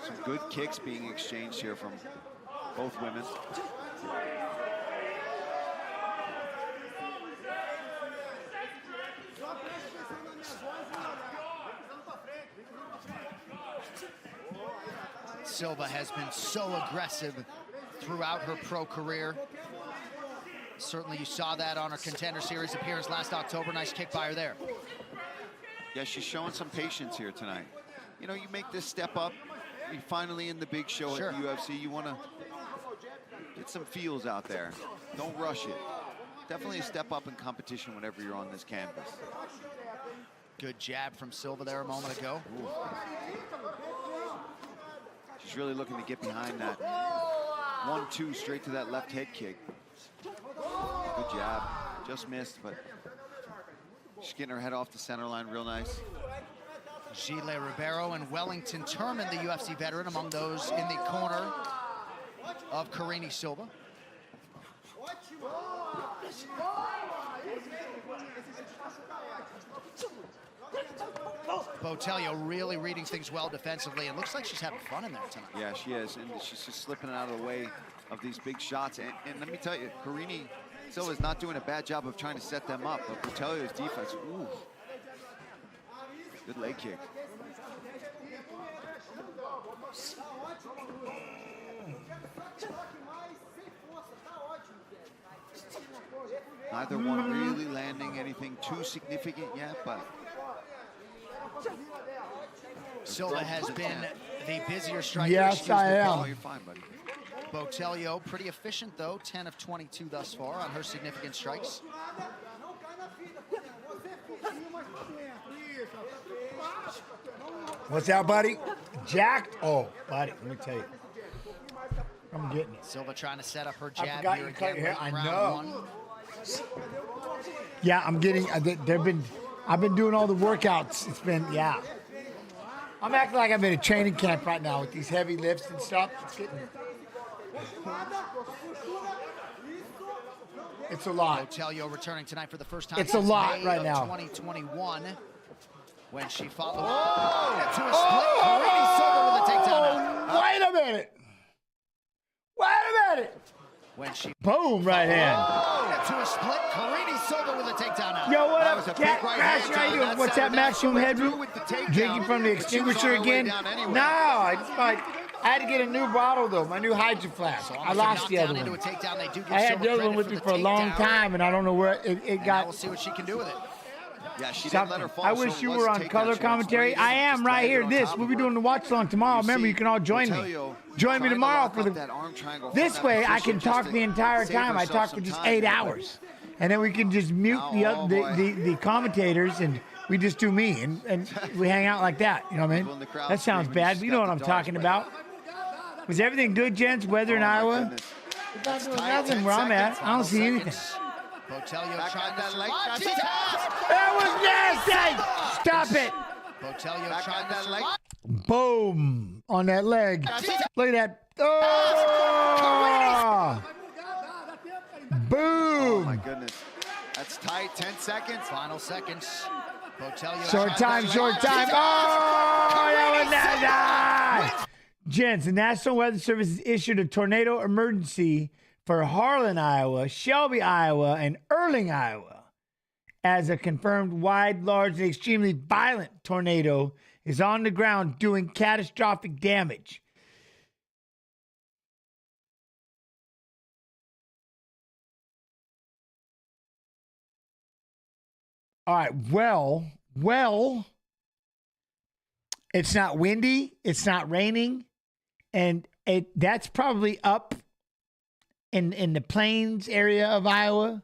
Some good kicks being exchanged here from both women. Silva has been so aggressive throughout her pro career. Certainly you saw that on her Contender Series appearance last October. Nice kick by her there. Yeah, she's showing some patience here tonight. You know, you make this step up, you're finally in the big show at the UFC. You want to get some feels out there. Don't rush it. Definitely a step up in competition whenever you're on this canvas. Good jab from Silva there a moment ago. Ooh. She's really looking to get behind that 1-2 straight to that left head kick. Good jab. Just missed, but she's getting her head off the center line real nice. Gile Ribeiro and Wellington Turman, the UFC veteran, among those in the corner of Carini Silva. Botelho really reading things well defensively, and looks like she's having fun in there tonight. Yeah, she is, and she's just slipping out of the way of these big shots. And let me tell you, Carini Silva is not doing a bad job of trying to set them up, but Botelho's defense, ooh. Good leg kick. Neither one really landing anything too significant yet, but Silva has been the busier striker. Yes, I am. Oh, you're fine, buddy. Botelho, pretty efficient though, 10 of 22 thus far on her significant strikes. What's that, buddy? Jacked? Oh, buddy, let me tell you. I'm getting it. Silva trying to set up her I jab forgot here you cut again. your hair. I round know. one. Yeah, I'm getting. I've been doing all the workouts. It's been, yeah. I'm acting like I'm in a training camp right now with these heavy lifts and stuff. It's getting. It's a lot. Botelho returning tonight for the first time. It's a lot May right of now. 2021, when she followed to a split. Carini Silva with a takedown. Wait a minute. Wait a minute. When she boom, right hand. To a split. Carini Silva with a takedown out. Yo, what That up, was a Cat? big right Crash, hand, how you John. doing? That What's that sounded maximum went headroom? through with the takedown, Drinking from the but she was extinguisher on her way again? down anyway. No, I had to get a new bottle though. My new Hydro Flask. I lost the other one. I had the other one with me for a long time, and I don't know where it got. We'll see what she can do with it. Yeah, she didn't let her fall. I wish you were on color commentary. I am right here. We'll be doing the watch along tomorrow. Remember, you can all join me. Join me tomorrow for the. This way, I can talk the entire time. I talk for just 8 hours, and then we can just mute the commentators, and we just do me, and we hang out like that. You know what I mean? That sounds bad, but you know what I'm talking about. Was everything good, gents? Weather in Iowa? It's not doing nothing where I'm at. I don't see anything. Botelho trying to leg. That was nasty! Stop it! Botelho trying to leg. Boom! On that leg. Look at that. Oh! Boom! Oh my goodness. That's tight. 10 seconds. Final seconds. Botelho Short time. Oh! That was nasty! Gents, the National Weather Service has issued a tornado emergency for Harlan, Iowa, Shelby, Iowa, and Erling, Iowa, as a confirmed wide, large, and extremely violent tornado is on the ground doing catastrophic damage. All right, well, it's not windy, it's not raining, and that's probably up in the plains area of Iowa.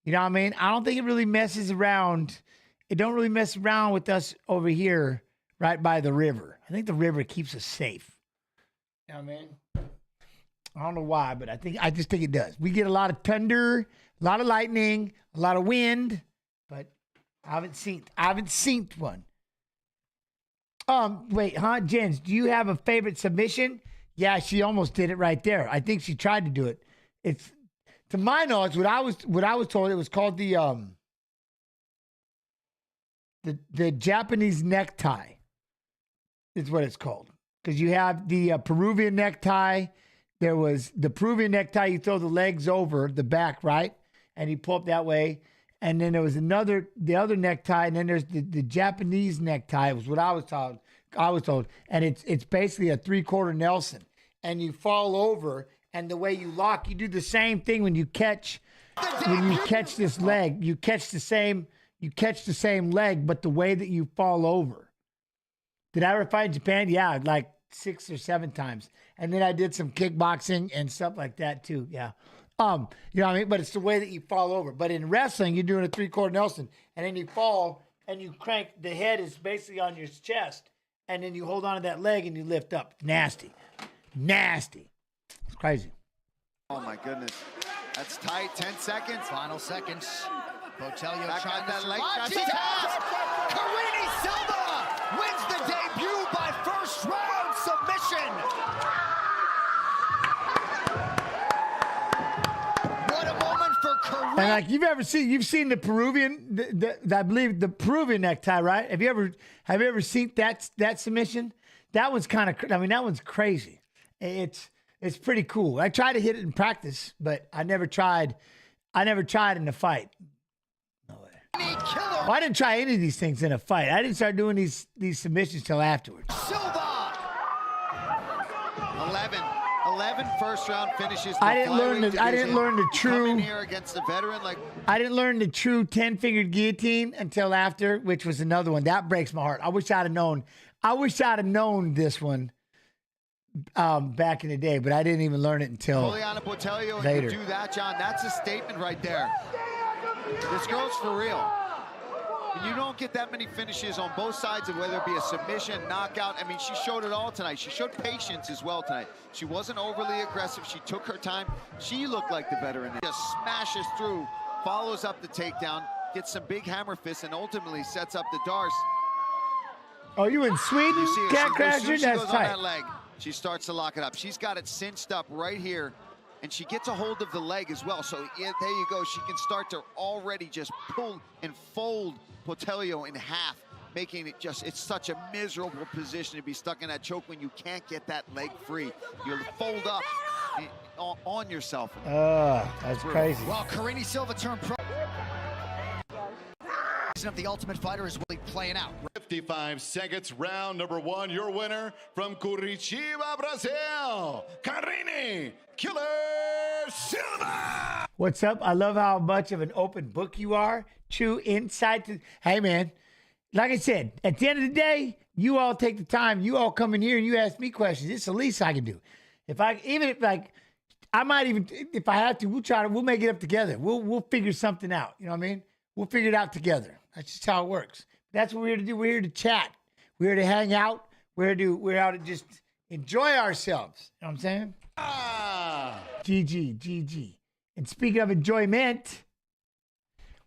You know what I mean? I don't think it really messes around. It don't really mess around with us over here right by the river. I think the river keeps us safe. You know what I mean? I don't know why, but I just think it does. We get a lot of thunder, a lot of lightning, a lot of wind, but I haven't seen one. Wait, Jens, do you have a favorite submission? Yeah, she almost did it right there. I think she tried to do it. It's, to my knowledge, what I was told, it was called the Japanese necktie. Is what it's called. Because you have the Peruvian necktie. There was the Peruvian necktie. You throw the legs over the back, right, and you pull up that way. And then there was the other necktie, and then there's the Japanese necktie. Was what I was told. And it's basically a 3/4 Nelson, and you fall over, and the way you lock, you do the same thing when you catch this leg. You catch the same leg, but the way that you fall over. Did I ever fight in Japan? Yeah, like 6 or 7 times. And then I did some kickboxing and stuff like that too. Yeah. You know what I mean? But it's the way that you fall over. But in wrestling, you're doing a 3/4 Nelson, and then you fall and you crank. The head is basically on your chest, and then you hold on to that leg and you lift up. Nasty. It's crazy. Oh my goodness. That's tight. 10 seconds. Final seconds. Botelho back trying on that to leg. Karini Silva wins the debut by first round submission. What a moment for Karini. And like you've seen the Peruvian, I believe the Peruvian necktie, right? Have you ever seen that submission? That one's that one's crazy. It's pretty cool. I tried to hit it in practice, but I never tried in a fight. No way. Well, I didn't try any of these things in a fight. I didn't start doing these submissions till afterwards. Silva. 11 first round finishes. I didn't learn the true. Coming here against the veteran, I didn't learn the true 10-fingered guillotine until after, which was another one that breaks my heart. I wish I'd have known this one back in the day, but I didn't even learn it until Botelho, later. Do that, John. That's a statement right there. This girl's for real. And you don't get that many finishes on both sides of whether it be a submission, knockout. I mean, she showed it all tonight. She showed patience as well tonight. She wasn't overly aggressive. She took her time. She looked like the veteran. Just smashes through, follows up the takedown, gets some big hammer fists, and ultimately sets up the Darce. Oh, you in Sweden? You see her, Cat Crasher? she That's goes tight. on that leg. She starts to lock it up. She's got it cinched up right here, and she gets a hold of the leg as well. So yeah, there you go. She can start to already just pull and fold Botelho in half, making it it's such a miserable position to be stuck in that choke when you can't get that leg free. You fold up on yourself. That's crazy. Well, Karini Silva turned pro. Of the Ultimate Fighter is really playing out. 55 seconds, round number 1. Your winner from Curitiba, Brazil, Karini Killer Silva. What's up? I love how much of an open book you are. True insight to. Hey, man. Like I said, at the end of the day, you all take the time. You all come in here and you ask me questions. It's the least I can do. If I have to, we'll make it up together. We'll figure something out. You know what I mean? We'll figure it out together. That's just how it works. That's what we're here to do. We're here to chat. We're here to hang out. We're out to just enjoy ourselves. You know what I'm saying? GG. And speaking of enjoyment,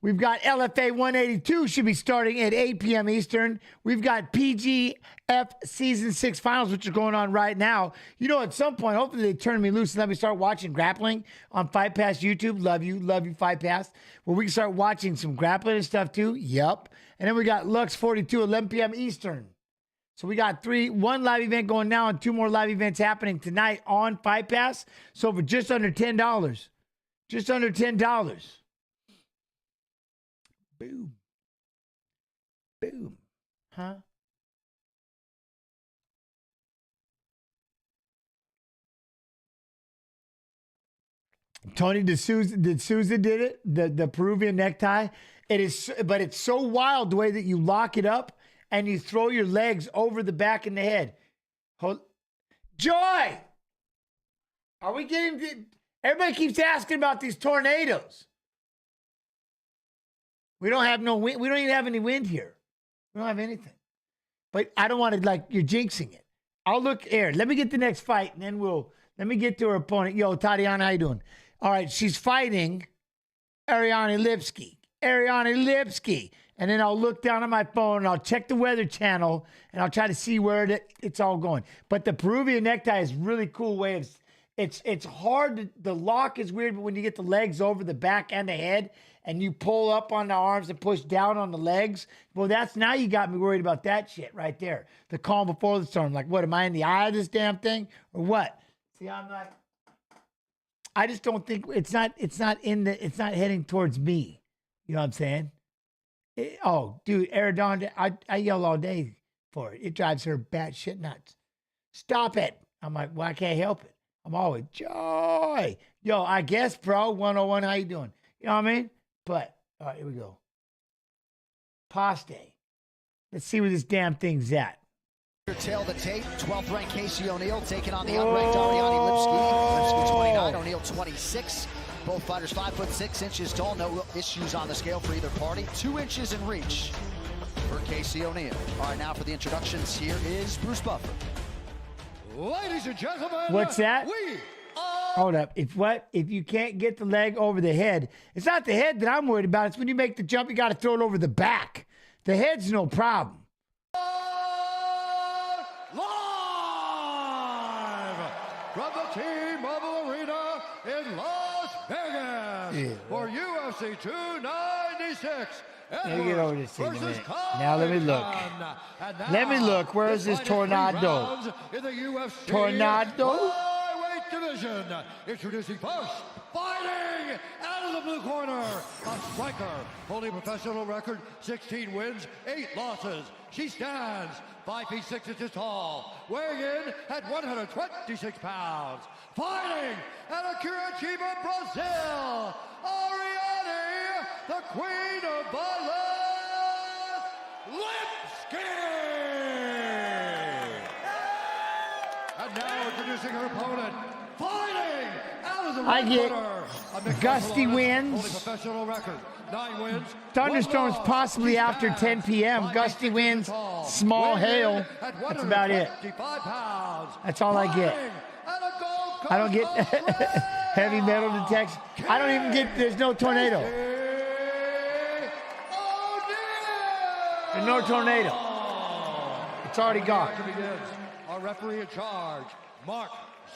we've got LFA 182 should be starting at 8 p.m. Eastern. We've got PGF Season 6 Finals, which are going on right now. You know, at some point, hopefully they turn me loose and let me start watching grappling on Fight Pass YouTube. Love you, Fight Pass. Where we can start watching some grappling and stuff too. Yep. And then we got Lux 42, 11 p.m. Eastern. So we got one live event going now and 2 more live events happening tonight on Fight Pass. So for just under $10. Just under $10. Boom. Huh? Tony D'Souza did it, the Peruvian necktie. But it's so wild the way that you lock it up and you throw your legs over the back and the head. Joy! Are we getting... Everybody keeps asking about these tornadoes. We don't have no wind. We don't even have any wind here. We don't have anything. But I don't want to, like, you're jinxing it. I'll look here. Let me get the next fight, and then let me get to her opponent. Yo, Tatiana, how you doing? All right, she's fighting Ariane Lipsky. Lipsky. And then I'll look down at my phone, and I'll check the Weather Channel, and I'll try to see where it's all going. But the Peruvian necktie is a really cool way of, it's hard. The lock is weird, but when you get the legs over the back and the head, and you pull up on the arms and push down on the legs, well, now you got me worried about that shit right there. The calm before the storm. Like, what, am I in the eye of this damn thing? Or what? See, I just don't think, it's not heading towards me. You know what I'm saying? Dude, Aradon, I yell all day for it. It drives her batshit nuts. Stop it. I'm like, well, I can't help it. I'm always, joy. Yo, I guess, bro, 101, how you doing? You know what I mean? But, all right, here we go. Paste. Let's see where this damn thing's at. Tail the tape, 12th ranked Casey O'Neill taking on the unranked Ariane Lipsky. Lipsky 29, O'Neill 26. Both fighters 5'6" tall. No issues on the scale for either party. 2 inches in reach for Casey O'Neill. All right, now for the introductions, here is Bruce Buffer. Ladies and gentlemen, what's that? Hold up. If you can't get the leg over the head, it's not the head that I'm worried about. It's when you make the jump, you got to throw it over the back. The head's no problem. Live from the T-Mobile Arena in Las Vegas for UFC 296. Let me get over this thing a minute. Now let me look. Let me look. Where is this tornado? Tornado? Division. Introducing first, fighting out of the blue corner, a striker, holding professional record, 16 wins, 8 losses. She stands 5 feet 6 inches tall, weighing in at 126 pounds. Fighting out of Curitiba, Brazil, Ariane, the Queen of Violence, Lipsky. And now introducing her opponent, fighting out of the I get corner, gusty winds, professional record, 9 wins, thunderstorms possibly after 10 p.m., gusty winds, small hail. That's about it. That's all I get. I don't get heavy metal detection. I don't even get, there's no tornado. There's no tornado. It's already gone. Our referee in charge, Mark.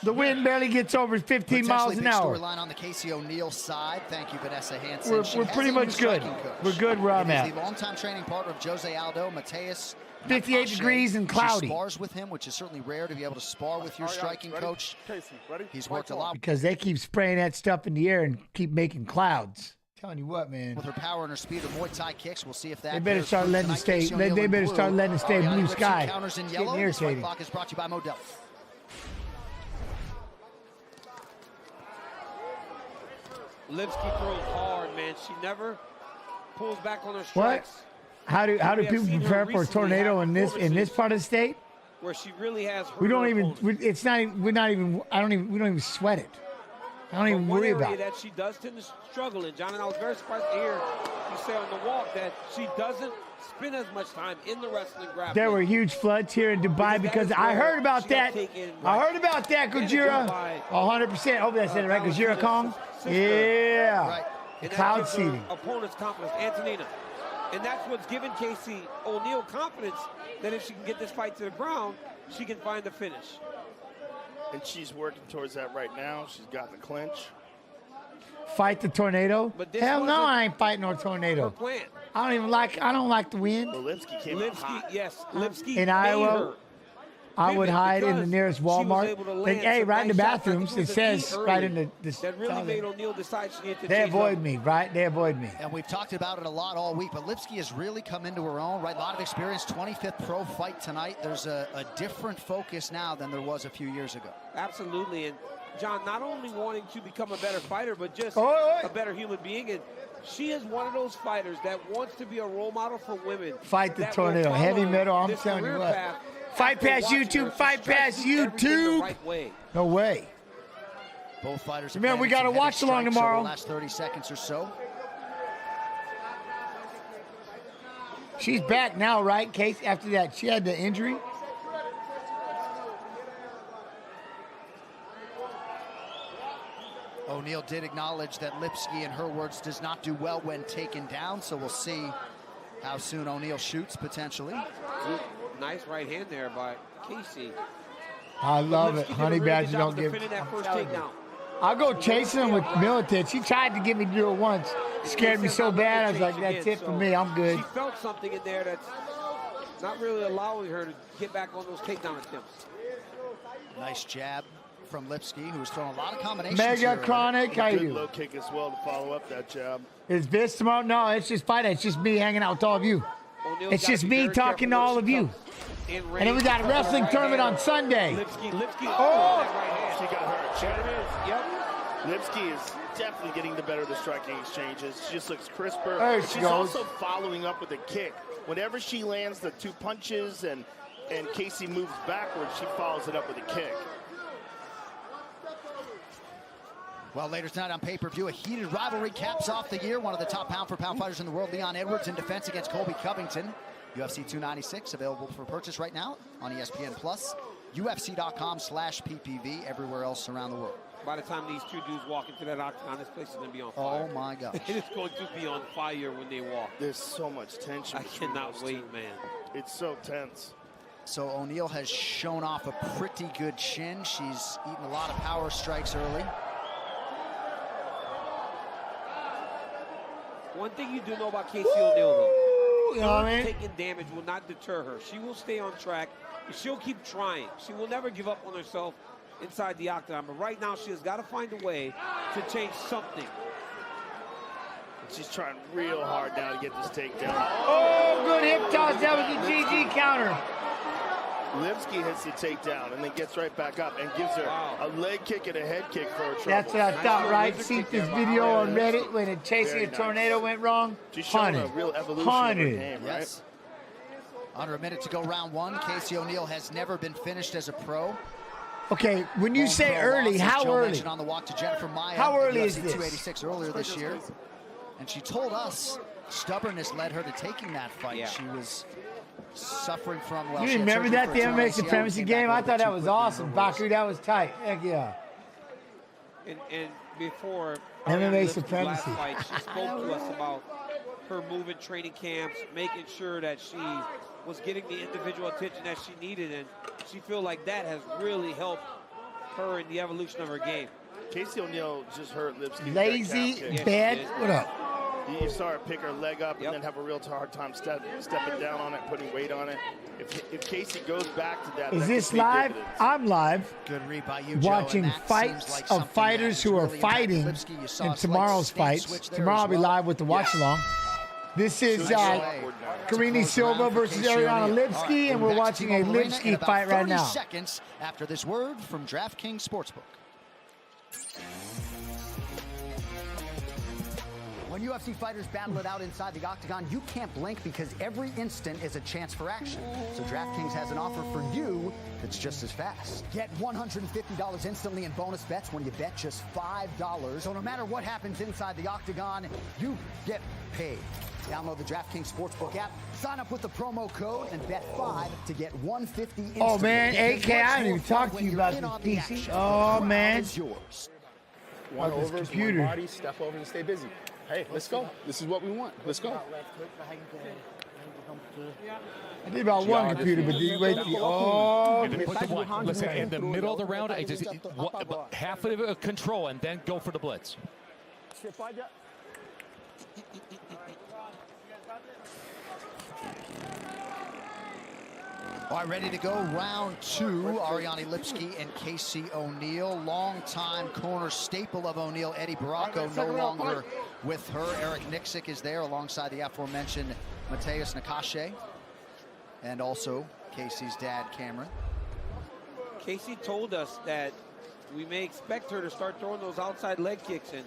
The wind barely gets over 15 miles an hour. Storyline on the Casey O'Neill side. Thank you, Vanessa Hansen. We're pretty much good. We're good where I'm at. He's the longtime training partner of Jose Aldo, Mateus. 58 degrees and cloudy. She spars with him, which is certainly rare to be able to spar with your striking coach. He's worked a lot. Because they keep spraying that stuff in the air and keep making clouds. Telling you what, man. With her power and her speed, her Muay Thai kicks, we'll see if that. They better start letting it stay. They better start letting it stay blue sky. Counters in It's yellow. getting irritating. This clock is brought to you by Modelo. Lipsky throws hard, man. She never pulls back on her strikes. What? How do people prepare for a tornado in this part of the state? Where she really has. We don't even. It's not. We're not even. I don't even. We don't even sweat it. I don't even worry about it. That she does tend to struggle in, John, and I was very surprised to hear you say on the walk that she doesn't spend as much time in the wrestling grappling. There were huge floods here in Dubai because I heard about that. I heard about that, Gujira. 100%. Hope I said it right. Gujira Kong. Yeah. Right. And cloud seeding. Opponent's confidence, Antonina. And that's what's given Casey O'Neill confidence that if she can get this fight to the ground, she can find the finish. And she's working towards that right now. She's got the clinch. Fight the tornado? Hell no, I ain't fighting no tornado. I don't like the wind. Well, Lipsky came out hot. Yes, Lipsky in Iowa. I would hide in the nearest Walmart. Hey, right in the bathrooms. It says right in the. That really made O'Neill decide she needed to. They avoid me, right? They avoid me. And we've talked about it a lot all week, but Lipsky has really come into her own, right? A lot of experience, 25th pro fight tonight. There's a different focus now than there was a few years ago. Absolutely. And John, not only wanting to become a better fighter, but just a better human being. And she is one of those fighters that wants to be a role model for women. Fight the tornado. Heavy metal, I'm telling you what. Fight Pass YouTube, Fight Pass YouTube. No way. Both fighters have Man, we got to watch along tomorrow. The last 30 seconds or so. She's back now, right, Case? After that, she had the injury. O'Neal did acknowledge that Lipsky, in her words, does not do well when taken down, so we'll see how soon O'Neal shoots, potentially. Nice right hand there by Casey. I love it. Honey Badger don't give. I'll go chasing him with Militich. He tried to get me to do it once. Scared me so bad. I was like, that's it for me. I'm good. She felt something in there that's not really allowing her to get back on those takedown attempts. Nice jab from Lipsky, who was throwing a lot of combinations. Mega Chronic, how you do? Low kick as well to follow up that jab. Is this tomorrow? No, it's just fight. It's just me hanging out with all of you. It's just me talking to all of you. And then we got a wrestling tournament on Sunday. Lipsky. Oh! She got hurt. There it is. Yep. Lipsky is definitely getting the better of the striking exchanges. She just looks crisper. There she She's goes. also following up with a kick. Whenever she lands the 2 punches and Casey moves backwards, she follows it up with a kick. Well, later tonight on pay-per-view, a heated rivalry caps off the year. One of the top pound-for-pound fighters in the world, Leon Edwards, in defense against Colby Covington. UFC 296, available for purchase right now on ESPN+, UFC.com/PPV, everywhere else around the world. By the time these two dudes walk into that octagon, this place is going to be on fire. Oh, my gosh. It is going to be on fire when they walk. There's so much tension. I cannot wait, man. It's so tense. So O'Neal has shown off a pretty good chin. She's eaten a lot of power strikes early. One thing you do know about Casey O'Neal, though, you know what I mean? Taking damage will not deter her. She will stay on track. She'll keep trying. She will never give up on herself inside the octagon. But right now, she has got to find a way to change something. She's trying real hard now to get this takedown. Oh, good hip toss. That was a GG counter. Lipsky hits the takedown and then gets right back up and gives her a leg kick and a head kick for her trouble. That's what I thought, right? See this video on Reddit when Chasing a Tornado went wrong? She's showing a real evolution of her game, right? Yes. Under a minute to go, round one. Casey O'Neal has never been finished as a pro. Okay, when you say early, how early? On the walk to Jennifer Maya how early is UFC this? 286 earlier this year. And she told us stubbornness led her to taking that fight. Yeah. She was suffering from, well, you remember that, the MMA Supremacy game? I thought that was awesome, Baku. That was tight. Heck yeah. And before MMA Supremacy. Fight, she spoke to us about her move in training camps, making sure that she was getting the individual attention that she needed, and she feel like that has really helped her in the evolution of her game. Casey O'Neal just hurt Lipsky. Lazy, bad. What up? You saw her pick her leg up and then have a real hard time stepping down on it, putting weight on it. If Casey goes back to that, is this live? I'm live. Good read by you, watching Joe, fights like of fighters who are really fighting in tomorrow's fights. Tomorrow I'll be live with the watch along. This is Karini Silva versus Ariana Lipsky, and we're watching a Lipsky fight right now. 30 seconds after this word from DraftKings Sportsbook. When UFC fighters battle it out inside the octagon, you can't blink because every instant is a chance for action. So DraftKings has an offer for you that's just as fast. Get $150 instantly in bonus bets when you bet just $5. So no matter what happens inside the octagon, you get paid. Download the DraftKings Sportsbook app, sign up with the promo code, and bet $5 to get $150 instantly. Oh, man, AK, I didn't even talk to you about this PC. Oh, man. One this over, computer. one body, step over and stay busy. Hey, let's go. This is what we want. Let's go. I did about one computer, but did you wait the oh? Listen, in the middle of the round, I just half of it control and then go for the blitz. All right, ready to go. Round two. Ariane Lipsky and Casey O'Neal. Longtime corner staple of O'Neal, Eddie Baracco, no longer with her. Eric Nixick is there alongside the aforementioned Mateus Nakache. And also Casey's dad, Cameron. Casey told us that we may expect her to start throwing those outside leg kicks in.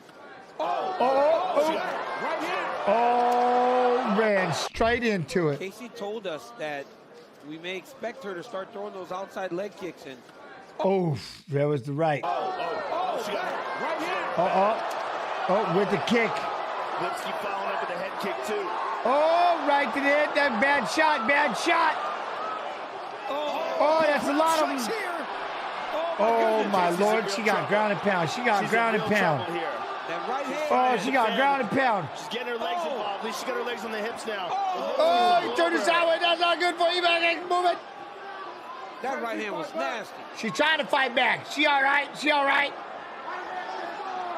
Oh, ran straight into it. Casey told us that we may expect her to start throwing those outside leg kicks in. Oh, that was the right. she got her. Right here. Oh, with the kick. Lipsky following up with a head kick, too. Oh, right to the head. That bad shot, bad shot. Oh, that's a lot of them. Oh, my Lord. She got ground and pound. She got ground and pound. Oh, she got ground and pound. She's getting her legs involved. At least she got her legs on the hips now. Oh, he turned it sideways. That's not good for you. Move it. That right hand was nasty. She's trying to fight back. She all right? She all right?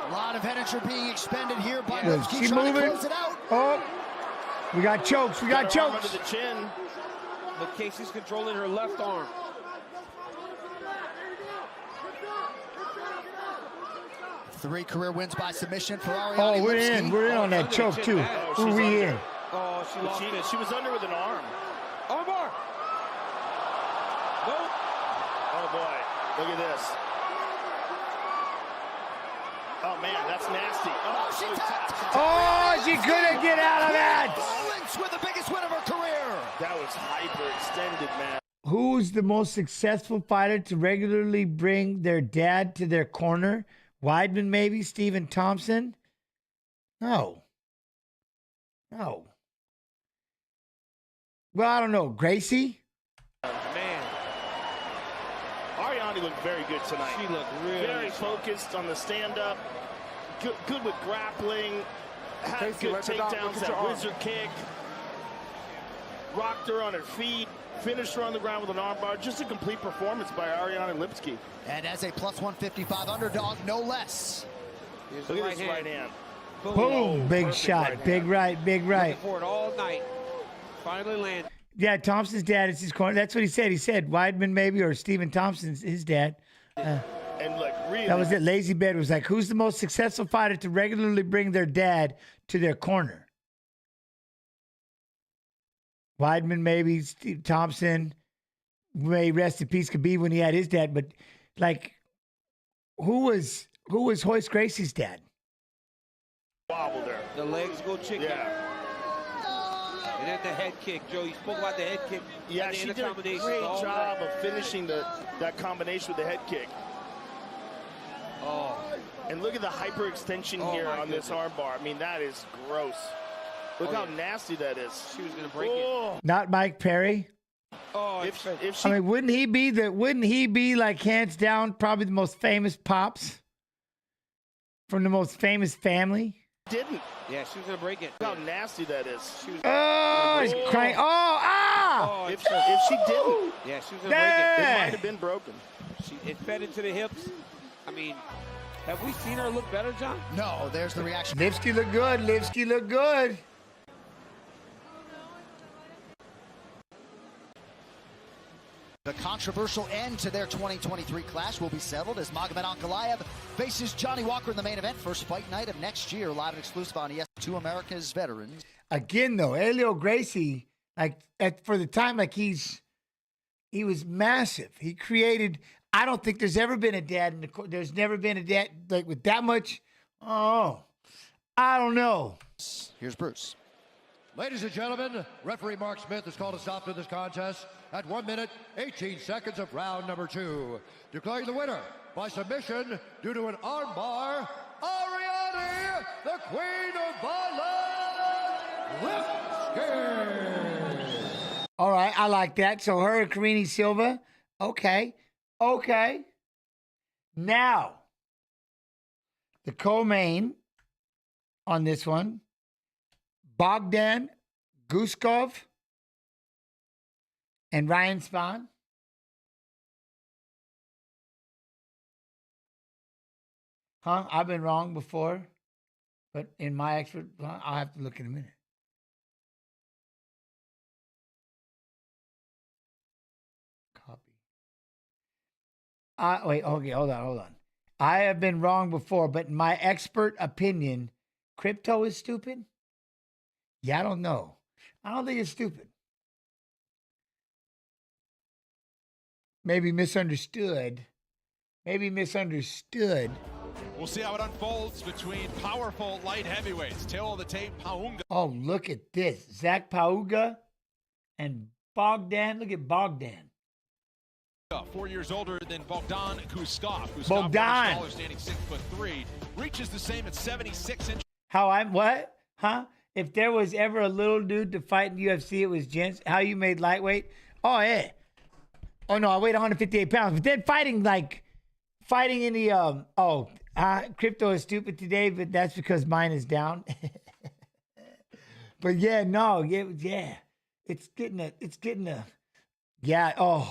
A lot of energy being expended here by Yeah. Lipsky. She trying moving. to close it out. Oh, we got chokes. We got Arm chokes. under the chin. But Casey's controlling her left arm. Three career wins by submission for Ariane. Oh, we're Lipsky. in. We're in on that choke, too. Who are we in? Oh, she lost it. She was under with an arm. Armbar. Nope. Oh, boy. Look at this. Oh, man, that's nasty. Oh, she tapped. Oh, she couldn't get out of that. Owens with the biggest win of her career. That was hyperextended, man. Who's the most successful fighter to regularly bring their dad to their corner? Weidman, maybe? Stephen Thompson? No. No. Well, I don't know. Gracie? Man. Ariane looked very good tonight. She looked really very focused on the stand-up. Good with grappling. Had Casey, good let her down. Look takedowns. at your That arm. wizard kick. Rocked her on her feet. Finished her on the ground with an armbar. Just a complete performance by Ariane Lipsky. And as a plus 155 underdog, no less. Look at this right hand. Boom. Big perfect shot. right Big hand. right. Big right. Looking for it all night. Finally landed. Yeah, Thompson's dad is his corner. That's what he said. He said Weidman maybe or Stephen Thompson's his dad. And like really. That was it. Lazy Bed was like, who's the most successful fighter to regularly bring their dad to their corner? Weidman maybe, Steve Thompson. May rest in peace Khabib when he had his dad. But like, who was Hoist Gracie's dad? Wobbled her. The legs go chicken. Yeah. And then the head kick. Joe, you spoke about the head kick. Yeah, and she the did a combination. great All job right. of finishing that combination with the head kick. Oh. And look at the hyperextension here on this armbar. I mean, that is gross. Look how nasty that is. She was going to break it. Not Mike Perry. Oh, if she I mean, wouldn't he be like hands down probably the most famous pops from the most famous family? didn't. Yeah, she was going to break it. Look how nasty that is. She was Oh, he's crying. Oh, ah! If she didn't. Yeah, she was going to break it. It might have been broken. It fed into the hips. I mean, have we seen her look better, John? No, there's the reaction. Lipsky look good. Lipsky look good. The controversial end to their 2023 clash will be settled as Magomed Ankalaev faces Johnny Walker in the main event. First fight night of next year, live and exclusive on ES2 America's Veterans. Again, though, Helio Gracie, for the time, he was massive. He created. I don't think there's ever been a dad in the court. There's never been a dad with that much. Oh, I don't know. Here's Bruce. Ladies and gentlemen, referee Mark Smith has called a stop to this contest at 1 minute, 18 seconds of round number 2. Declaring the winner by submission due to an armbar, Ariane, the Queen of Violence, Lipsky. All right, I like that. So her and Karini Silva. Okay. Now, the co-main on this one, Bogdan Guskov and Ryan Spann. Huh? I've been wrong before, but in my expert, I'll have to look in a minute. Wait, okay, hold on. I have been wrong before, but in my expert opinion, crypto is stupid? Yeah, I don't know. I don't think it's stupid. Maybe misunderstood. We'll see how it unfolds between powerful light heavyweights. Tail of the tape, Paunga. Oh, look at this. Zach Pauga and Bogdan. Look at Bogdan. 4 years older than Bogdan Kuskov. Bogdan. Taller, standing 6'3", reaches the same at 76 inches. How I'm what? Huh? If there was ever a little dude to fight in UFC, it was Gents. How you made lightweight? Oh yeah. Oh no, I weighed 158 pounds. But then fighting in the crypto is stupid today, but that's because mine is down. But yeah, no, yeah. It's getting yeah. Oh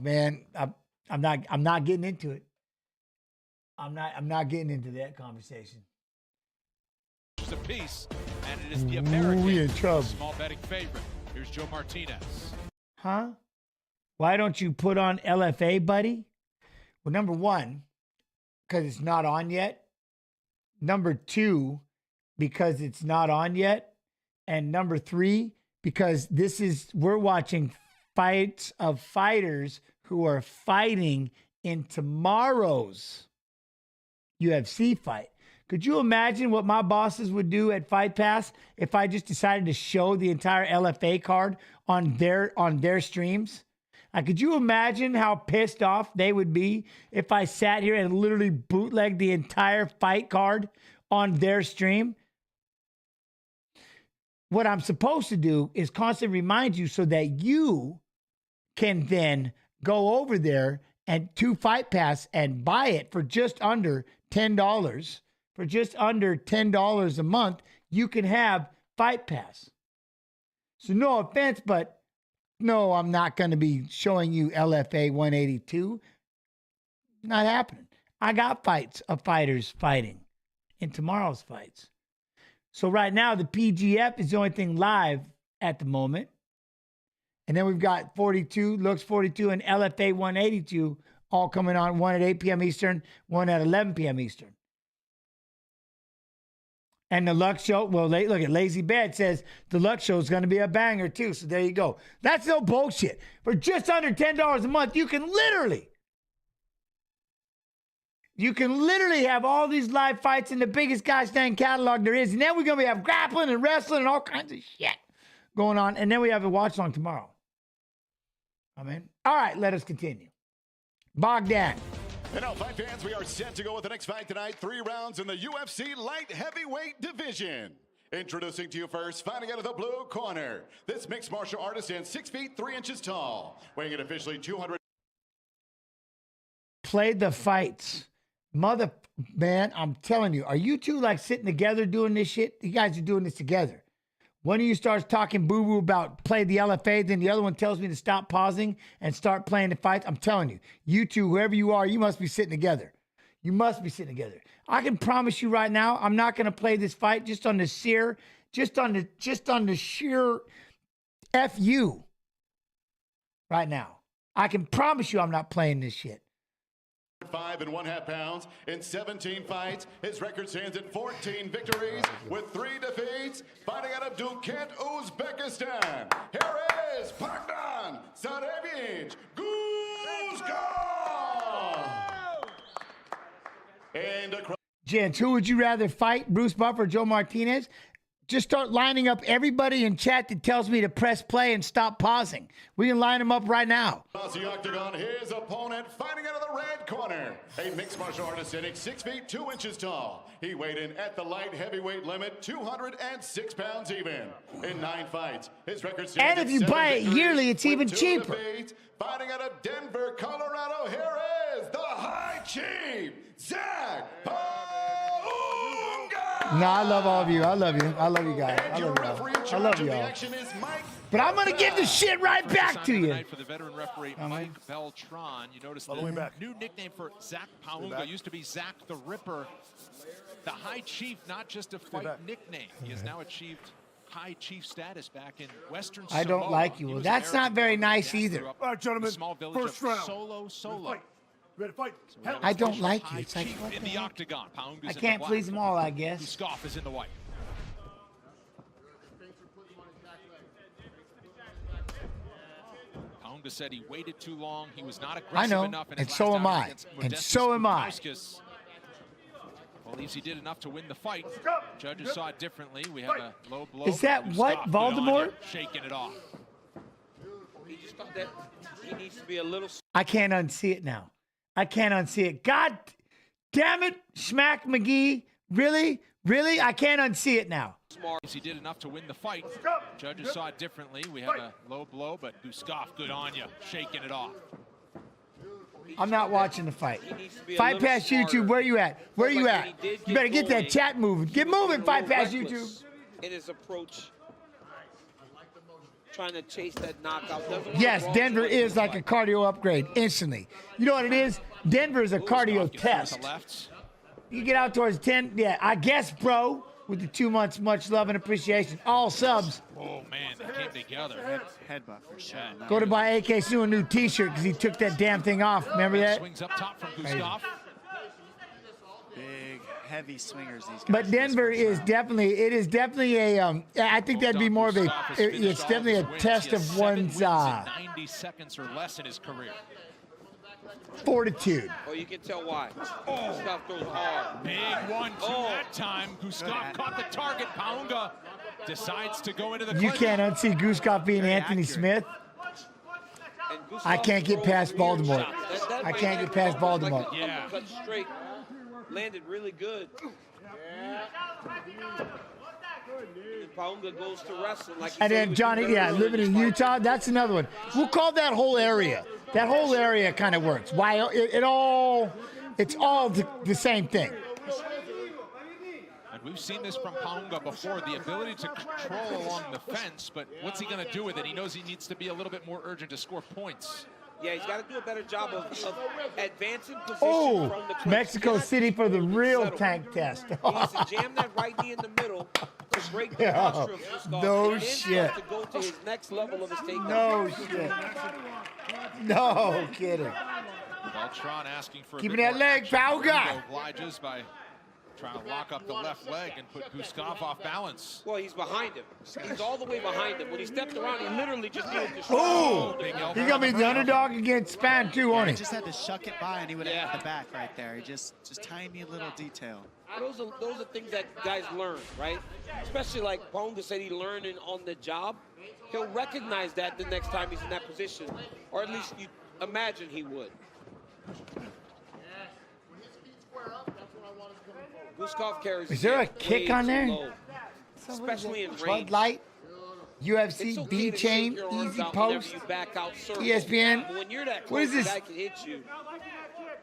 man, I'm not getting into it. I'm not getting into that conversation. A piece, and it is the American we in trouble. Small betting favorite. Here's Joe Martinez. Huh? Why don't you put on LFA, buddy? Well, number one, because it's not on yet. Number two, because it's not on yet. And number three, because we're watching fights of fighters who are fighting in tomorrow's UFC fight. Could you imagine what my bosses would do at Fight Pass if I just decided to show the entire LFA card on their streams? Could you imagine how pissed off they would be if I sat here and literally bootlegged the entire fight card on their stream? What I'm supposed to do is constantly remind you so that you can then go over there and to Fight Pass and buy it for just under $10. For just under $10 a month, you can have Fight Pass. So no offense, but no, I'm not going to be showing you LFA 182. Not happening. I got fights of fighters fighting in tomorrow's fights. So right now, the PGF is the only thing live at the moment. And then we've got 42, Lux 42, and LFA 182 all coming on, one at 8 p.m. Eastern, one at 11 p.m. Eastern. And the Lux show, well, look at Lazy Bed says the Lux show is going to be a banger too. So there you go. That's no bullshit. For just under $10 a month, you can literally have all these live fights in the biggest gosh dang catalog there is. And then we're going to have grappling and wrestling and all kinds of shit going on. And then we have a watch along tomorrow. Amen. All right, let us continue. Bogdan. And now, fight fans, we are set to go with the next fight tonight. 3 rounds in the UFC light heavyweight division. Introducing to you first, fighting out of the blue corner. This mixed martial artist is 6 feet 3 inches tall, weighing in officially 200. Played the fights. Man, I'm telling you, are you two like sitting together doing this shit? You guys are doing this together. One of you starts talking boo-boo about play the LFA, then the other one tells me to stop pausing and start playing the fights. I'm telling you, you two, whoever you are, you must be sitting together. You must be sitting together. I can promise you right now, I'm not going to play this fight just on the sheer FU right now. I can promise you I'm not playing this shit. 5.5 pounds in 17 fights. His record stands at 14 victories with 3 defeats. Fighting out of Duket, Uzbekistan. Here is Bogdan Sarevich Guzkov. And across. Gents, who would you rather fight, Bruce Buffer or Joe Martinez? Just start lining up everybody in chat that tells me to press play and stop pausing. We can line them up right now. Across the octagon, his opponent fighting out of the red corner. A mixed martial artist sitting 6 feet 2 inches tall. He weighed in at the light heavyweight limit, 206 pounds even. In 9 fights, his record stands. And if you buy it yearly, it's even cheaper. Defeats. Fighting out of Denver, Colorado, here is the High Chief, Zach. No, I love all of you. I love you. I love you guys. I love y'all. I love y'all. But I'm going to give the shit right back to you. For the veteran referee, Mike Beltran. You notice the new nickname for Zach Paunga used to be Zach the Ripper. The High Chief, not just a fight nickname. He has now achieved High Chief status back in Western Samoa. I don't like you. Well, that's not very nice either. All right, gentlemen, first round. Solo. Ready to fight. I don't like you. It's like, in the octagon. I can't please them all, I guess. Scoff is in the white. Paunga said he waited too long. He was not aggressive enough. And so am I. And so am I. Believes he did enough to win the fight. Judges saw it differently. We have a low blow. Is that what, Voldemort? Shaking it off. that he needs to be a little. I can't unsee it now. I can't unsee it. God damn it, Smack McGee. Really? Really? I can't unsee it now. He did enough to win the fight. Judges saw it differently. We have a low blow, but Guskov, good on you, shaking it off. I'm not watching the fight. Fight Pass YouTube, where you at? Where you at? You better get that chat moving. Get moving, Fight Pass YouTube. In his approach, trying to chase that knockout. Yes, Denver is like a cardio upgrade instantly. You know what it is? Denver is a cardio test. You get out towards 10, yeah, I guess, bro, with the 2 months, much love and appreciation. All subs. Oh, man, they came together. Headbutt for sure. Go to buy AK Sue a new t-shirt because he took that damn thing off. Remember that? Swings up top from Guskov. Big, heavy swingers, these guys. But Denver is definitely, it is definitely a, I think that'd be more of a, it's definitely a test of one's 90 seconds or less in his career. Fortitude. Oh, you can tell why. Guskov throws hard. Big 1-2 that time. Guskov caught the target. Paunga decides to go into the You can't unsee Guskov being Anthony Smith. I can't get past Baltimore. I can't get past Baltimore. Yeah. Cut straight. Landed really good. Paunga goes to wrestling like. And then Johnny, yeah, living in Utah, that's another one. We'll call that whole area. That whole area kind of works. Why it's all the same thing. And we've seen this from Paunga before, the ability to control along the fence, but what's he going to do with it? He knows he needs to be a little bit more urgent to score points. Yeah, he's got to do a better job of advancing position Oh, from the clinch. Mexico City for the real tank test. He needs to jam that right knee in the middle to break the posture of Guskov. No and then shit. To go to his next level of his takedown. No shit. No kidding. Beltran asking for Keeping that leg, Paunga. Obliges by trying to lock up the left leg and put Guskov off balance. Well, he's behind him. He's all the way behind him. When he stepped around, he literally just did it. Oh, he's going to be the underdog against Spann too, won't he? He just had to shuck it by and he would have hit the back right there. He just tiny little detail. Those are things that guys learn, right? Especially like Paunga said he learned on the job. He'll recognize that the next time he's in that position, or at least you imagine he would. Guskov carries. Is there a kick on there? Low, especially in Bud range. Light, UFC, It's okay B to Chain, shake your arms Easy out whenever Post, you back out circle. ESPN. But when you're that What is close, this? that can hit you.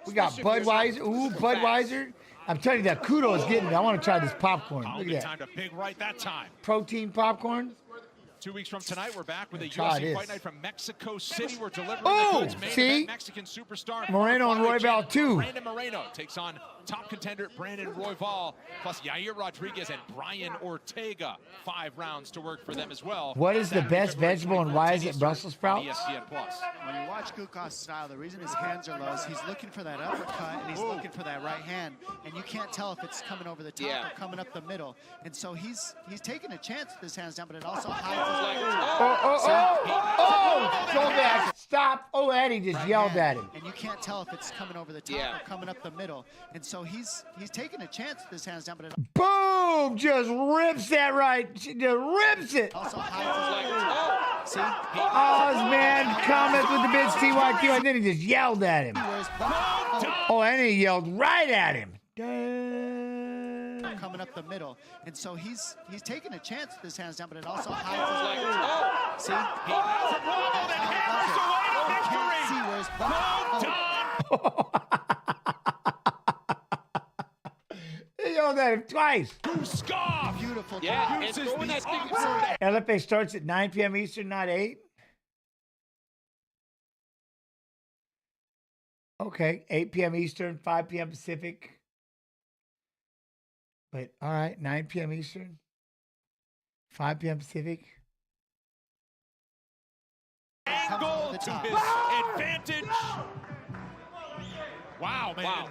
We got Budweiser. Ooh, Budweiser. I'm telling you that kudos getting it. I want to try this popcorn. Look at Time that. to pig right that time. Protein popcorn. 2 weeks from tonight, we're back with a Try UFC this. Fight Night from Mexico City. We're delivering Oh, the goods. Main see? event, Mexican superstar Moreno and Royval too. Brandon Moreno takes on top contender Brandon Royval, plus Yair Rodriguez and Brian Ortega. 5 rounds to work for them as well. What is the Saturday, best February vegetable and 24th, why 10 is it Eastern Brussels on sprouts? ESPN Plus. When you watch Guskov's style, the reason his hands are low is he's looking for that uppercut and he's looking for that right hand, and you can't tell if it's coming over the top or coming up the middle. And so he's taking a chance with his hands down, but it also hides his So bad. Stop. Oh, Eddie just yelled at him. and you can't tell if it's coming over the top or coming up the middle. And so he's taking a chance with his hands down, but it Boom! Just rips that right. Just rips it. also hides his see? Ozman comments with the big TYQ, and then he just yelled at him. Oh, and he yelled right at him. Coming up the middle, and so he's taking a chance with his hands down, but it also hides his see? You can't see where his He yelled at him twice. Guskov! Beautiful. Yeah, and throwing that thing. LFA starts at 9 p.m. Eastern, not 8. Okay, 8 p.m. Eastern, 5 p.m. Pacific. But all right, 9 p.m. Eastern, 5 p.m. Pacific. Angle to his advantage. Wow, man. Wow.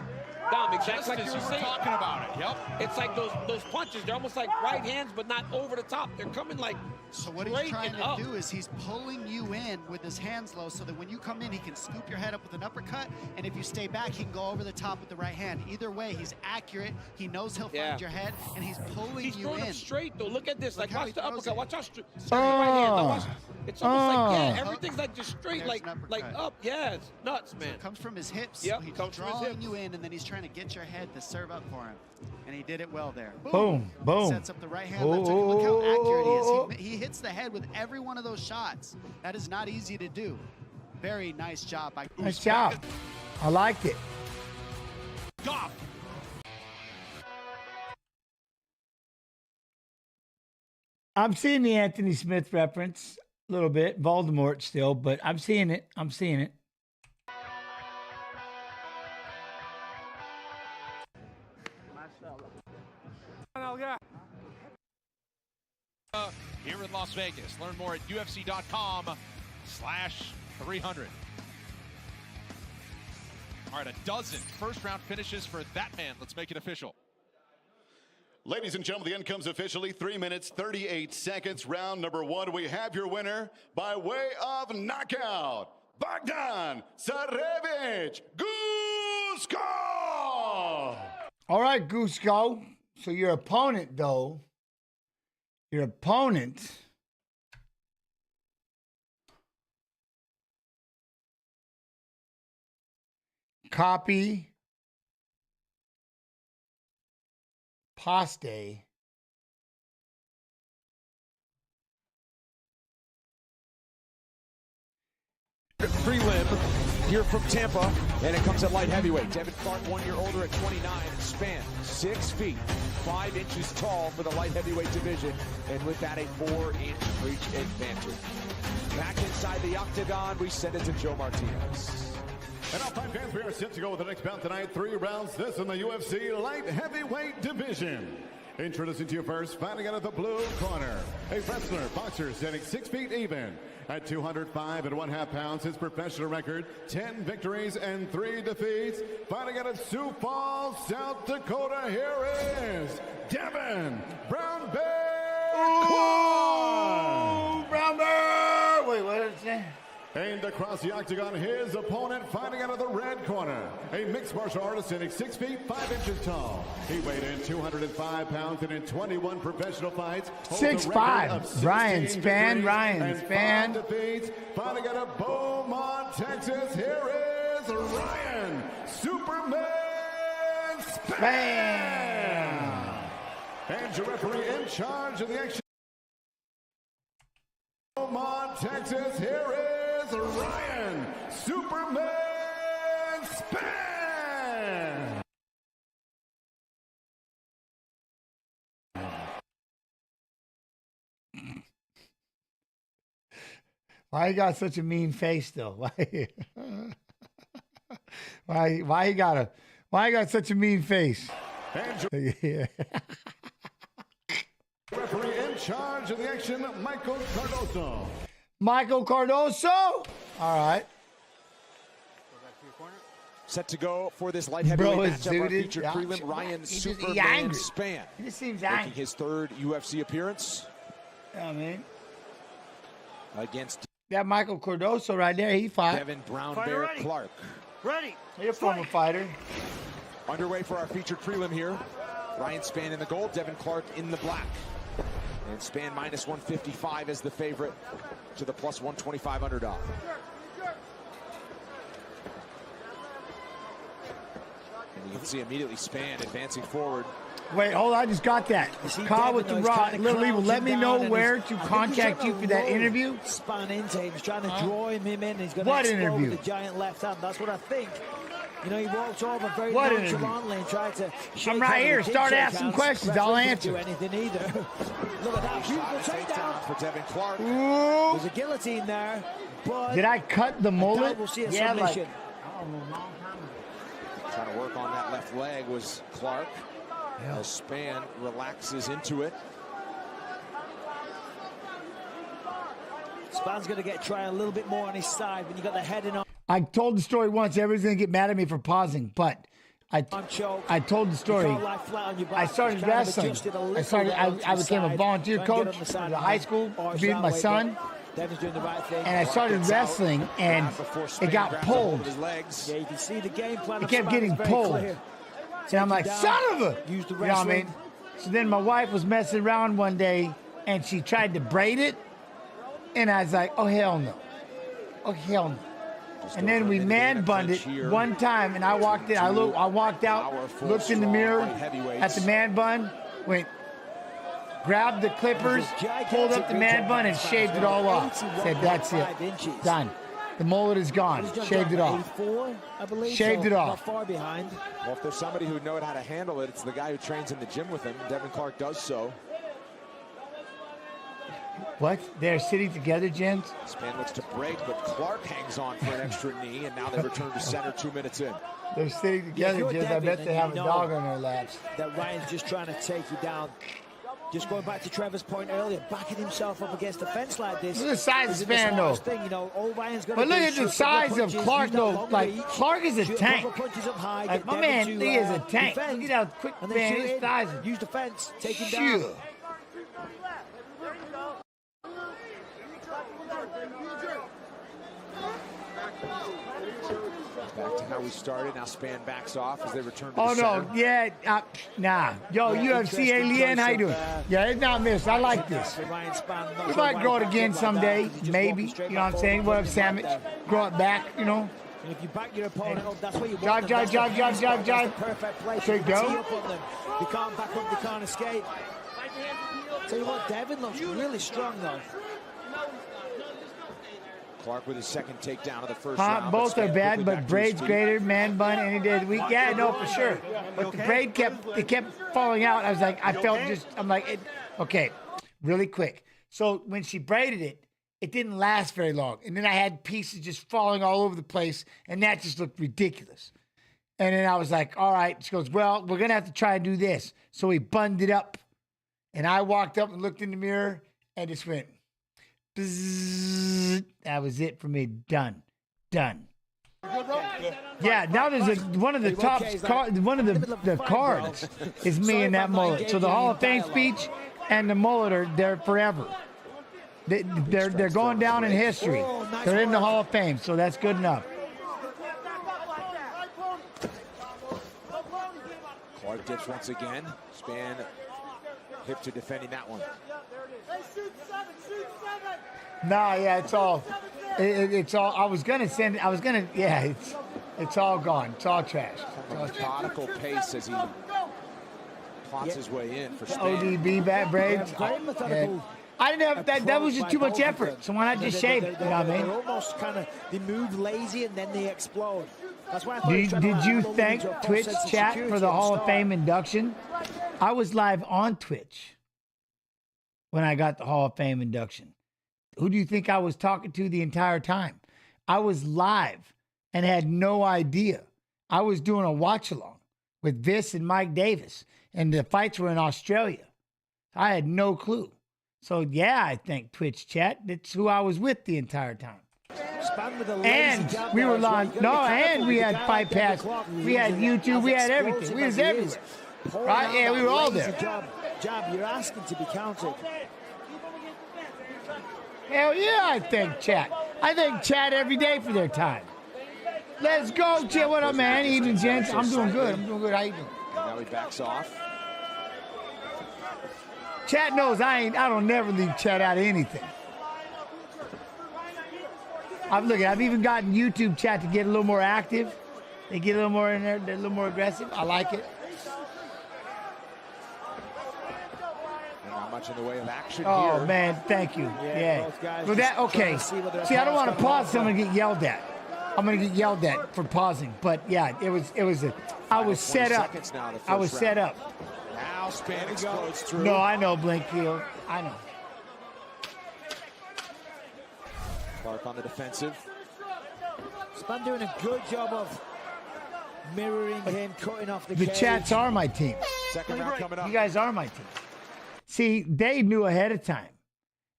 Dom, exactly Just like as you you were were saying. talking about it. Yep. It's like those punches. They're almost like right hands, but not over the top. They're coming like So what he's trying to do is he's pulling you in with his hands low so that when you come in, he can scoop your head up with an uppercut, and if you stay back, he can go over the top with the right hand. Either way, he's accurate. He knows he'll find your head, and he's pulling you in. He's straight, though. Look at this. Look like, watch the uppercut. it. Watch how straight. Right hand. Now watch. It's almost like, yeah, everything's like just straight, like up. Yeah, it's nuts, man. So it comes from his hips. Yep, So he's comes from his drawing hips. you in, and then he's trying to get your head to serve up for him. And he did it well there. Boom, boom. Sets up the right hand. Left hook. Look how accurate he is. He hits the head with every one of those shots. That is not easy to do. Very nice job by Nice job. I liked it. Stop. I'm seeing the Anthony Smith reference a little bit. Voldemort still, but I'm seeing it. I'm seeing it. Here in Las Vegas. Learn more at UFC.com/300. All right, a dozen first-round finishes for that man. Let's make it official. Ladies and gentlemen, the end comes officially. 3 minutes, 38 seconds. Round number 1. We have your winner by way of knockout, Bogdan Sarevich Gusko. All right, Gusko. So your opponent, though, copy paste. Prelim here from Tampa, and it comes at light heavyweight. Devin Clark, 1 year older at 29, Spann 6 feet 5 inches tall for the light heavyweight division, and with that a 4-inch reach advantage. Back inside the octagon, we send it to Joe Martinez. And our fight fans, we are set to go with the next bout tonight. 3 rounds, this in the UFC light heavyweight division. Introducing to you first, fighting out of the blue corner, a wrestler, boxer, standing 6 feet even at 205 1/2 pounds. His professional record, 10 victories and 3 defeats. Fighting out of Sioux Falls, South Dakota, here is Devin Brown Bear Clark. Brown Bear! Wait, what is that? And across the octagon, his opponent fighting out of the red corner, a mixed martial artist standing 6 feet 5 inches tall. He weighed in 205 pounds and in 21 professional fights. 6'5". Ryan Spann. Defeats. Fighting out of Beaumont, Texas. Here is Ryan Superman Spann. And your referee in charge of the action. Beaumont, Texas. Here is Ryan Superman Spann. Why he got such a mean face though? Why he got such a mean face? Yeah. Referee in charge of the action, Michael Cardoso. Michael Cardoso. All right. Set to go for this light heavyweight matchup. Our featured prelim, Ryan Superman Spann. He just seems making angry. his 3rd UFC appearance. Yeah, man. Against that Michael Cardoso right there, he fought. Devin Brown Bear Clark. Ready. He's a former fighter. Underway for our featured prelim here. Ryan Spann in the gold, Devin Clark in the black. And Spann minus 155 as the favorite to the plus 125 underdog. And you can see immediately Spann advancing forward. Wait, hold on, I just got that. Call with the Rock. Little Evil, let me know where to contact you for that interview. Spann into him. He's trying to draw him in. He's going What to explode interview? with the giant left hand. That's what I think. You know, he walked over very What nonchalantly and tried to shake I'm right hands. here. He did Start shake asking hands. questions. I'll Referee answer. didn't do anything either. Look at that. Beautiful takedown for Devin Clark. There's a guillotine there. But Did I cut the mullet? We'll see a Yeah, like, submission. Trying to work on that left leg was Clark. As Spann relaxes into it. Spann's going to try a little bit more on his side when you got the head in on. I told the story once. Everybody's going to get mad at me for pausing, but I told the story. I started wrestling. I became a volunteer coach at the high school, beat my son. And I started wrestling, and it got pulled. It kept getting pulled. And I'm like, son of a... You know what I mean? So then my wife was messing around one day, and she tried to braid it. And I was like, oh, hell no. Oh, hell no. And then we man-bunned it one time, and I walked in. I walked out, looked in the mirror at the man-bun, went, grabbed the clippers, pulled up the man-bun, and shaved it all off. Said, that's it. Done. The mullet is gone. Shaved it off. Shaved it off. Well, if there's somebody who knows how to handle it, it's the guy who trains in the gym with him. Devin Clark does so. What? They're sitting together, gents? Spann looks to break, but Clark hangs on for an extra knee, and now they return to center 2 minutes in. They're sitting together, gents. I bet they have a dog on their laps. That Ryan's just trying to take you down. Just going back to Trevor's point earlier, backing himself up agast the fence like this. Look at the size of Spann, though. But look at the size of Clark, though. Like, Clark is a tank. Like, my man, he is a tank. Look at how quick, man, his thighs are. Use the fence, take him down. Sure. Back to how we started. Now Spann backs off as they return to Oh, the no. center. Yeah. Nah. Yo, UFC alien, how you doing? Yeah, it's not missed. I like this. We might grow it again someday. Maybe. You know what I'm saying? We'll have sandwich. Grow it back, you know? And if you back your opponent up, that's where you want them. Jive. Perfect place. There you go. Tee up on them. They can't back up, they can't escape. Tell you what, Devin looks really strong, though. Clark with his second takedown of the first round. Both are bad, but braid's greater, man bun any day of the week. Yeah, no, for sure. But the braid kept falling out. I was like, I'm like, okay, really quick. So when she braided it, it didn't last very long. And then I had pieces just falling all over the place, and that just looked ridiculous. And then I was like, all right. She goes, well, we're going to have to try and do this. So we bunned it up. And I walked up and looked in the mirror and just went, bzzz. That was it for me. Done. Yeah, now there's one of the top, one of the cards is me and that mullet. So the Hall of Fame speech and the mullet are there forever. They're going down in history. They're in the Hall of Fame, so that's good enough. Clark dips once again. Spann hip to defending that one. Nah, yeah, it's all. It's all. Yeah, it's all gone. It's all trash. Methodical pace as he plots his way in for Spann. ODB back braids. I didn't have that. That was just too much effort. So why not just shave it? You know what I mean? They're almost kind of, they move lazy and then they explode. That's why did you thank Twitch chat for the Hall of Fame induction? I was live on Twitch when I got the Hall of Fame induction. Who do you think I was talking to the entire time? I was live and had no idea. I was doing a watch-along with Viss and Mike Davis, and the fights were in Australia. I had no clue. So, yeah, I thank Twitch chat. That's who I was with the entire time. And we were on, and we had Fight Pass. We had YouTube. We had everything. We was everywhere. Right? Yeah, we were all there. Jab, you're asking to be counted. Hell yeah, I thank chat. I thank chat every day for their time. Let's go, chat. What up, man? Evening, gents. I'm doing good. How you doing? Now he backs off. Chat knows I don't never leave chat out of anything. I've even gotten YouTube chat to get a little more active. They get a little more in there. They're a little more aggressive. I like it. Not much in the way of action here. Oh, man, thank you. Yeah. Well, that, okay. See, I don't want to pause, so I'm going to get yelled at. I'm going to get yelled at for pausing. But, yeah, I was set up. Now Spann explodes through. No, I know, Blinkfield. I know. Clark on the defensive. Spann doing a good job of mirroring him, cutting off the cage. Chats are my team. Second round coming up. You guys are my team. See, they knew ahead of time.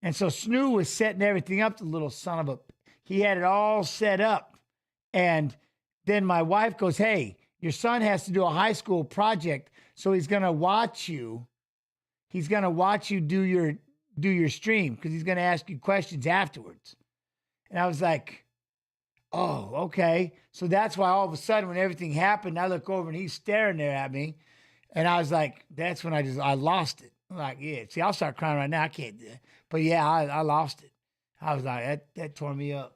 And so Snoo was setting everything up, the little son of a... He had it all set up. And then my wife goes, hey, Your son has to do a high school project, so he's going to watch you. He's going to watch you do your stream because he's going to ask you questions afterwards. And I was like, oh, okay. So that's why all of a sudden when everything happened, I look over and he's staring there at me. And I was like, that's when I lost it. I'm like, yeah, see, I'll start crying right now. I can't do it. But yeah, I lost it. I was like, that tore me up.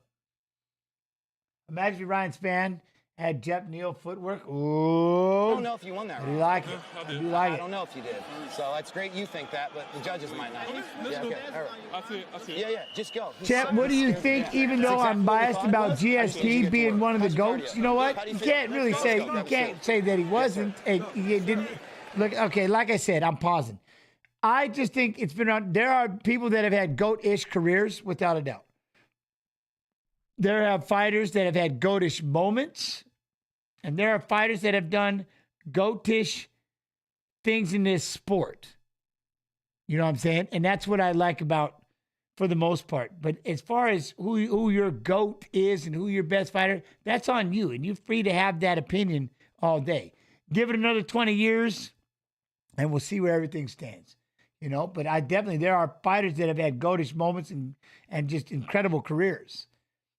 Imagine if Ryan Spann had Jeff Neal footwork. Ooh. I don't know if you won that round. You like it. You like it. I don't know if you did. So it's great you think that, but the judges might not. Yeah, okay. All right. I see. Yeah, just go. Chep, what do you think, even though I'm biased about GSP being one of the GOATs, you know what? You can't really say, you can't say that he wasn't. He didn't. Look, okay, like I said, I'm pausing. I just think it's been around. There are people that have had GOAT-ish careers, without a doubt. There are fighters that have had GOAT-ish moments. And there are fighters that have done GOAT-ish things in this sport. You know what I'm saying? And that's what I like about, for the most part. But as far as who your GOAT is and who your best fighter, that's on you. And you're free to have that opinion all day. Give it another 20 years, and we'll see where everything stands. You know, but there are fighters that have had GOAT-ish moments and just incredible careers.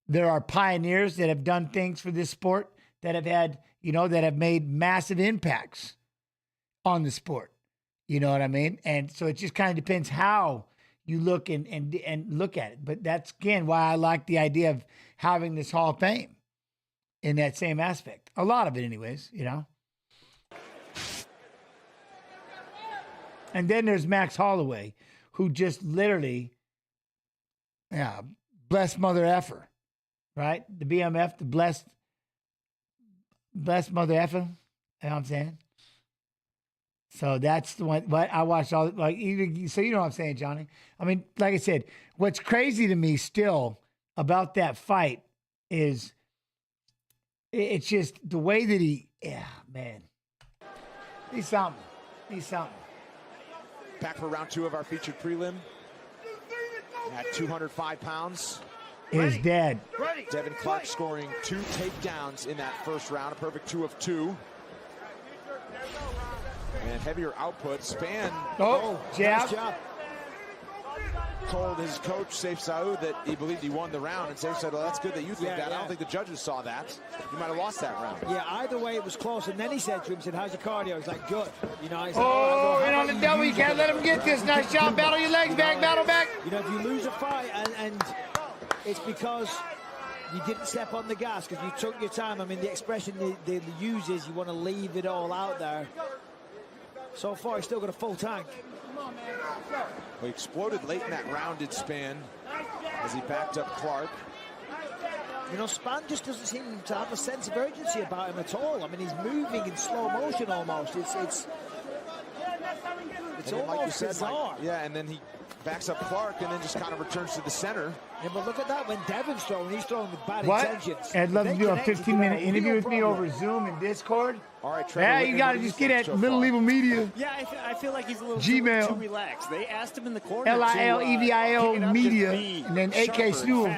There are pioneers that have done things for this sport that have had, that have made massive impacts on the sport. You know what I mean? And so it just kind of depends how you look and look at it. But that's, again, why I like the idea of having this Hall of Fame in that same aspect. A lot of it anyways, And then there's Max Holloway, who just literally, blessed mother effer, right? The BMF, the blessed mother effer, you know what I'm saying? So that's the one. But I watched all, so you know what I'm saying, Johnny. I mean, like I said, what's crazy to me still about that fight is it's just the way that man. He's something. Back for round 2 of our featured prelim. At 205 pounds. His dad. Devin Clark scoring 2 takedowns in that first round, a perfect 2 of 2. And heavier output. Spann. Jab. Nice job. Told his coach, Saif Saud, that he believed he won the round. And Saif said, well, that's good that you think that. I don't think the judges saw that. You might have lost that round. Yeah, either way, it was close. And then he said to him, how's your cardio? He's like, good. And on the double, you can't let him get this. Nice job. Battle your legs back. Battle back. If you lose a fight and it's because you didn't step on the gas, because you took your time. I mean, the expression they use is you want to leave it all out there. So far, he's still got a full tank. Well, he exploded late in that round, did Spann, as he backed up Clark. Spann just doesn't seem to have a sense of urgency about him at all. I mean, he's moving in slow motion almost. It's almost like you said, bizarre. And then he backs up Clark and then just kind of returns to the center. Yeah, but look at that. When Devin's throwing, he's throwing with bad intentions. I'd love to do a 15-minute interview with me over Zoom and Discord. All right, Trevor. Yeah, you got to just get at Little Evil Media. Yeah, I feel like he's a little Gmail. too relaxed. They asked him in the corner LILEVIO Media, and then AK Snoop.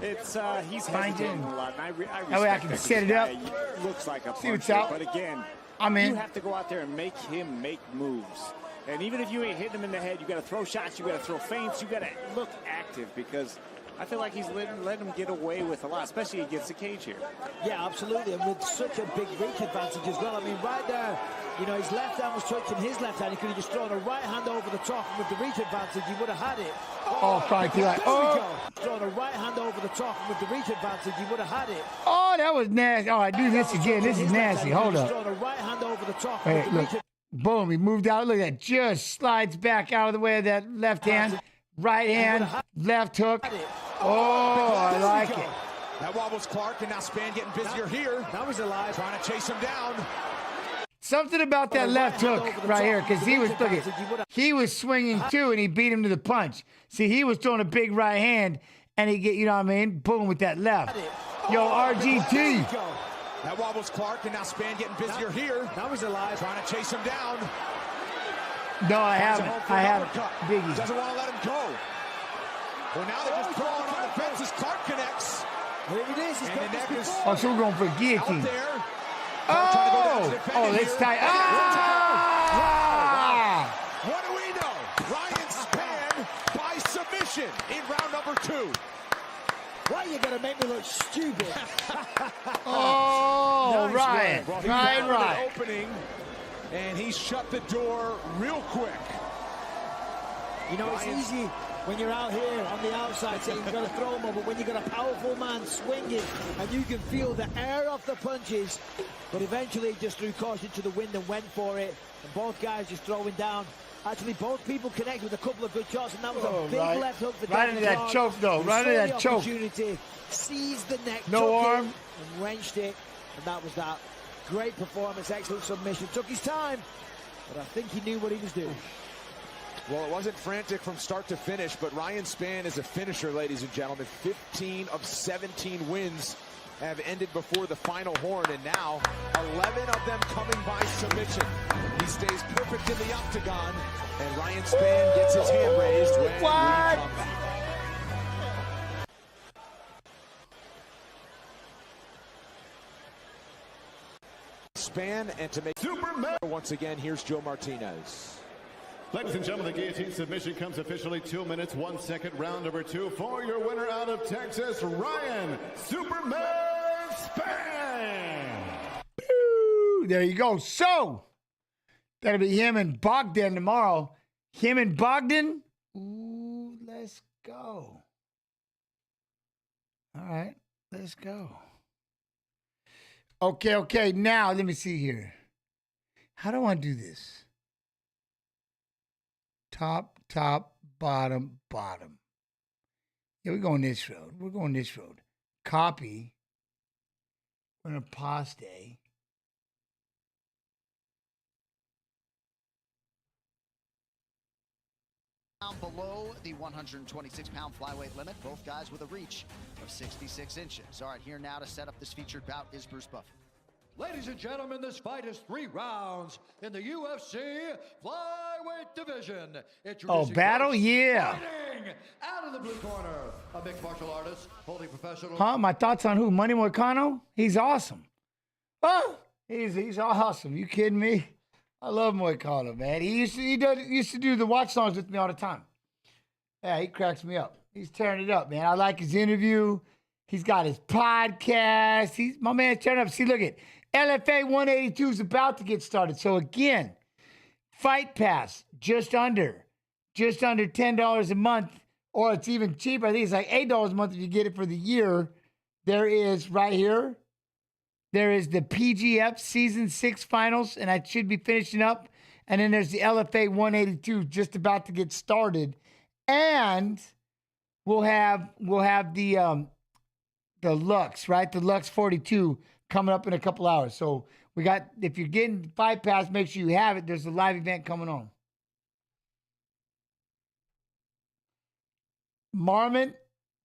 It's he's hesitating a lot. And that way I can set it up. Looks like a see what's puncher, out. But again, you have to go out there and make him make moves. And even if you ain't hitting him in the head, you got to throw shots, you got to throw feints, you got to look active, because I feel like he's letting him get away with a lot, especially against the cage here. Yeah, absolutely, and with such a big reach advantage as well. I mean, right there, his left hand was touching his left hand. He could have just thrown a right hand over the top, and with the reach advantage, he would have had it. Crikey. Thrown a right hand over the top, and with the reach advantage, he would have had it. Oh, that was nasty. All right, do this again. This is nasty. Hold up. Thrown a right hand over the top. Hey, look. Boom, he moved out. Look at that. Just slides back out of the way of that left hand. Right hand, left hook. Oh, I like it. That wobbles Clark, and now Spann getting busier here. That was alive. Trying to chase him down. Something about that left hook right here, because he was swinging too, and he beat him to the punch. See, he was throwing a big right hand, and he get, boom with that left. Yo, RGT. That wobbles Clark, and now Spann getting busier here. That was alive. Trying to chase him down. No, I haven't. Biggie. Doesn't want to let him go. Well, now they're just throwing on the fences. Clark connects. Here it is. So we're going for guillotine. Out there. Oh, let's tie. Ah! What do we know? Ryan Spann by submission in round number 2. Why are you going to make me look stupid? Oh, nice Ryan. Ryan. Opening, and he shut the door real quick. You know, it's easy when you're out here on the outside saying you've got to throw them over, when you've got a powerful man swinging and you can feel the air off the punches, but eventually he just threw caution to the wind and went for it, and both guys just throwing down. Actually, both people connected with a couple of good shots, and that was a big left hook for right into that choke, though. Right into that choke. Seized the neck, no arm, and wrenched it, and that was that. Great performance, excellent submission. Took his time, but I think he knew what he was doing. Well, it wasn't frantic from start to finish, but Ryan Spann is a finisher, ladies and gentlemen. 15 of 17 wins have ended before the final horn, and now 11 of them coming by submission. He stays perfect in the octagon, and Ryan Spann gets his hand raised when we come back. Spann, and to make Superman once again, here's Joe Martinez. Ladies and gentlemen, the guillotine submission comes officially 2 minutes, 1 second, round number 2 for your winner out of Texas, Ryan Superman Spann. There you go. So, that'll be him and Bogdan tomorrow. Him and Bogdan. Ooh, let's go. All right, let's go. Okay. Now, let me see here. How do I do this? Top, bottom. Yeah, we're going this road. Copy. We're going to paste. Down below the 126-pound flyweight limit, both guys with a reach of 66 inches. All right, here now to set up this featured bout is Bruce Buffer. Ladies and gentlemen, this fight is 3 rounds in the UFC flyweight division. Battle? Yeah. Fighting out of the blue corner, a mixed martial artist holding professional. Huh? My thoughts on who? Manny Moicano? He's awesome. Oh, he's awesome. You kidding me? I love Moicano, man. He used to do the watch songs with me all the time. Yeah, he cracks me up. He's tearing it up, man. I like his interview. He's got his podcast. My man's tearing up. See, look at LFA 182 is about to get started. So again, Fight Pass, just under $10 a month, or it's even cheaper. I think it's like $8 a month if you get it for the year. There is right here. There is the PGF Season 6 Finals, and I should be finishing up. And then there's the LFA 182 just about to get started. And we'll have the Lux, right? The Lux 42 coming up in a couple hours. So we got, if you're getting Fight Pass, make sure you have it. There's a live event coming on. Marmot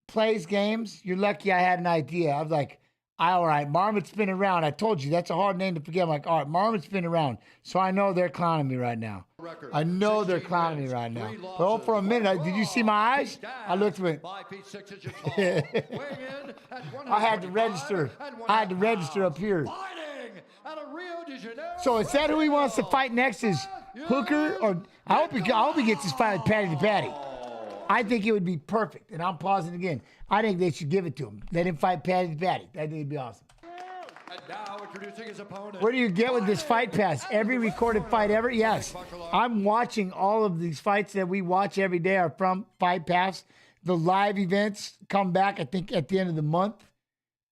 plays games. You're lucky I had an idea. I was like, all right, Marmot's been around. I told you, that's a hard name to forget. I'm like, all right, Marmot's been around. So I know they're clowning me right now. I know they're clowning me right now. But hold for a minute. Did you see my eyes? I looked with. I had to register. I had to register up here. So is that who he wants to fight next? Is Hooker? Or I hope he gets his fight with Patty the Patty. I think it would be perfect. And I'm pausing again. I think they should give it to him. Let him fight Patty the Patty. I think it'd be awesome. And now introducing his opponent. What do you get with this Fight Pass? Every recorded fight ever? Yes. I'm watching all of these fights that we watch every day are from Fight Pass. The live events come back, I think, at the end of the month.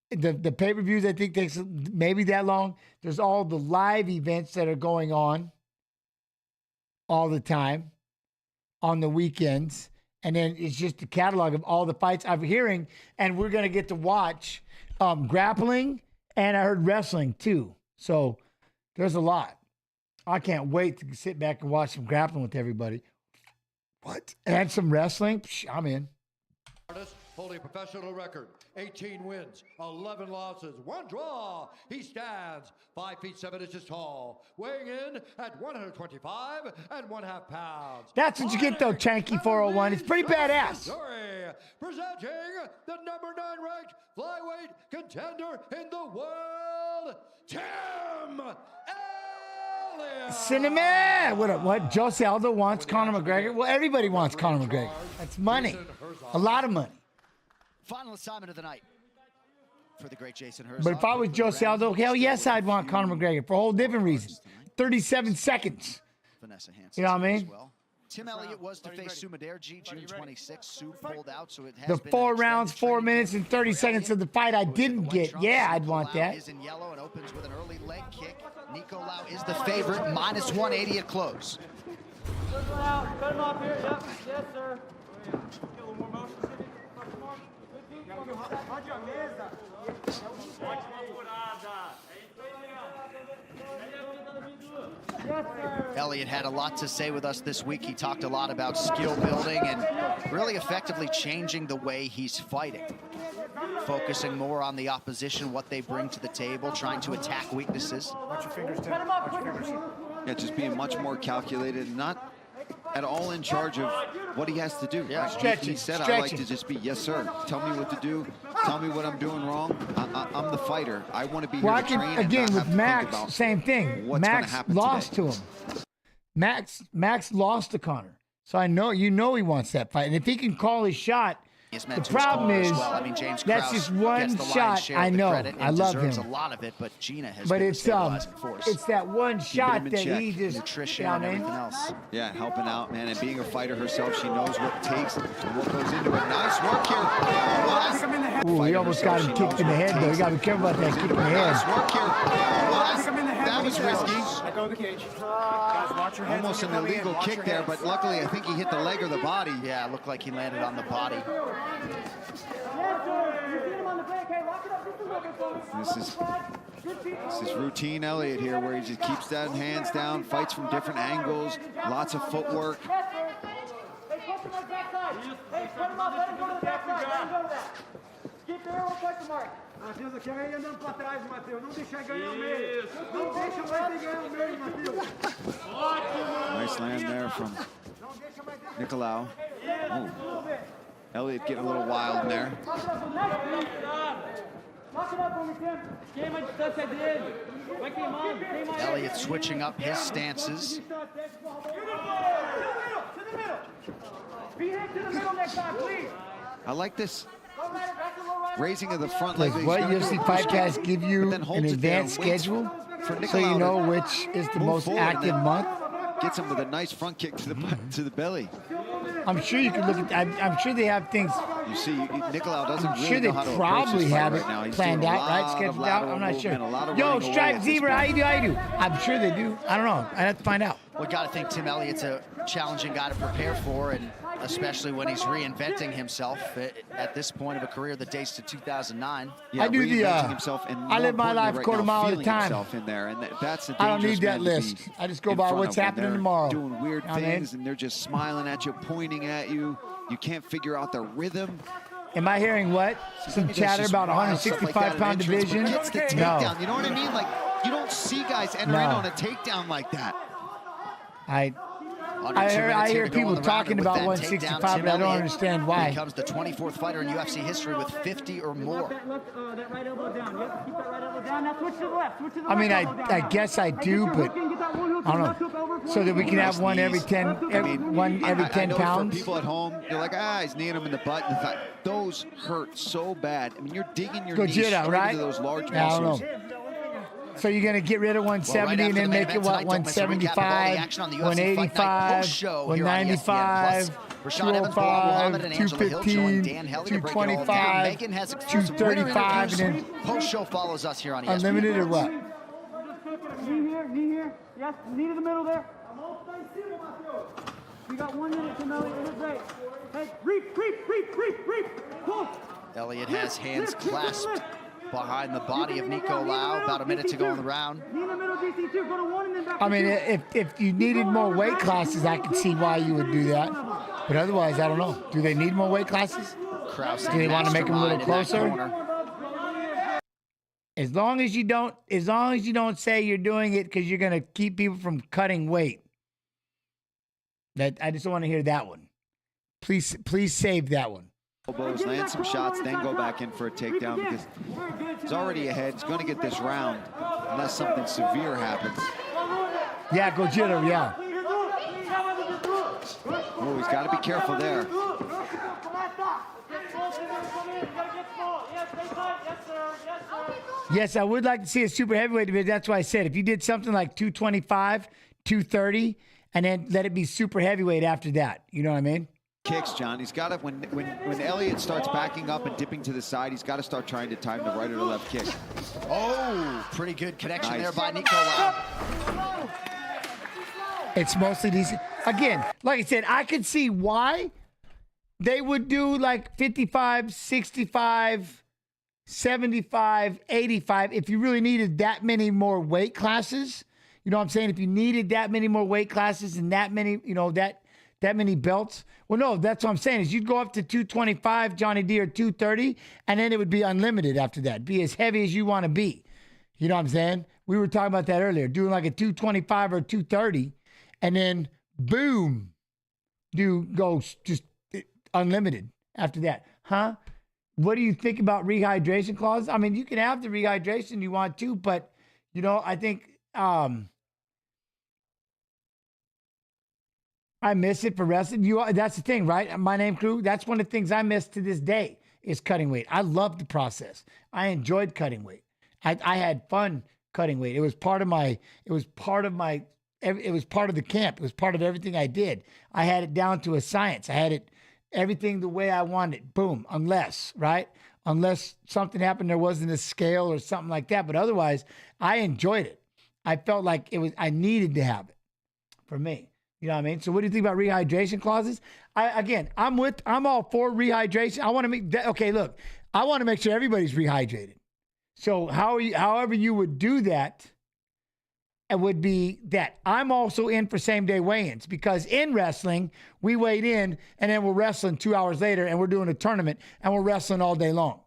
The pay-per-views, I think, takes maybe that long. There's all the live events that are going on all the time on the weekends. And then it's just a catalog of all the fights I'm hearing. And we're going to get to watch grappling, and I heard wrestling too. So there's a lot. I can't wait to sit back and watch some grappling with everybody. What? And some wrestling? Psh, I'm in. Artist holding a professional record, 18 wins, 11 losses, 1 draw. He stands 5 feet 7 inches tall, weighing in at 125 1/2 pounds. That's what you get though, Chanky 401. It's pretty badass. Presenting the number 9 ranked flyweight contender in the world, Tim Elliott. Cinnamon. What? Jose Aldo wants Conor McGregor. Well, everybody wants Conor McGregor. That's money. A lot of money. Final assignment of the night for the great Jason Herzog. But if I was Jose Aldo, hell yes, I'd want Conor McGregor for a whole different reason. 37 seconds. Vanessa Hansen. You know what I mean? Well. Tim Elliott was to face Sumaderji June 26th. Sue pulled out, so it has The been 4 rounds, 4 minutes, and 30 seconds of the fight I didn't get. Yeah, I'd want that. Is in yellow and opens with an early leg kick. Nico Lau is the favorite, -180 at close. Cut him off here. Yep. Yes, sir. Elliott had a lot to say with us this week. He talked a lot about skill building and really effectively changing the way he's fighting. Focusing more on the opposition, what they bring to the table, trying to attack weaknesses. Watch your fingers, Tim. Watch your fingers. Yeah, just being much more calculated, not at all in charge of what he has to do. Yeah, He said, I like to just be, yes, sir. Tell me what to do. Tell me what I'm doing wrong. I'm the fighter. I want to be here to train. Again, with Max, same thing. Max lost to him. Max lost to Conor. So I know, he wants that fight. And if he can call his shot, the problem is, James that's Krause just one gets the shot. share I of the know. credit I and love deserves him. a lot of it, but Gina has But been it's the stabilizing force. it's that one shot that he just nutrition you know and what I mean? everything else. Yeah, helping out, man, and being a fighter herself, she knows what it takes and what goes into it. Nice work here. Ooh, he almost got him kicked in the head, though. You got to be careful about that kick in the head. Nice work here. That was risky. Let go of the cage. Guys, watch your heads. Almost an illegal kick there, but luckily I think he hit the leg or the body. Yeah, it looked like he landed on the body. This is routine Elliott here, where he just keeps that hands down, fights from different angles, lots of footwork. Keep the arrow question mark. Matheus, eu quero ele andando pra trás, Matheus. Não deixa ele ganhar o meio. Não deixa mais ele ganhar o meio, Matheus. Nice land there from Nicolau. Oh. Elliott getting a little wild in there. Elliott switching up his stances. I like this raising of the front leg. Does what UFC Fight Pass give you an advanced schedule so you know which is the most active month? Gets him with a nice front kick to the belly. I'm sure you can look at. I'm sure they have things. You see, Nicolau doesn't really sure they know how to probably approach this fight have right it now. He's planned doing a out, right? lot of Scheduled out. I'm not movement, sure. a lot of Yo, running away Stripe at this Zebra, how point. you do? I do. I'm sure they do. I don't know. I have to find out. We got to think Tim Elliott's a challenging guy to prepare for, and especially when he's reinventing himself at this point of a career that dates to 2009. Yeah, I do the. himself and I live my life right quarter now, mile at a feeling time. himself in there, and that's the I don't need dangerous that man to list. be I just go in by front what's of when happening they're tomorrow. Doing weird You know what I mean? things, and they're just smiling at you, pointing at you. You can't figure out the rhythm. Am I hearing what? Some chatter about 165-pound division? Gets the No. takedown. You know what I mean? Like, you don't see guys enter in on a takedown like that. I hear people talking about 165, but I don't understand why. Becomes the 24th fighter in UFC history with 50 or more. That right elbow down. Yep, keep that right elbow down. Now switch to the left. Switch to the I mean, left elbow down I now. guess I do, but I don't know. So that we can have one every 10, one every 10 I know pounds. For people at home, you're like, he's kneeing him in the butt. In fact, those hurt so bad. I mean, you're digging your knees Gojira, straight right? into those large Yeah, I muscles. don't know. So you're going to get rid of 170 and then make it, what, 175, 185, 195, 205, 215, 225, 235, and then post-show follows us here on ESPN. unlimited or what? Knee here. Yes, knee to the middle there. You got 1 minute to know it. Look great. Hey, reap. Pull. Elliott has hands clasped behind the body of Nico Lau. About a minute to go in the round. I mean, if you needed more weight classes, I could see why you would do that. But otherwise, I don't know. Do they need more weight classes? Krause Do they want to make them a little mastermind in that closer? As long as you don't say you're doing it because you're going to keep people from cutting weight. That I just don't want to hear that one. Please save that one. elbows, land some shots, then go back in for a takedown because he's already ahead. He's going to get this round unless something severe happens. Yeah, go jitter, yeah. Oh, he's got to be careful there. Yes, I would like to see a super heavyweight division. That's why I said if you did something like 225, 230, and then let it be super heavyweight after that. You know what I mean? Kicks, John. He's got to, when Elliott starts backing up and dipping to the side, he's got to start trying to time the right or the left kick. Oh, pretty good connection Nice. there by Nico. It's mostly these. Again, like I said, I could see why they would do like 55, 65, 75, 85 if you really needed that many more weight classes. You know what I'm saying? If you needed that many more weight classes and that many, you know, that many belts. Well, no, that's what I'm saying is you'd go up to 225, Johnny D, or 230, and then it would be unlimited after that. Be as heavy as you want to be. You know what I'm saying? We were talking about that earlier, doing like a 225 or 230, and then boom, go just unlimited after that. Huh? What do you think about rehydration clauses? I mean, you can have the rehydration you want to, but, you know, I think I miss it for wrestling. That's the thing, right? My name crew, that's one of the things I miss to this day is cutting weight. I love the process. I enjoyed cutting weight. I had fun cutting weight. It was part of the camp. It was part of everything I did. I had it down to a science. I had it everything the way I wanted. Boom. Unless something happened, there wasn't a scale or something like that. But otherwise, I enjoyed it. I felt like I needed to have it for me. You know what I mean? So what do you think about rehydration clauses? I'm all for rehydration. I want to make that, okay, look, I want to make sure everybody's rehydrated. So however you would do that, it would be that I'm also in for same day weigh-ins because in wrestling, we weighed in and then we're wrestling 2 hours later and we're doing a tournament and we're wrestling all day long.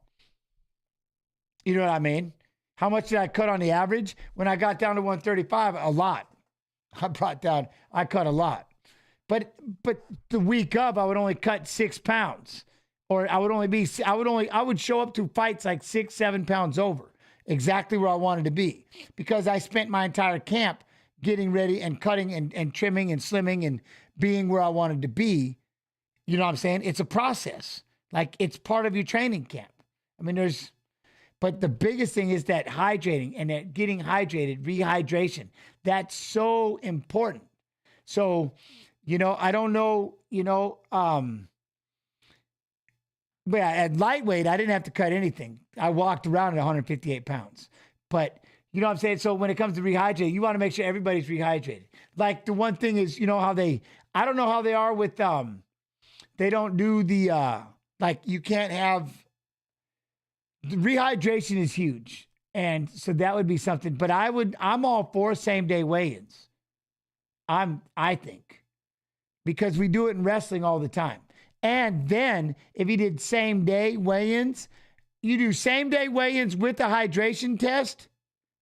You know what I mean? How much did I cut on the average? When I got down to 135, a lot. I cut a lot. But the week of, I would only cut 6 pounds. Or I would show up to fights like 6, 7 pounds over. Exactly where I wanted to be. Because I spent my entire camp getting ready and cutting and trimming and slimming and being where I wanted to be. You know what I'm saying? It's a process. Like it's part of your training camp. I mean, but the biggest thing is that hydrating and that getting hydrated, rehydration. That's so important. So, you know, I don't know, but at lightweight, I didn't have to cut anything. I walked around at 158 pounds. But, you know what I'm saying? So when it comes to rehydrating, you want to make sure everybody's rehydrated. Like the one thing is, you know how I don't know how they are with, they don't do the, like you can't have, the rehydration is huge. And so that would be something, but I'm all for same day weigh-ins. I think, because we do it in wrestling all the time. And then if you did same day weigh-ins, you do same day weigh-ins with the hydration test.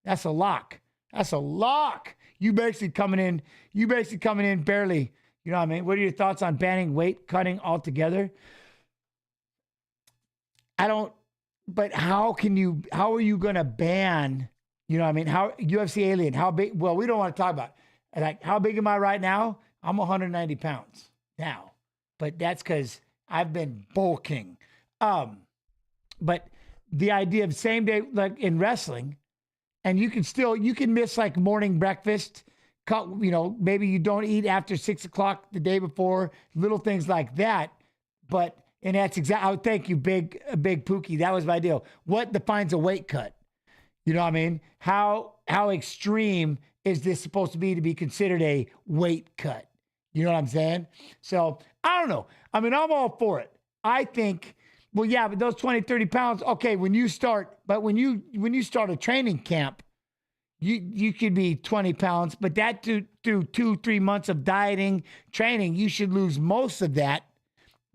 That's a lock. That's a lock. You basically coming in barely, you know what I mean? What are your thoughts on banning weight cutting altogether? But how are you going to ban, you know what I mean? How UFC alien, how big? Well, we don't want to talk about it. Like, how big am I right now? I'm 190 pounds now, but that's because I've been bulking. But the idea of same day, like in wrestling, and you can miss like morning breakfast, maybe you don't eat after 6 o'clock the day before, little things like that. And that's exactly, thank you, Big Pookie. That was my deal. What defines a weight cut? You know what I mean? How extreme is this supposed to be considered a weight cut? You know what I'm saying? So I don't know. I mean, I'm all for it. I think, well, yeah, but those 20, 30 pounds, okay, when you start a training camp, you could be 20 pounds, but that through 2-3 months of dieting, training, you should lose most of that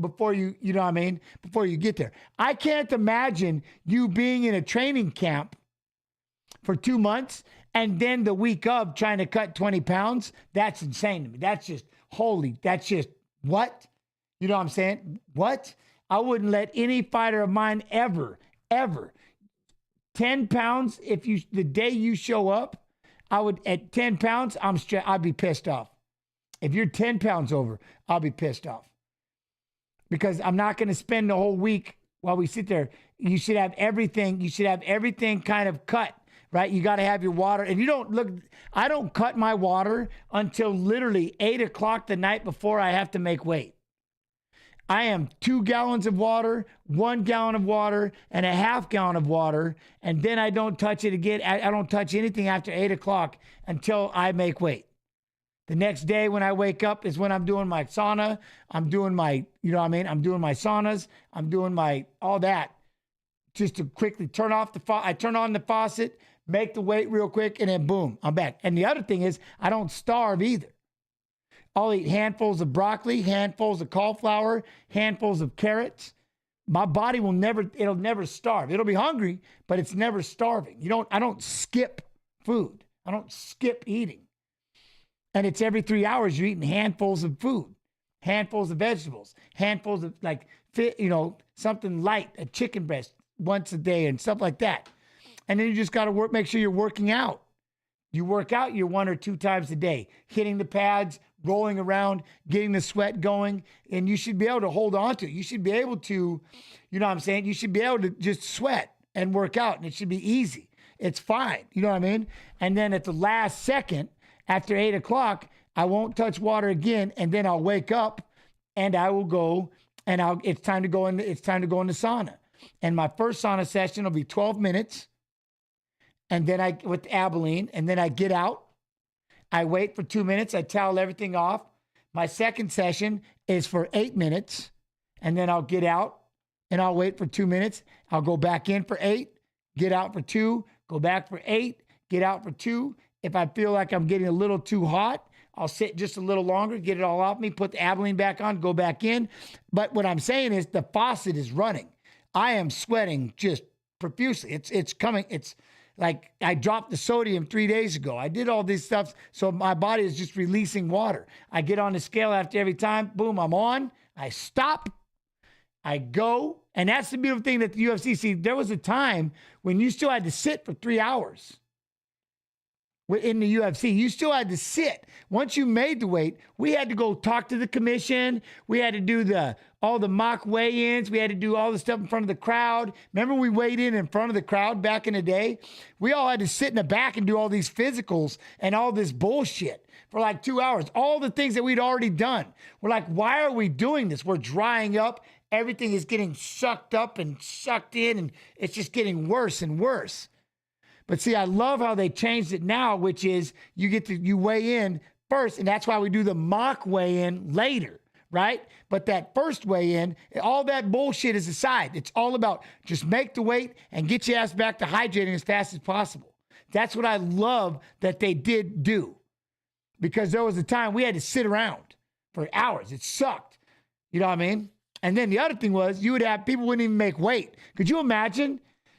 before you know what I mean? Before you get there. I can't imagine you being in a training camp for 2 months and then the week of trying to cut 20 pounds. That's insane to me. That's just what? You know what I'm saying? What? I wouldn't let any fighter of mine ever, 10 pounds, the day you show up, I would, at 10 pounds, I'd be pissed off. If you're 10 pounds over, I'll be pissed off. Because I'm not going to spend the whole week while we sit there. You should have everything kind of cut, right? You got to have your water. And I don't cut my water until literally 8 o'clock the night before I have to make weight. I am 2 gallons of water, 1 gallon of water, and a half gallon of water. And then I don't touch it again. I don't touch anything after 8 o'clock until I make weight. The next day when I wake up is when I'm doing my sauna. I'm doing my, I'm doing my saunas. I'm doing my, all that. Just to quickly turn on the faucet, make the weight real quick, and then boom, I'm back. And the other thing is I don't starve either. I'll eat handfuls of broccoli, handfuls of cauliflower, handfuls of carrots. My body it'll never starve. It'll be hungry, but it's never starving. I don't skip food. I don't skip eating. And it's every 3 hours you're eating handfuls of food, handfuls of vegetables, handfuls of something light, a chicken breast once a day and stuff like that. And then you just got to make sure you're working out. You work out 1 or 2 times a day, hitting the pads, rolling around, getting the sweat going, and you should be able to hold on to it. You should be able to, you should be able to just sweat and work out, and it should be easy. It's fine. You know what I mean? And then at the last second, after 8 o'clock, I won't touch water again, and then I'll wake up and I will go and it's time to go in the sauna. And my first sauna session will be 12 minutes. And then with Abilene, and then I get out. I wait for 2 minutes. I towel everything off. My second session is for 8 minutes. And then I'll get out and I'll wait for 2 minutes. I'll go back in for 8, get out for 2, go back for 8, get out for 2. If I feel like I'm getting a little too hot, I'll sit just a little longer, get it all off me, put the Abilene back on, go back in. But what I'm saying is the faucet is running. I am sweating just profusely. It's coming. It's like I dropped the sodium 3 days ago. I did all this stuff, so my body is just releasing water. I get on the scale after every time. Boom, I'm on. I stop. I go. And that's the beautiful thing that the UFC, see, there was a time when you still had to sit for 3 hours. In the UFC, you still had to sit. Once you made the weight, we had to go talk to the commission. We had to do all the mock weigh-ins. We had to do all the stuff in front of the crowd. Remember we weighed in front of the crowd back in the day? We all had to sit in the back and do all these physicals and all this bullshit for like 2 hours. All the things that we'd already done. We're like, why are we doing this? We're drying up. Everything is getting sucked up and sucked in, and it's just getting worse and worse. But see, I love how they changed it now, which is you weigh in first, and that's why we do the mock weigh-in later, right? But that first weigh-in, all that bullshit is aside. It's all about just make the weight and get your ass back to hydrating as fast as possible. That's what I love that they did do. Because there was a time we had to sit around for hours. It sucked. You know what I mean? And then the other thing was you would have people wouldn't even make weight. Could you imagine?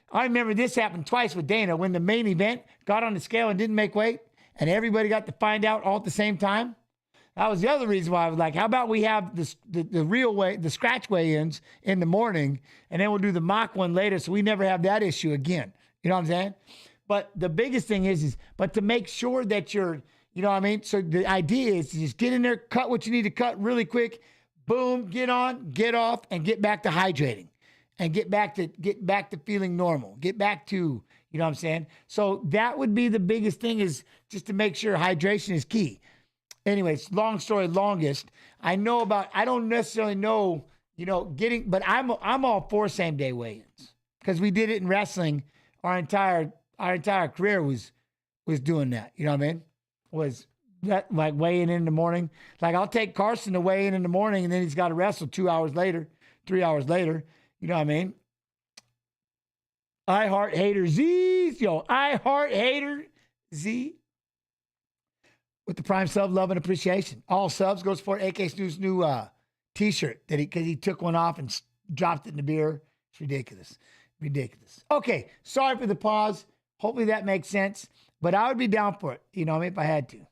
I remember this happened twice with Dana when the main event got on the scale and didn't make weight and everybody got to find out all at the same time. That was the other reason why I was like, how about we have the real weight, the scratch weigh-ins in the morning, and then we'll do the mock one later so we never have that issue again. You know what I'm saying? But the biggest thing is but to make sure that you're, you know what I mean? So the idea is to just get in there, cut what you need to cut really quick, boom, get on, get off, and get back to hydrating. And get back to feeling normal. Get back to, you know what I'm saying? So that would be the biggest thing, is just to make sure hydration is key. Anyways, long story longest. I don't necessarily know, but I'm all for same day weigh-ins. Because we did it in wrestling. Our entire career was doing that. You know what I mean? Was that like weighing in the morning? Like I'll take Carson to weigh in the morning, and then he's got to wrestle 2 hours later, 3 hours later. You know what I mean? I Heart Hater Z. I Heart Hater Z. With the Prime sub, love and appreciation. All subs goes for AK Snoo's new t-shirt because he took one off and dropped it in the beer. It's ridiculous. Ridiculous. Okay, sorry for the pause. Hopefully that makes sense. But I would be down for it, if I had to.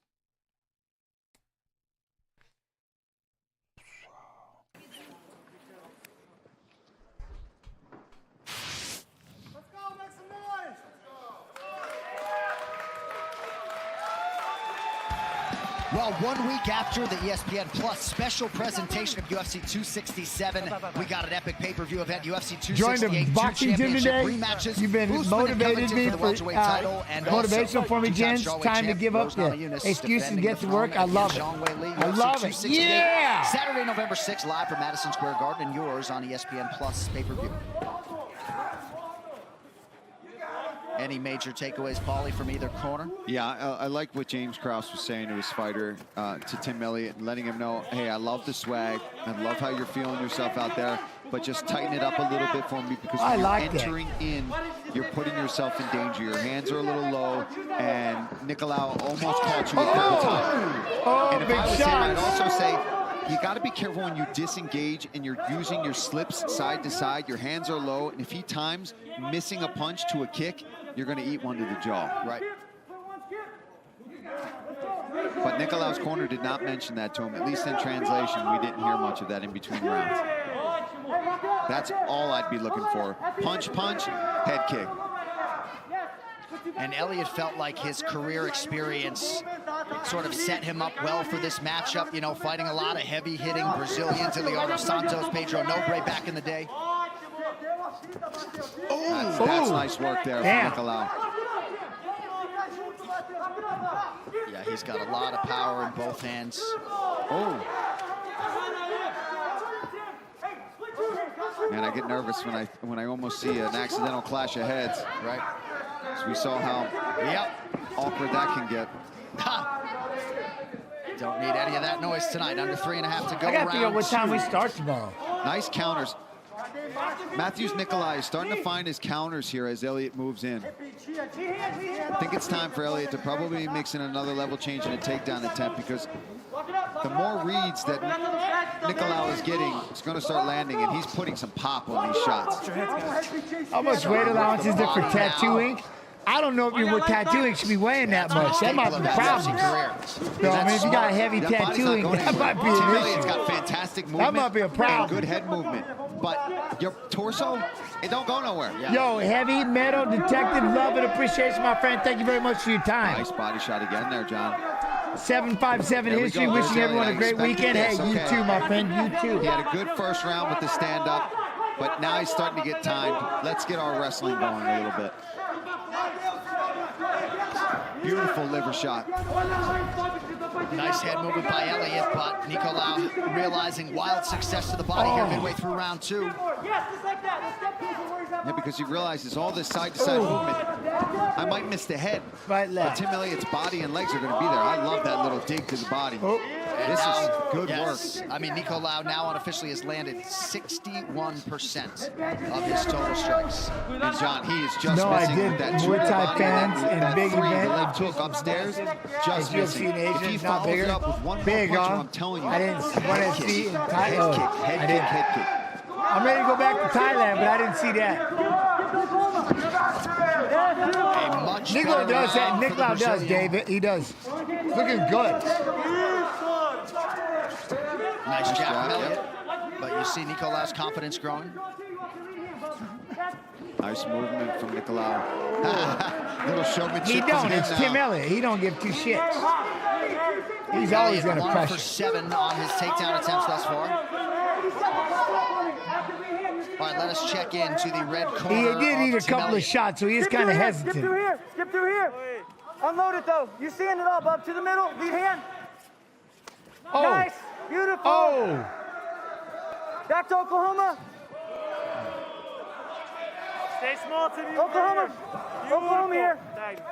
Well, 1 week after the ESPN Plus special presentation of UFC 267, we got an epic pay-per-view event, UFC 268. Joined a boxing gym today. Rematches. You've been motivated me for motivational for me, Jens. Time to give up the excuses and get to work. I love it. I love it. Yeah! Saturday, November 6th, live from Madison Square Garden, and yours on ESPN Plus pay-per-view. Any major takeaways, Paulie, from either corner? Yeah, I like what James Krause was saying to his fighter, to Tim Elliott, and letting him know, hey, I love the swag. I love how you're feeling yourself out there, but just tighten it up a little bit for me, because when you're entering in, you're putting yourself in danger. Your hands are a little low, and Nicolau almost caught you a couple times. And if I was him, I'd also say, you got to be careful when you disengage and you're using your slips side to side. Your hands are low, and if he times missing a punch to a kick, you're going to eat one to the jaw. Right. But Nicolau's corner did not mention that to him. At least in translation, we didn't hear much of that in between rounds. That's all I'd be looking for. Punch, punch, head kick. And Elliott felt like his career experience sort of set him up well for this matchup, you know, fighting a lot of heavy-hitting Brazilians in the art of Santos, Pedro Nobre back in the day. That's nice work there from Nicolau. Yeah, he's got a lot of power in both hands. Oh. Man, I get nervous when I almost see an accidental clash of heads. Right. So we saw how awkward that can get. Don't need any of that noise tonight. Under 3.5 to go. I got to figure out what time we start tomorrow. Nice counters. Matthews Nicolai is starting to find his counters here as Elliott moves in. I think it's time for Elliott to probably mix in another level change in a takedown attempt, because the more reads that Nicolau is getting, it's going to start landing, and he's putting some pop on these shots. How much weight allowance is there for tattooing? I don't know if your tattooing should be weighing that much. That might be problems. So, I mean, if you got heavy tattooing, that might be an issue. It's got fantastic movement. That might be a problem. Good head movement. But your torso, it don't go nowhere. Yo, heavy metal detective, love and appreciation, my friend. Thank you very much for your time. Nice body shot again there, John. 757 History, wishing everyone a great weekend. Hey, you too, my friend, you too. He had a good first round with the stand-up, but now he's starting to get timed. Let's get our wrestling going a little bit. Beautiful liver shot. Nice head movement by Elliott, but Nicolau realizing wild success to the body here midway through round 2. Yeah, because he realizes all this side-to-side movement. I might miss the head, but Tim Elliott's body and legs are going to be there. I love that little dig to the body. This is good work. I mean, Nicolau now unofficially has landed 61% of his total strikes. And John, he is just missing with that Muay Thai fans and big event. Leg hook upstairs, just missing. If he follows it up with one more punch, I'm telling you, I didn't want to see head kick. I'm ready to go back to Thailand, but I didn't see that. Nicolau does that. Nicolau does, David. He does. Looking good. Nice jab, Elliott. But you see Nicolau's confidence growing. Nice movement from Nicolau. Little showmanship. He don't. It's Tim Elliott. He don't give two shits. He's always going to pressure. 1 for 7 on his takedown attempts thus far. All right, let us check into the red corner. He did eat a couple of shots, so he's kind of hesitant. Skip through here. Skip through here. Unload it, though. You stand it up to the middle. Lead hand. Oh. Nice. Beautiful. Oh. Back to Oklahoma. Stay small, Timmy. Oklahoma. Oklahoma here.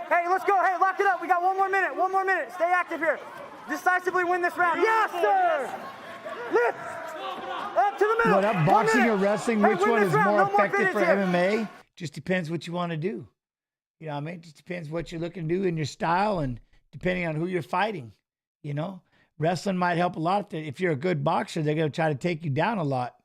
Hey, let's go. Hey, lock it up. We got 1 more minute. 1 more minute. Stay active here. Decisively win this round. Yes, sir. Lift. Up to the middle. Well, that boxing or wrestling, which one is more effective for MMA? Just depends what you want to do. You know what I mean? Just depends what you're looking to do in your style and depending on who you're fighting. You know, wrestling might help a lot. If you're a good boxer, they're going to try to take you down a lot.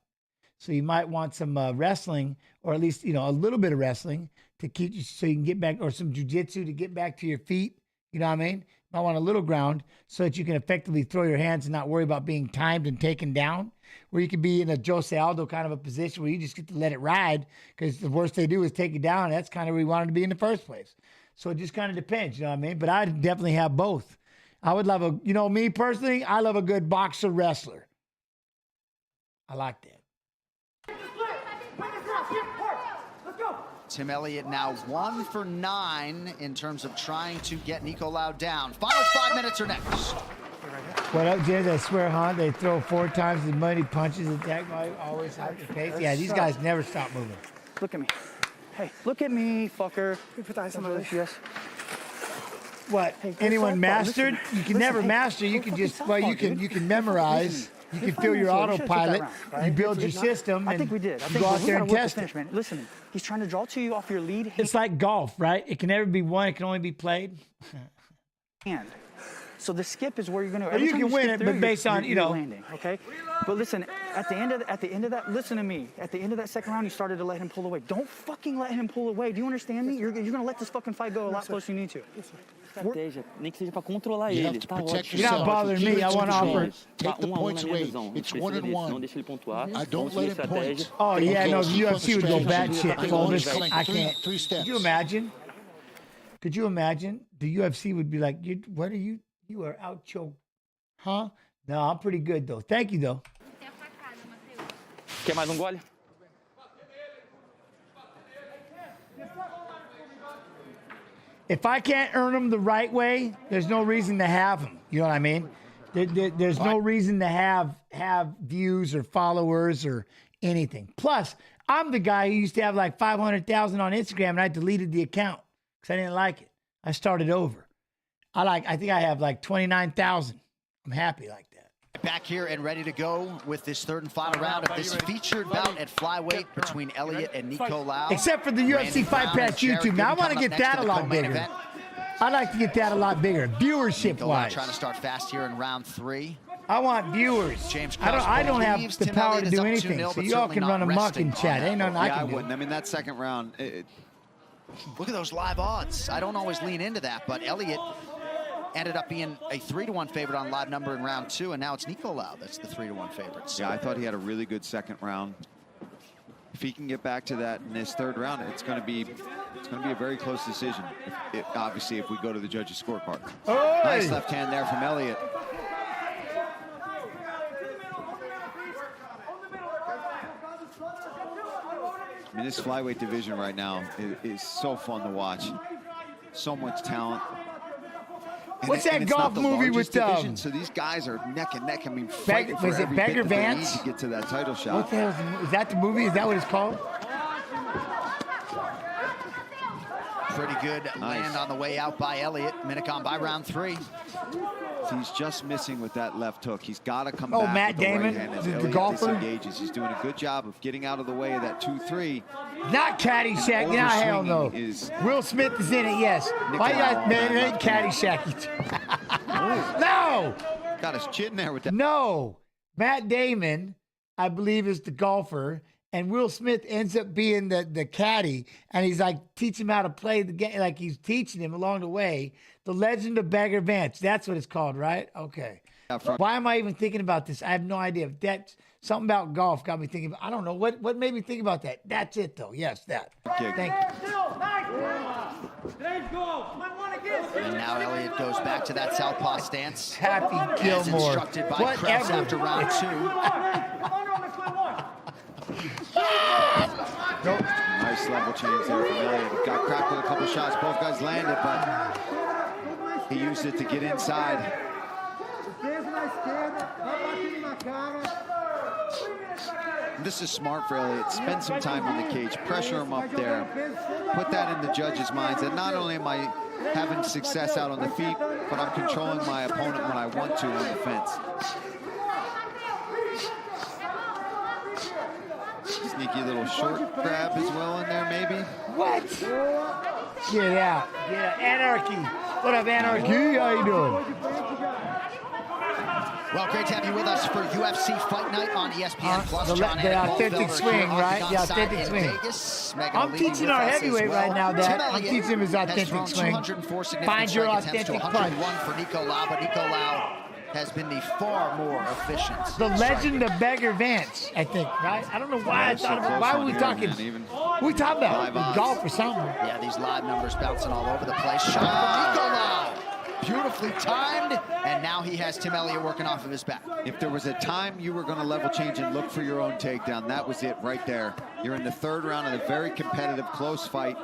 So you might want some wrestling, or at least, you know, a little bit of wrestling to keep you so you can get back, or some jiu-jitsu to get back to your feet. You know what I mean? You might want a little ground so that you can effectively throw your hands and not worry about being timed and taken down, where you could be in a Jose Aldo kind of a position where you just get to let it ride, because the worst they do is take you down. And that's kind of where we wanted to be in the first place. So it just kind of depends, you know what I mean? But I definitely have both. I would love a, you know, me personally, I love a good boxer wrestler. I like that. Tim Elliott now 1 for 9 in terms of trying to get Nicolau down. Final 5 minutes are next. What up, James? I swear, huh? They throw 4 times as many punches as Jack might always have to pace. Yeah, these guys never stop moving. Look at me. Hey, look at me, fucker. Yes. What? Hey, anyone mastered? Listen, you can never master. You can just, well, you can memorize. You can feel your autopilot. You build your system. I think we did. I you think go out there and test it. Listen, he's trying to draw to you off your lead. It's like golf, right? It can never be won. It can only be played. So the skip is where you're going to. Well, you can win it, but based on, you know, landing. Okay, but listen, at the end of that, listen to me. At the end of that second round, you started to let him pull away. Don't fucking let him pull away. Do you understand me? You're going to let this fucking fight go a lot closer than you need to. Estratégia, nem que seja para controlar You ele. have to protect You're not bothering me. I want to offer. Take the points away. It's 1-1. Não deixa ele pontuar. I don't let him point. Oh, yeah, no, the UFC would go bad shit. I can't. Three steps. Could you imagine? Could you imagine? The UFC would be like, what are you? You are out choked. Huh? No, I'm pretty good, though. Thank you, though. Quer mais gole? If I can't earn them the right way, there's no reason to have them. You know what I mean? There's no reason to have views or followers or anything. Plus, I'm the guy who used to have like 500,000 on Instagram, and I deleted the account because I didn't like it. I started over. I think I have like 29,000. I'm happy like that. Back here and ready to go with this third and final round of this featured bout at flyweight between Elliott and Nicolau. Except for the UFC Fight Pass YouTube. Now I want to get that a lot bigger. I'd like to get that a lot bigger, viewership-wise. Trying to start fast here in round 3. I want viewers. James I don't have the power to do anything, so y'all can run amok in chat. Ain't nothing I can do. wouldn't. I mean, that second round. Look at those live odds. I don't always lean into that, but Elliott ended up being a 3-1 favorite on live number in round 2, and now it's Nicolau that's the 3-1 favorite. So. Yeah, I thought he had a really good second round. If he can get back to that in this third round, it's going to be a very close decision. Obviously, if we go to the judges' scorecard. Oy! Nice left hand there from Elliott. I mean, this flyweight division right now is so fun to watch. So much talent. What's that golf movie with division, so these guys are neck and neck. I mean, fighting for every bit that they need to get to that title shot. What the hell is that? The movie? Is that what it's called? Pretty good land on the way out by Elliott. Minute gone by round 3. He's just missing with that left hook. He's got to come back. Matt with the Damon, right hand as the Elliott golfer. disengages. He's doing a good job of getting out of the way of that 2-3. Not Caddyshack. Nah, hell no. Will Smith is in it, yes. Why you guys, man, it ain't Caddyshack. No! Got his chin there with that. No. Matt Damon, I believe, is the golfer, and Will Smith ends up being the caddy, and he's like teaching him how to play the game, like he's teaching him along the way. The Legend of Bagger Vance. That's what it's called, right? Okay. Why am I even thinking about this? I have no idea. That's something about golf got me thinking. I don't know what made me think about that. That's it, though. Yes, that. Okay. Thank you. And now Elliott goes back to that southpaw stance. Happy As Gilmore. instructed by Krause after round 2. Nice level change there from Elliott. Got cracked with a couple shots. Both guys landed, but he used it to get inside. This is smart for Elliott. Spend some time on the cage. Pressure him up there. Put that in the judges' minds that not only am I having success out on the feet, but I'm controlling my opponent when I want to on the fence. Sneaky little short grab as well in there, maybe. What? Get out. Get out. Anarchy. What up, Anarchy? How you doing? Well, great to have you with us for UFC Fight Night on ESPN Plus. The authentic swing, right? The authentic swing. I'm teaching our heavyweight right now, Dad. I'm teaching him his authentic swing. Find your authentic punch. For Nicolau, but Nicolau has been the far more efficient. The Legend of Bagger Vance, I think, right? I don't know why I thought about. Why were we talking? What we talking about? Golf or something? Yeah, these live numbers bouncing all over the place. Shot from Nicolau. Beautiful Beautifully timed, and now he has Tim Elliott working off of his back. If there was a time you were going to level change and look for your own takedown, that was it right there. You're in the third round of a very competitive, close fight.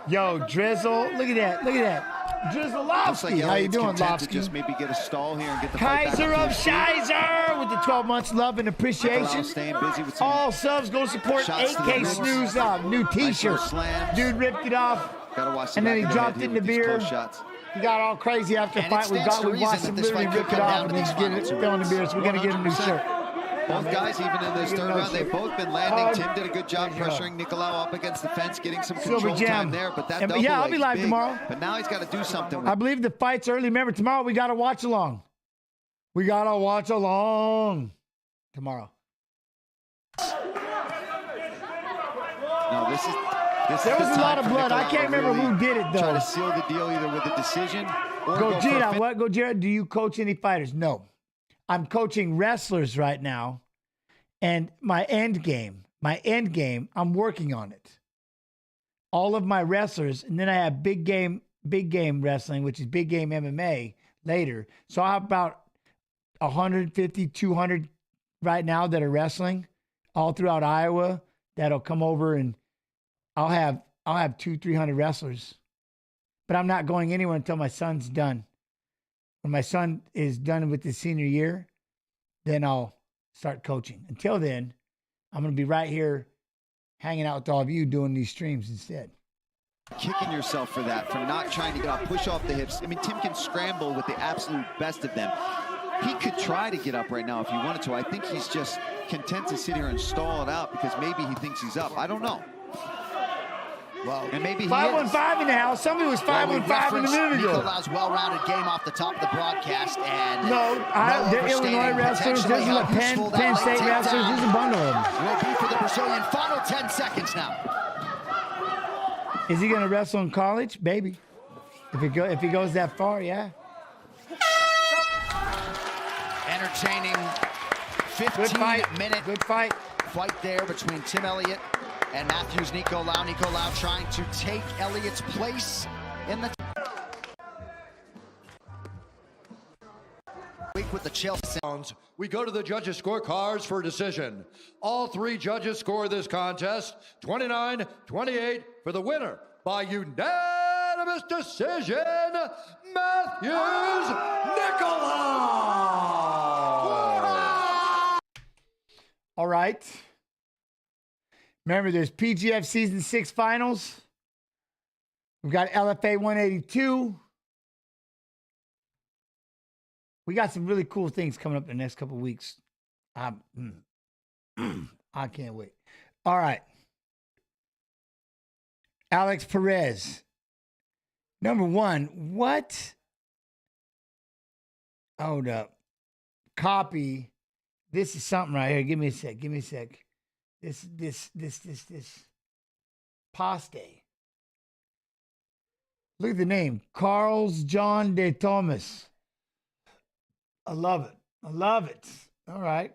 Yo, Drizzle, look at that, look at that. Drizzle Lipsky, like how you doing, Lipsky? Lipsky? Just maybe get a stall here and get the fight back Kaiser up of to his feet. Shizer with the 12 months love and appreciation. Staying busy with some All subs go support shots to the 8K ribs. Snooze up. New t-shirt. slams. Dude ripped it off. Gotta watch the And then he back of the dropped head it in here the with these beer. close shots. He got all crazy after the And it fight. We stands to watched reason him that this literally fight could rip it come off down and to then these get it final fill in the beer. So we're gonna get him a new 100%. shirt. Both guys, even in this third round, they've both been landing. Hard. Tim did a good job pressuring Nicolau up against the fence, getting some Silver control jam. time there. But that And- double yeah, I'll be leg's live big. tomorrow. But now he's got to do something. I believe the fight's early. Remember, tomorrow we got to watch along. We got to watch along tomorrow. No, this is There the was a time lot of for blood. I Nicolau can't to remember really who did it, though. Try to seal the deal either with a decision or Go, for a Gina, fin- what? Go, Jared. Do you coach any fighters? No. I'm coaching wrestlers right now. And my end game, I'm working on it. All of my wrestlers, and then I have big game wrestling, which is big game MMA later. So I have about 150, 200 right now that are wrestling all throughout Iowa that'll come over, and I'll have 200-300 wrestlers. But I'm not going anywhere until my son's done. When my son is done with his senior year, then I'll start coaching. Until then, I'm going to be right here hanging out with all of you doing these streams instead. Kicking yourself for that, for not trying to get off, push off the hips. I mean, Tim can scramble with the absolute best of them. He could try to get up right now if he wanted to. I think he's just content to sit here and stall it out because maybe he thinks he's up. I don't know. Well, and maybe he 515 in the house. Somebody was 515 in the minute ago. Nicolau's well-rounded game off the top of the broadcast, and they're Illinois wrestlers. There's like Penn State wrestlers. There's a bundle of them. Will be for the Brazilian. Final 10 seconds now. Is he going to wrestle in college? Maybe. If he goes that far, yeah. Entertaining 15-minute good fight there between Tim Elliott and Matthews Nicolau. Nicolau trying to take Elliott's place in the week with the chill. We go to the judges' scorecards for a decision. All three judges score this contest 29-28 for the winner by unanimous decision, Matthews Nicolau. All right. Remember, there's PGF Season 6 finals. We've got LFA 182. We got some really cool things coming up in the next couple of weeks. I can't wait. All right. Alex Perez. Number one, what? Hold up. Copy. This is something right here. Give me a sec. This Paste. Look at the name. Carlos John de Thomas. I love it. All right.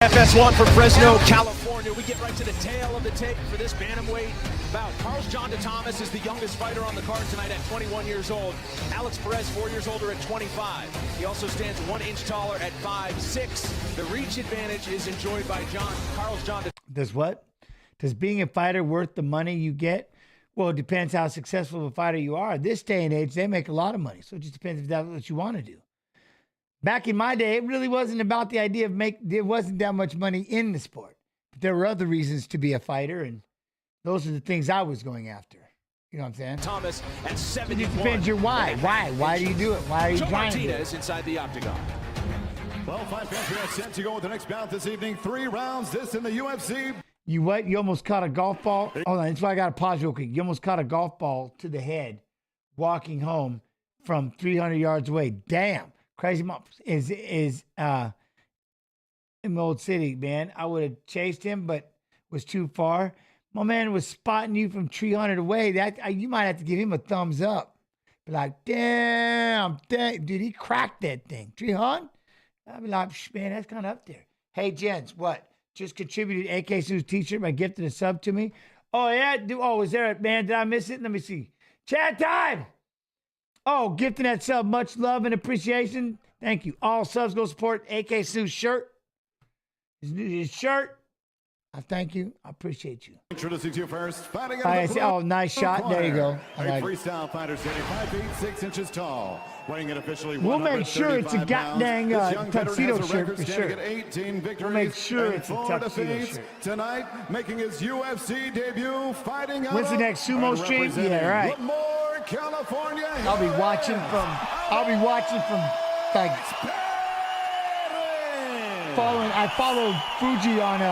FS1 from Fresno, California. We get right to the tail of the tape for this bantamweight bout. Carlos John de Thomas is the youngest fighter on the card tonight at 21 years old. Alex Perez, 4 years older at 25. He also stands 1 inch taller at 5'6". The reach advantage is enjoyed by Carlos John de Does what? Does being a fighter worth the money you get? Well, it depends how successful of a fighter you are. This day and age, they make a lot of money. So it just depends if that's what you want to do. Back in my day, it really wasn't about the idea of there wasn't that much money in the sport. But there were other reasons to be a fighter, and those are the things I was going after. You know what I'm saying? Thomas at 71. It depends your why. Why do you do it? Why are you Joe trying to do it? Martinez inside the octagon. Well, 5 fans, we are set to go with the next bout this evening. 3 rounds, this in the UFC. You what? You almost caught a golf ball. Hold on, that's why I got to pause real quick. You almost caught a golf ball to the head walking home from 300 yards away. Damn. Crazy mom is in the old city, man. I would have chased him, but was too far. My man was spotting you from 300 away. You might have to give him a thumbs up. Be like, damn, dude, he cracked that thing. 300? I'd be like, man, that's kind of up there. Hey, gents, what? Just contributed AK Snooze t-shirt by gifting a sub to me. Oh, yeah? Oh, is there a, man, did I miss it? Let me see. Chat time. Oh, gifting that sub. Much love and appreciation. Thank you. All subs go support AK Sue's shirt. His shirt. I thank you. I appreciate you. Introducing you first, fighting out of the Oh, nice shot. There you go. A freestyle fighter standing 5 feet 6 inches tall, weighing in officially We'll make sure it's a goddamn tuxedo shirt for sure. 18 victories we'll make sure it's a 4 tuxedo defeats shirt. tonight, making his UFC debut, fighting out When's the next sumo stream? Yeah, right. Lemoore, California. I'll be watching from like following. I follow Fuji on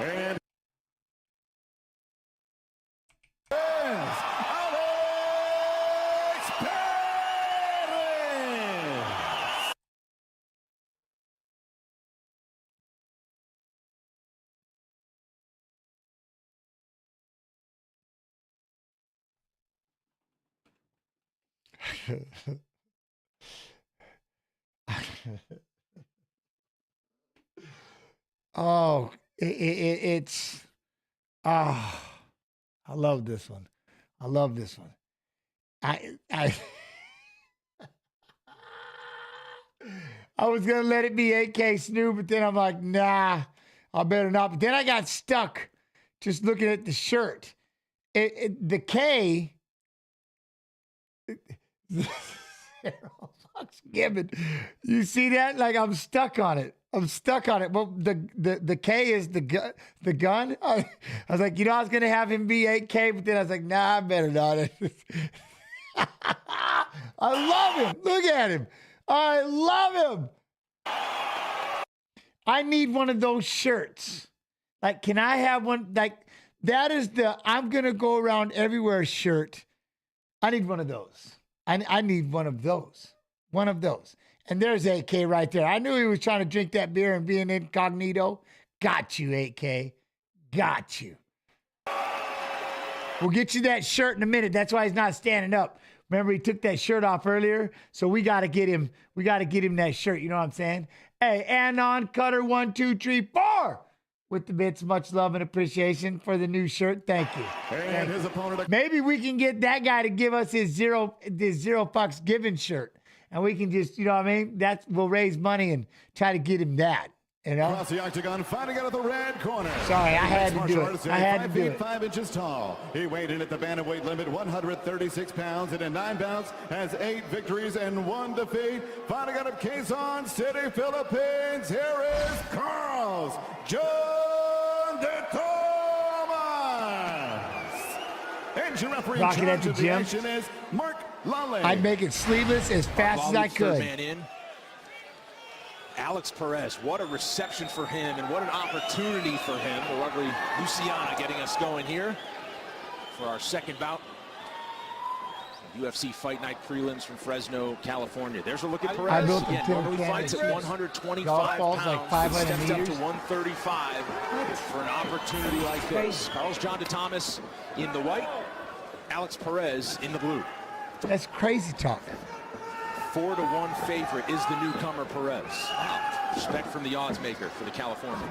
And oh, it's I love this one. I love this one. I was gonna let it be AK Snoop, but then I'm like, nah, I better not. But then I got stuck just looking at the shirt. The K. Gibbon. You see that? Like I'm stuck on it. Well, the K is the gun. I was like, I was gonna have him be 8K, but then I was like, nah, I better not. I love him. Look at him. I love him. I need one of those shirts. Like, can I have one? Like, that is the I'm gonna go around everywhere shirt. I need one of those. I need one of those. One of those. And there's 8K right there. I knew he was trying to drink that beer and be an incognito. Got you, 8K. Got you. We'll get you that shirt in a minute. That's why he's not standing up. Remember, he took that shirt off earlier. So we got to get him. We got to get him that shirt. You know what I'm saying? Hey, Anon Cutter 1, 2, 3, 4 with the bits. Much love and appreciation for the new shirt. Thank you. And his opponent. Maybe we can get that guy to give us his zero fucks given shirt. And we can just, you know what I mean? We'll raise money and try to get him that. You know? Across the octagon, fighting out of the red corner. Sorry, I had to do it. I had to do it. 5 inches tall. He weighed in at the bantamweight limit, 136 pounds, and in 9 bouts has 8 victories and 1 defeat. Fighting out of Quezon City, Philippines. Here is Carlos John de Thomas. Engine referee in charge of the action is Mark Lally. I'd make it sleeveless as fast as I could. Man in. Alex Perez, what a reception for him and what an opportunity for him. The lovely Luciana getting us going here for our second bout. UFC Fight Night prelims from Fresno, California. There's a look at Perez. Again, normally fights at 125 pounds. Like 500 stepped meters. up to 135 for an opportunity like this. Carlos John de Thomas in the white, Alex Perez in the blue. That's crazy talk. 4-1 favorite is the newcomer Perez. Respect from the odds maker for the Californian.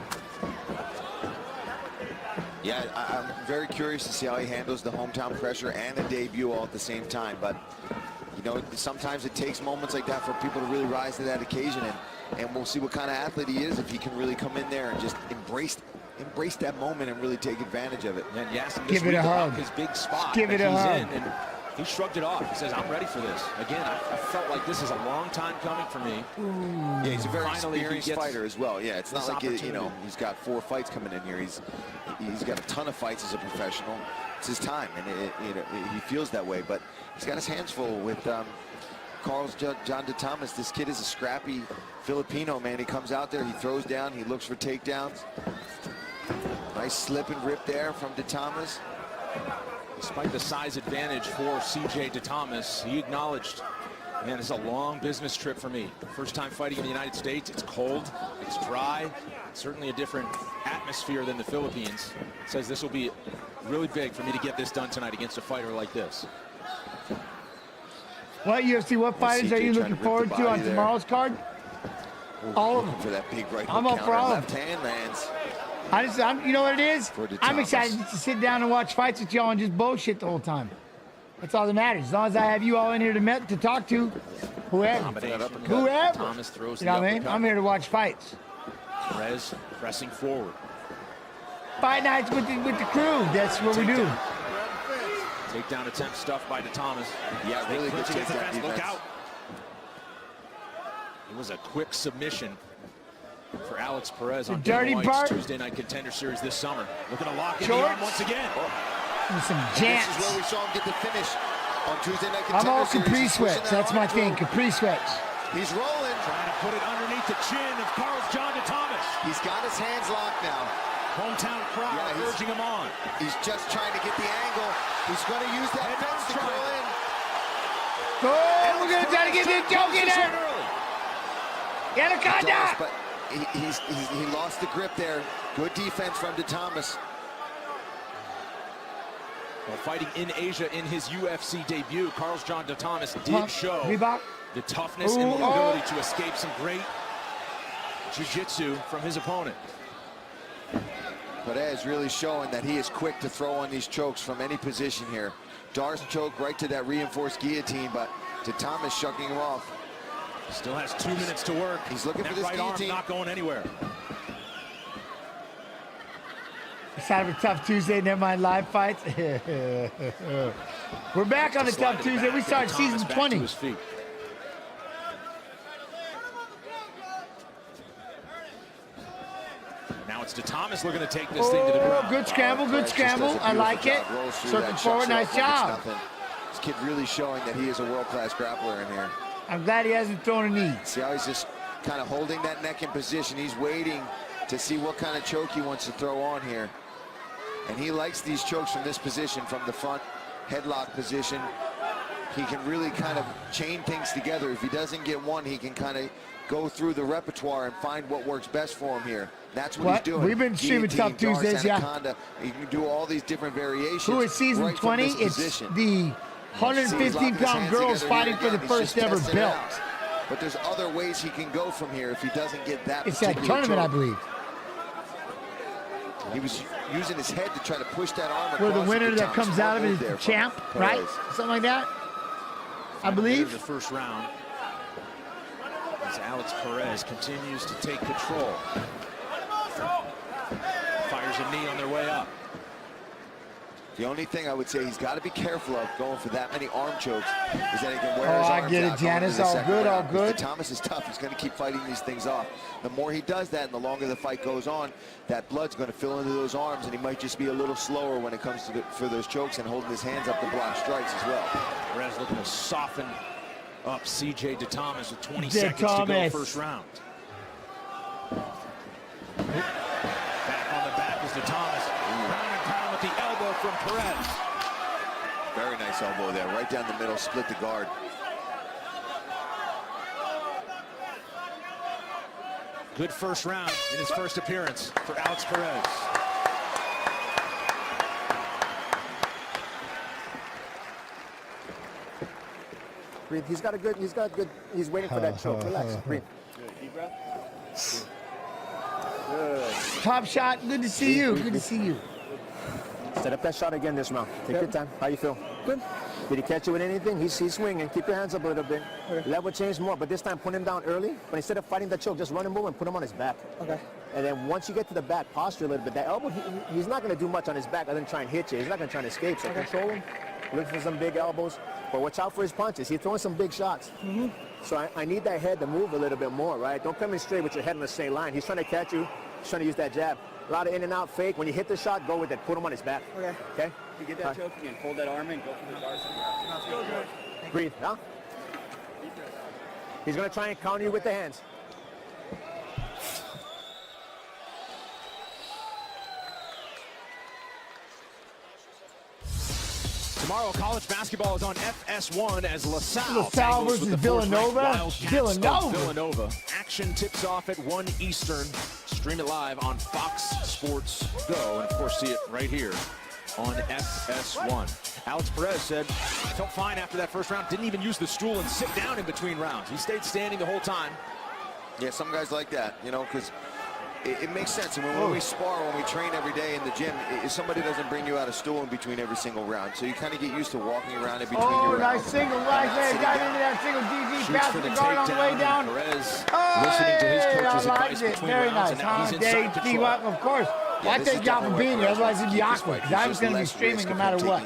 Yeah, I'm very curious to see how he handles the hometown pressure and the debut all at the same time. But, you know, sometimes it takes moments like that for people to really rise to that occasion. And we'll see what kind of athlete he is if he can really come in there and just embrace that moment and really take advantage of it. And yes, give it a hug. His big spot. Give it a hug. And he shrugged it off. He says, I'm ready for this. Again, I felt like this is a long time coming for me. Yeah, he's a very experienced fighter as well. Yeah, it's not like, you know, he's got 4 fights coming in here. He's got a ton of fights as a professional. It's his time, and he feels that way. But he's got his hands full with Carlos John de Thomas. This kid is a scrappy Filipino, man. He comes out there, he throws down, he looks for takedowns. Nice slip and rip there from de Thomas. Despite the size advantage for CJ de Thomas, he acknowledged, man, it's a long business trip for me. First time fighting in the United States. It's cold, it's dry, certainly a different atmosphere than the Philippines. Says this will be really big for me to get this done tonight against a fighter like this. What UFC, what fighters are you looking forward to on tomorrow's card? All of them. For that big right I'm up for all of them. Left hand lands. You know what it is? I'm excited to sit down and watch fights with y'all and just bullshit the whole time. That's all that matters. As long as I have you all in here to talk to, whoever. Thomas throws you know what I mean? I'm here to watch fights. Perez pressing forward. Fight nights with the crew. That's what we do. Takedown attempt stuffed by Thomas. Yeah, really good takedown defense. Look out. It was a quick submission for Alex Perez on Dirty Bart. Tuesday Night Contender Series this summer. Looking to lock in the arm once again. And some jants. This is where we saw him get the finish on Tuesday Night Contender I'm all Series. Capri sweats. That's my thing. Capri sweats. He's rolling. Trying to put it underneath the chin of Carl John Thomas. He's got his hands locked now. Hometown crowd urging him on. He's just trying to get the angle. He's going to use that fence to curl in. Oh, we're going to try to get this joke in there. Anaconda. But he lost the grip there. Good defense from Thomas. Well, fighting in Asia in his UFC debut, Carl John Thomas did show the toughness and the ability to escape some great jiu-jitsu from his opponent. Perez really showing that he is quick to throw on these chokes from any position here. Darce choke right to that reinforced guillotine, but Thomas shucking him off. Still has 2 minutes to work. He's looking for this right guillotine. Arm not going anywhere. Excited for Tough Tuesday, never mind live fights. We're back on the Tough Tuesday. We started season 20. Now it's Thomas looking to take this thing to the ground. Good scramble, good scramble. I like it. Circle forward, nice job. This kid really showing that he is a world-class grappler in here. I'm glad he hasn't thrown a knee. See how he's just kind of holding that neck in position. He's waiting to see what kind of choke he wants to throw on here. And he likes these chokes from this position, from the front headlock position. He can really kind of chain things together. If he doesn't get one, he can kind of go through the repertoire and find what works best for him here. That's what he's doing. We've been streaming Tough Tuesdays, Anaconda. You can do all these different variations. Who is season 20? It's the 115-pound girls fighting for the first ever belt. But there's other ways he can go from here if he doesn't get that. It's that tournament, I believe. He was using his head to try to push that arm across. Where the winner that comes out of it is the champ, right? Something like that, I believe. The first round, as Alex Perez continues to take control. Fires a knee on their way up. The only thing I would say he's got to be careful of going for that many arm chokes is that he can wear his arms out. I get it, Janice. All good, all good. Thomas is tough. He's going to keep fighting these things off. The more he does that and the longer the fight goes on, that blood's going to fill into those arms, and he might just be a little slower when it comes to for those chokes and holding his hands up to block strikes as well. Perez looking to soften up CJ Thomas with 20 seconds to go first round. Back on the back is Thomas. Round and pound with the elbow from Perez. Very nice elbow there, right down the middle, split the guard. Good first round in his first appearance for Alex Perez. Breathe. He's waiting for that choke. Relax. Breathe. Good. Deep breath. Good. Top shot. Good to see you. Good to see you. Set up that shot again this round. Take your time. How you feel? Good. Did he catch you with anything? He's swinging. Keep your hands up a little bit. Okay. Level change more, but this time put him down early. But instead of fighting the choke, just run and move and put him on his back. Okay. And then once you get to the back, posture a little bit. That elbow, he's not going to do much on his back other than try and hit you. He's not going to try and escape. So control him. Look for some big elbows. But watch out for his punches. He's throwing some big shots. So I need that head to move a little bit more, right? Don't come in straight with your head on the same line. He's trying to catch you. He's trying to use that jab. A lot of in and out fake. When you hit the shot, go with it. Put him on his back. Okay. Okay? You get that choke again. Hold that arm in. Go for the bars. Breathe. Huh? He's going to try and counter you with the hands. Tomorrow, college basketball is on FS1 as LaSalle versus Villanova. Villanova. Action tips off at 1 Eastern. Stream it live on Fox Sports Go. And, of course, see it right here on FS1. Alex Perez said, felt fine after that first round. Didn't even use the stool and sit down in between rounds. He stayed standing the whole time. Yeah, some guys like that, you know, because it makes sense. And when we spar, when we train every day in the gym, somebody doesn't bring you out a stool in between every single round. So you kind of get used to walking around in between your rounds. Nice single, nice there. Got into that single GG, passed the guard on the way down. Perez listening to his coach's advice between very rounds, nice. Dave, of course. Well, I thank y'all for being here, otherwise it'd be awkward. Because I was going to be streaming no matter what.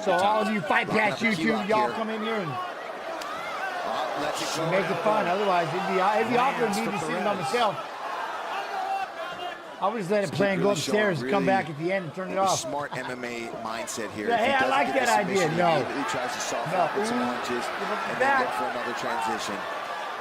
So all of you Fight Pass YouTube, y'all come in here and make it fun. Otherwise, it'd be awkward me just sitting by myself. I would just let it play and go upstairs and come back at the end and turn it off. Smart MMA mindset here. Yeah, hey, I like that idea. No. He tries to soften up with some punches and then look for another transition.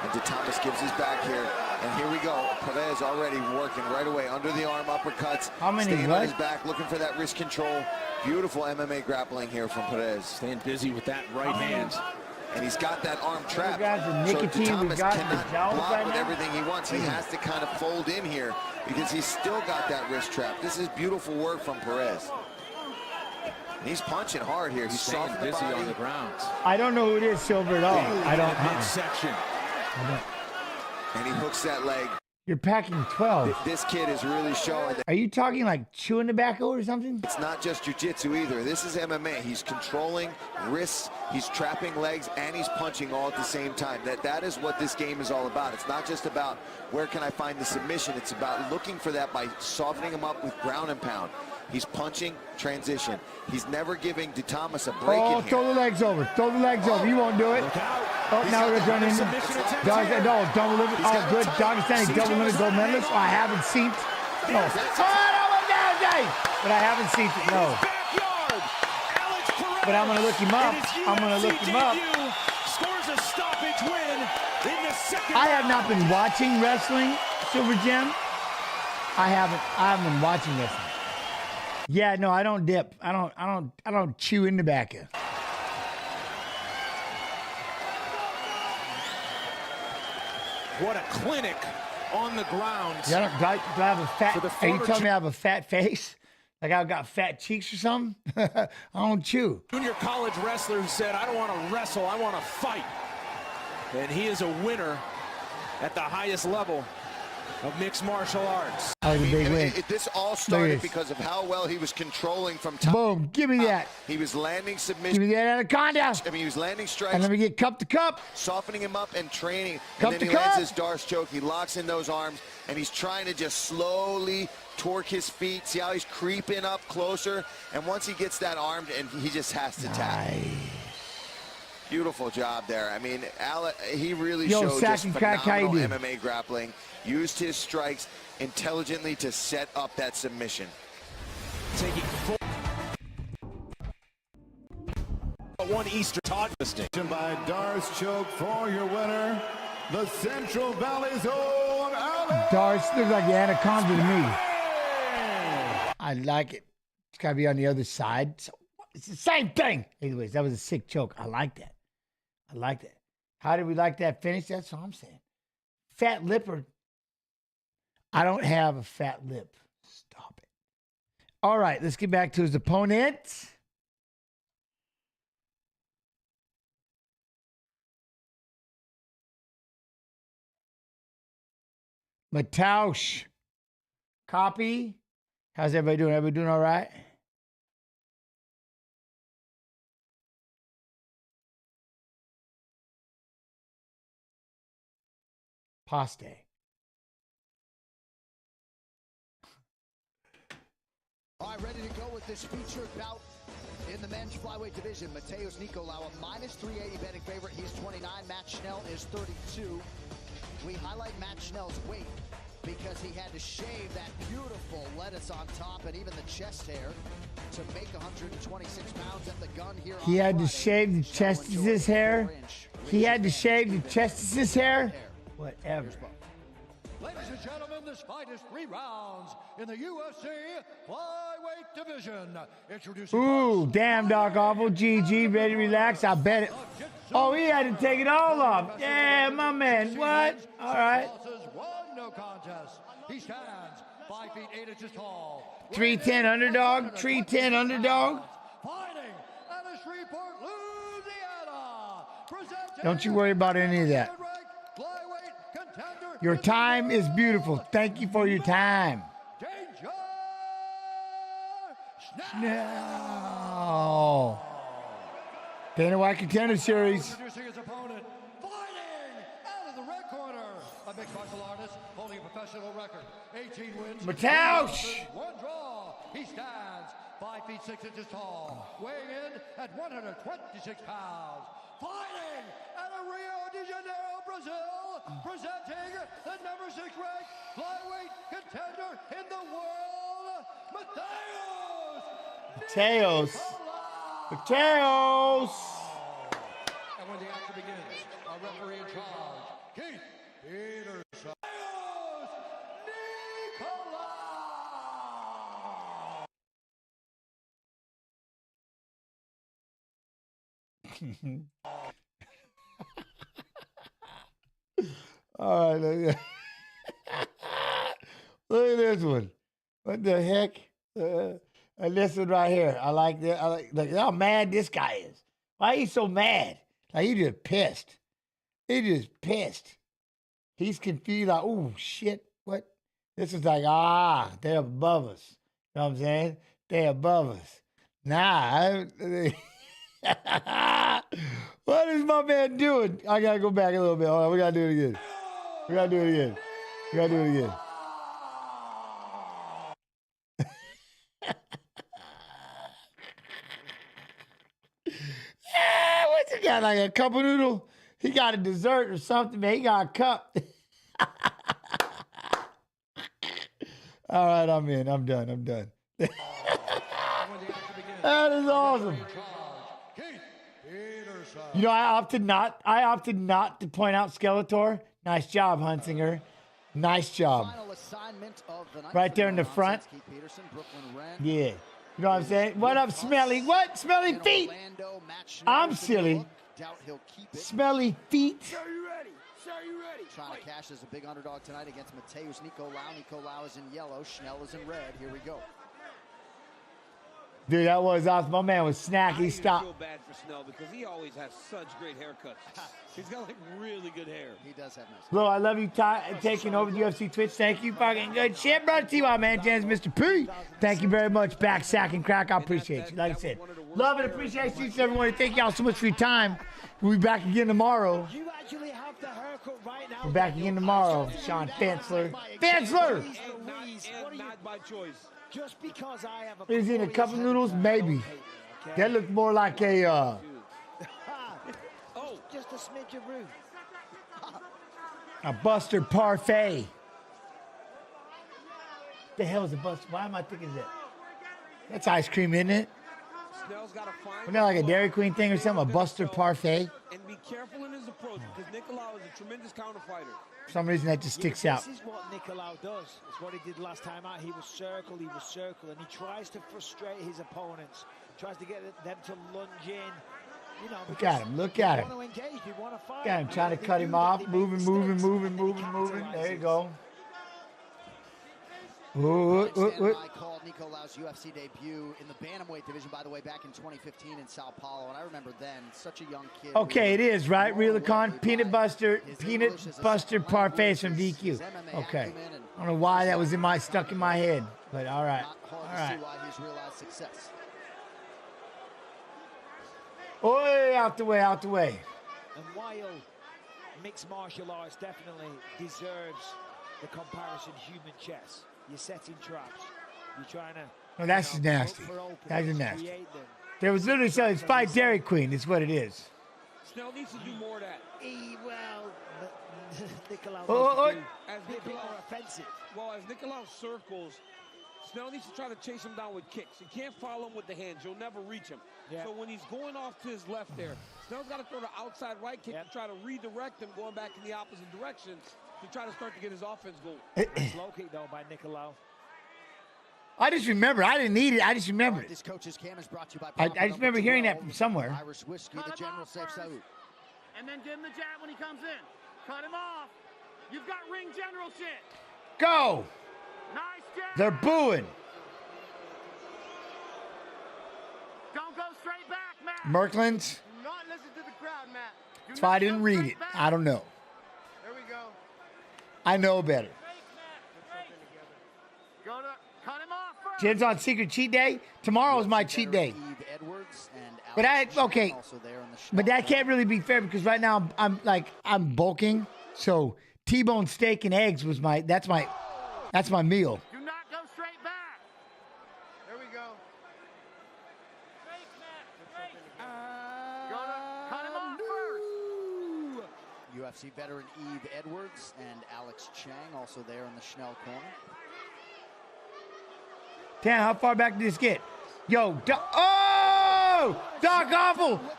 And Thomas gives his back here. And here we go. Perez already working right away under the arm uppercuts. How many? Staying on his back, looking for that wrist control. Beautiful MMA grappling here from Perez. Staying busy with that right hand. And he's got that arm trapped. So Thomas cannot block with everything he wants. He has to kind of fold in here because he's still got that wrist trap. This is beautiful work from Perez. And he's punching hard here. He's staying busy on the ground. I don't know who it is, Silver, at all. I don't. Midsection. And he hooks that leg. You're packing 12. This kid is really showing that. Are you talking like chewing tobacco or something? It's not just jiu-jitsu either. This is MMA. He's controlling wrists, he's trapping legs, and he's punching all at the same time. That is what this game is all about. It's not just about where can I find the submission. It's about looking for that by softening him up with ground and pound. He's punching, transition. He's never giving Thomas a break in here. Throw the legs over. Throw the legs over. You won't do it. Oh, now we're going to turn in. No, double limit. Oh, good. Dagestani double limit gold medalist. Oh, I haven't seen it. No. But I haven't seen it. No. But I'm going to look him up. I'm going to look him up. Scores a stoppage win in the second. I have not been watching wrestling, Silver Gem. I haven't been watching wrestling. Yeah, no, I don't dip. I don't chew in tobacco. What a clinic on the ground. Yeah, do I have a fat? Are you telling me I have a fat face? Like I've got fat cheeks or something? I don't chew. Junior college wrestler who said, "I don't want to wrestle, I want to fight," and he is a winner at the highest level of mixed martial arts. This all started because of how well he was controlling from top. Boom, give me that. He was landing submission. Give me that anaconda. I mean, he was landing strikes. And let me get cup to cup. Softening him up and training. Cup and then to he cup. lands his Darce choke. He locks in those arms, and he's trying to just slowly torque his feet. See how he's creeping up closer? And once he gets that armed, and he just has to tap. Beautiful job there. I mean, he really showed just phenomenal MMA grappling. Used his strikes intelligently to set up that submission. Taking full. One Eastern Todd listing. By Darce choke for your winner, the Central Valley's own Alex. Darce looks like the anaconda to me. I like it. It's got to be on the other side. So it's the same thing. Anyways, that was a sick choke. I like that. I like that. How did we like that finish? That's what I'm saying. Fat lipper. I don't have a fat lip. Stop it. All right, let's get back to his opponent. Mataush. Copy. How's everybody doing? Everybody doing all right? Paste. All right, ready to go with this featured bout in the men's flyweight division. Mateus Nicolau, a -380 betting favorite. He's 29. Matt Schnell is 32. We highlight Matt Schnell's weight because he had to shave that beautiful lettuce on top and even the chest hair to make 126 pounds at the gun here. He had to shave the chest of his hair. He had to shave the chest of his hair. Whatever. Ladies and gentlemen, this fight is 3 rounds in the UFC flyweight division. Introducing Ooh, damn, Doc Awful. GG, ready to relax. I bet it. Oh, he had to take it all off. Yeah, my man. What? All right. No contest. He stands 5 feet 8 inches tall. 310 underdog. 310 underdog. Fighting out of Shreveport, Louisiana. Don't you worry about any of that. Your time is beautiful. Thank you for your time. No. Dana White Contender Series. Introducing his opponent, fighting out of the red corner, a mixed martial artist holding a professional record, 18 wins, Matoush. 1 draw. He stands 5 feet 6 inches tall, weighing in at 126 pounds. Fighting out of Rio de Janeiro, Brazil, presenting the number 6 ranked flyweight contender in the world, Mateos. Mateos. And when the action begins, a referee in charge, Keith Peterson. All right, look at this one. What the heck? This one right here. I like that. I like how mad this guy is. Why he so mad? Like he just pissed. He just pissed. He's confused. Like, oh shit, what? This is like, they're above us. You know what I'm saying? They're above us. Nah. What is my man doing? I gotta go back a little bit. Hold on, we gotta do it again. We gotta do it again. We gotta do it again. What's he got? Like a cup of noodle? He got a dessert or something, man. He got a cup. All right, I'm in. I'm done. I'm done. That is awesome. You know, I opted not to point out Skeletor. Nice job, Hunsinger. Nice job. Right there in the front. Yeah. You know what I'm saying? What up, Smelly? What? Smelly feet. I'm silly. Smelly feet. Trying to cash as a big underdog tonight against Mateus Nicolau. Nicolau is in yellow. Schnell is in red. Here we go. Dude, that was awesome. My man was snacky. Stop. I feel bad for Snell because he always has such great haircuts. He's got like really good hair. He does have nice. Hello, I love you taking over the UFC Twitch. Thank you. Fucking good shit, bro. T.Y. man. James, Mr. P. Thank you very much. Back, sack, and crack. I appreciate you. Like I said, love and appreciate you, everyone. Thank y'all so much for your time. We'll be back again tomorrow. You actually have the haircut right now. We're back again tomorrow. Sean Fensler. Fensler! And not by choice. Just because I have a Is he in a cup of noodles? Maybe. That looked more like a oh, just a smidge of roux. A Buster parfait. The hell is a Buster? Why am I thinking that? That's ice cream, isn't it? Isn't that like a Dairy Queen thing or something? A Buster parfait? And be careful in his approach because Nicolau is a tremendous counter fighter. For some reason that just sticks out. This is what Nicolau does. It's what he did last time out. He was circle, and he tries to frustrate his opponents. Tries to get them to lunge in. You know, look at him. Look at him. Look at him trying to cut him off. Moving. There you go. I called Nicolau's UFC debut in the bantamweight division, by the way, back in 2015 in Sao Paulo, and I remember then, such a young kid. Okay, it is, right? Realicon, Peanut Buster Parfaits from DQ. Okay. I don't know why that was stuck in my head, but all right. All right. Why he's realized success. Oi, out the way. And while mixed martial arts definitely deserves the comparison human chess, you're setting traps. You're trying to. No, that's just nasty. That's just nasty. There was literally saying, fight Dairy Queen. Is what it is. Snell needs to do more of that. Nicolau needs to be more offensive. Well, as Nicolau circles, Snell needs to try to chase him down with kicks. You can't follow him with the hands. You'll never reach him. Yeah. So when he's going off to his left there, Snell's got to throw the outside right kick to try to redirect him going back in the opposite direction to try to start to get his offense going. Low kick, though, by Nicolau. I just remember. I didn't need it. I just remember it. This coach's cam is brought to you by I just remember hearing that from somewhere. Irish whiskey, the General Safe Salute. And then give him the jab when he comes in. Cut him off. You've got ring general shit. Go. Nice jab. They're booing. Don't go straight back, Matt. Merklands. Do not listen to the crowd, Matt. That's why I didn't read it. I don't know. There we go. I know better. Go to cut him off first. Jen's on secret cheat day. Tomorrow is my cheat day. But but that can't really be fair because right now I'm bulking. So T-bone steak and eggs was that's my meal. Do not go straight back. There we go. Go to cut him off first. UFC veteran Eve Edwards and Alex Chang also there in the Schnell corner. Damn, how far back did this get? Yo, Doc Awful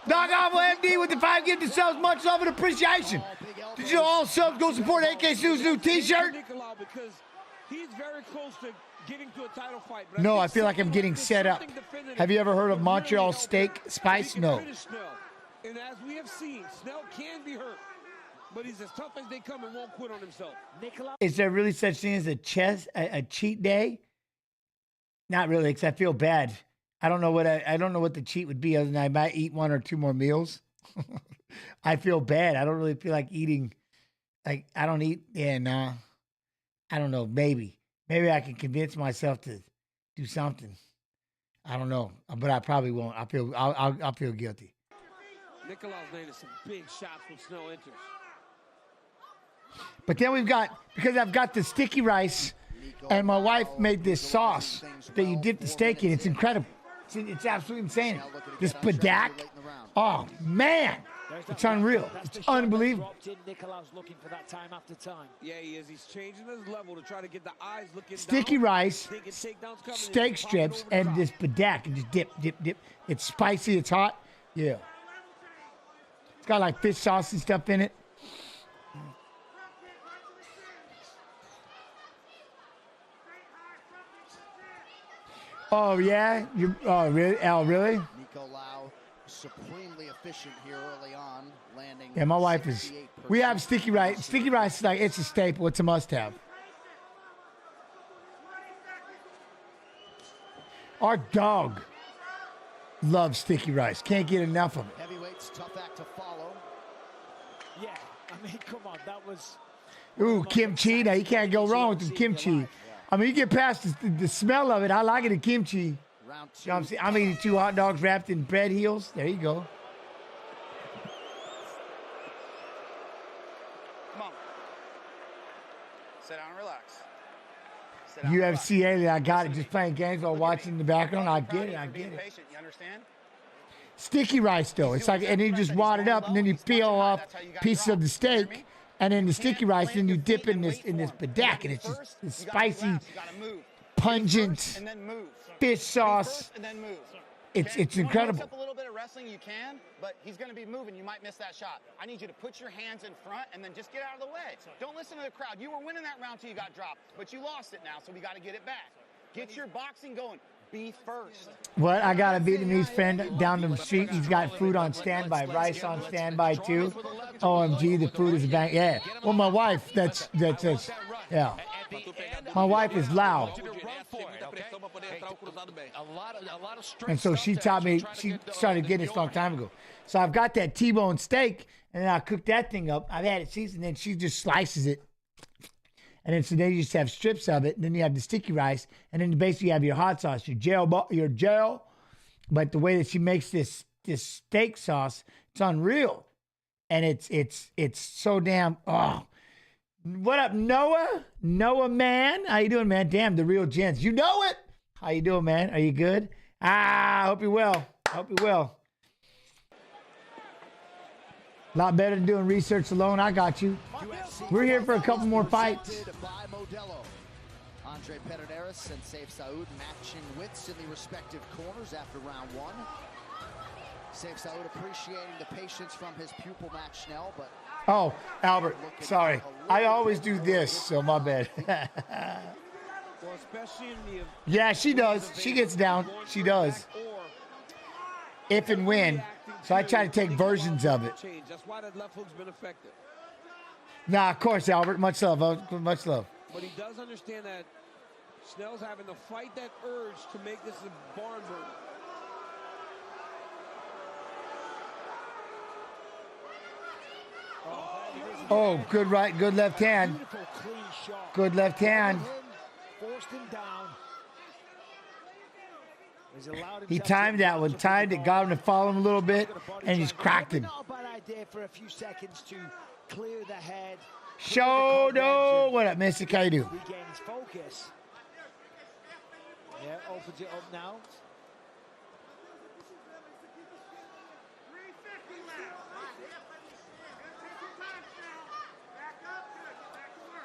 MD with the 5 gift to subs. Much love and appreciation. Did you know all subs go support AK Sue's new t-shirt? Because he's very close to getting to a title fight. No, I feel like I'm getting set up. Have you ever heard of Montreal steak spice? No. And as we have seen, Snell can be hurt, but he's as tough as they come and won't quit on himself. Is there really such thing as a cheat day? Not really, because I feel bad. I don't know what the cheat would be other than I might eat 1 or 2 more meals. I feel bad. I don't really feel like eating. Like I don't eat. Yeah, nah. I don't know. Maybe I can convince myself to do something. I don't know, but I probably won't. I'll feel guilty. Nikolau's landed some big shots when Snell enters. But then because I've got the sticky rice, and my wife made this sauce that you dip the steak in. It's incredible. It's absolutely insane. This Badak. Oh, man. It's unreal. It's unbelievable. Nikolau's looking for that time after time. Yeah, he is. He's changing his level to try to get the eyes looking sticky down, rice, steak strips, and this Badak. And just dip. It's spicy. It's hot. Yeah. It's got like fish sauce and stuff in it. Oh, yeah? Really? Al, really? Nicolau, supremely efficient here early on, landing. Yeah, my wife is. We have sticky rice. Sticky rice is like, it's a staple. It's a must-have. Our dog loves sticky rice. Can't get enough of it. Heavyweights, tough act to follow. Yeah, I mean, come on, that was. Ooh, kimchi. Now, you can't go wrong with the kimchi. I mean, you get past the smell of it. I like it in kimchi. You know what I'm saying? I'm eating 2 hot dogs wrapped in bread heels. There you go. Come on. Sit down and relax. UFC alien, I got it. Just playing games while watching in the background. I get it. Patient, you understand? Sticky rice, though. It's like, and then you just wad it up, and then you peel off pieces of the steak. And then the sticky rice, then you dip in this Badak, and it's just this spicy, pungent fish sauce. It's incredible. Up a little bit of wrestling, you can, but he's going to be moving. You might miss that shot. I need you to put your hands in front and then just get out of the way. Don't listen to the crowd. You were winning that round till you got dropped, but you lost it now, so we got to get it back. Get your boxing going. Be first. What? I got a Vietnamese friend down the street. He's got food on standby, rice on standby too. OMG, the food is a bang. Yeah. Well, my wife, that's yeah. My wife is loud. And so she taught me, she started getting this a long time ago. So I've got that T-bone steak, and then I cook that thing up. I've had it seasoned, and then she just slices it. And then so then you just have strips of it, and then you have the sticky rice, and then basically you have your hot sauce, your gel. But the way that she makes this steak sauce, it's unreal. And it's so damn, oh. What up, Noah? Noah, man. How you doing, man? Damn, the real gents. You know it. How you doing, man? Are you good? Hope you're well. Hope you're well. A lot better than doing research alone. I got you. We're here for a couple more fights. Andre Perez and Saif Saud matching wits in the respective corners after round 1. Saif Saud appreciating the patience from his pupil Max Schnell, but... Oh, Albert, sorry. I always do this, so my bad. Yeah, she does. She gets down. She does. If and when. So I try to take versions of it. That's why that left hook's been effective. Nah, of course, Albert. Much love. Much love. But he does understand that Snell's having to fight that urge to make this a barn burner. Oh, good right, good left hand. Beautiful, clean shot. Good left hand. Forced him down. He's allowed He himself timed to that one, timed it, got him to follow him a little bit, and he's cracked him. Not a bad idea for a few seconds to clear the head. Shodo, what up, Mr. Kaidu? Regain his focus. Yeah, opens it up now.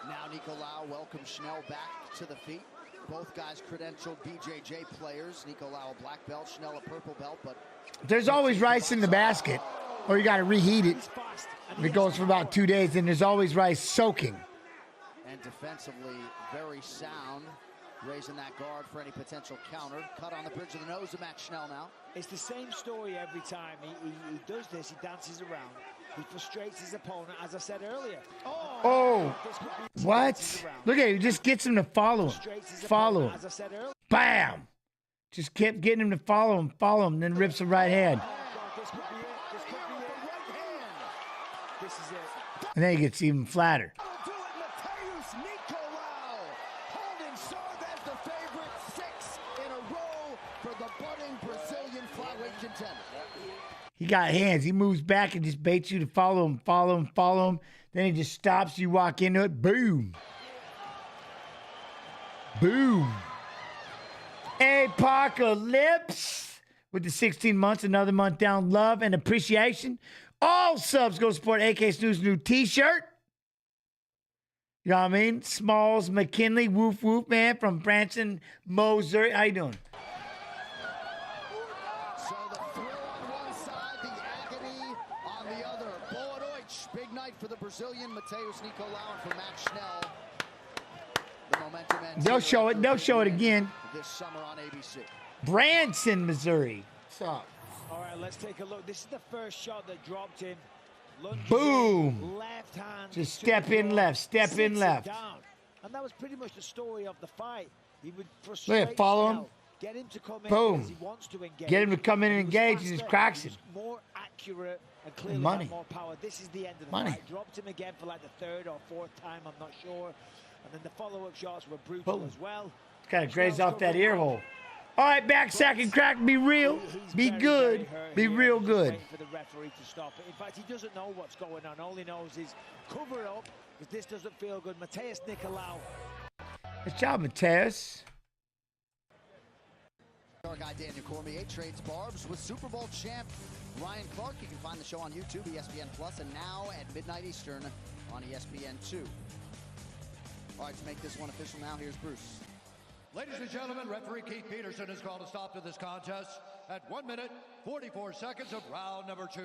Now Nicolau welcomes Schnell back to the feet. Both guys credentialed BJJ players. Nicolau a black belt, Schnell a purple belt, but There's always rice in the basket, or you got to reheat it. If it goes for about 2 days, then there's always rice soaking. and defensively very sound, raising that guard for any potential counter. Cut on the bridge of the nose of Max Schnell now. It's the same story every time. He does this, he dances around. He frustrates his opponent, as I said earlier. Oh, what? Look at it, he just gets him to follow him. Follow him. Bam! Just kept getting him to follow him, then rips the right hand. And then he gets even flatter. He got hands. He moves back and just baits you to follow him. Then he just stops. You walk into it. Boom. Boom. Apocalypse with the 16 months, another month down. Love and appreciation. All subs go support AK Snooze' new t-shirt. You know what I mean? Smalls McKinley, woof woof man from Branson, Missouri. How you doing? So the thrill on one side, the agony on the other. Boa Deutsch, big night for the Brazilian Matheus Nicolau and for Max Schnell. The momentum ends. They'll show it. They'll show it again. This summer on ABC. Branson, Missouri. What's up? All right, let's take a look. This is the first shot that dropped him. Lunges Boom. in, left hand. Just step in left. Step in left. Down. And that was pretty much the story of the fight. He would frustrate Look at follow him. Schnell, get him to come in Boom. because he wants to engage. Get him to come in and He was engage. He faster, just cracks he him. was more accurate and clearly Money. had more power. This is the end of the Money. fight. Dropped him again for like the third or fourth time. I'm not sure. And then the follow-up shots were brutal Boom. as well. Kind of grazed off that ear hole. All right, back, sack, and crack. Be real. Be good. Be real good. For the referee to stop it. In fact, he doesn't know what's going on. All he knows is cover it up because this doesn't feel good. Matheus Nicolau. Good job, Matheus. Our guy Daniel Cormier trades barbs with Super Bowl champ Ryan Clark. You can find the show on YouTube, ESPN Plus, and now at midnight Eastern on ESPN2. All right, to make this one official now, here's Bruce. Ladies and gentlemen, referee Keith Peterson has called a stop to this contest at 1 minute, 44 seconds of round number 2.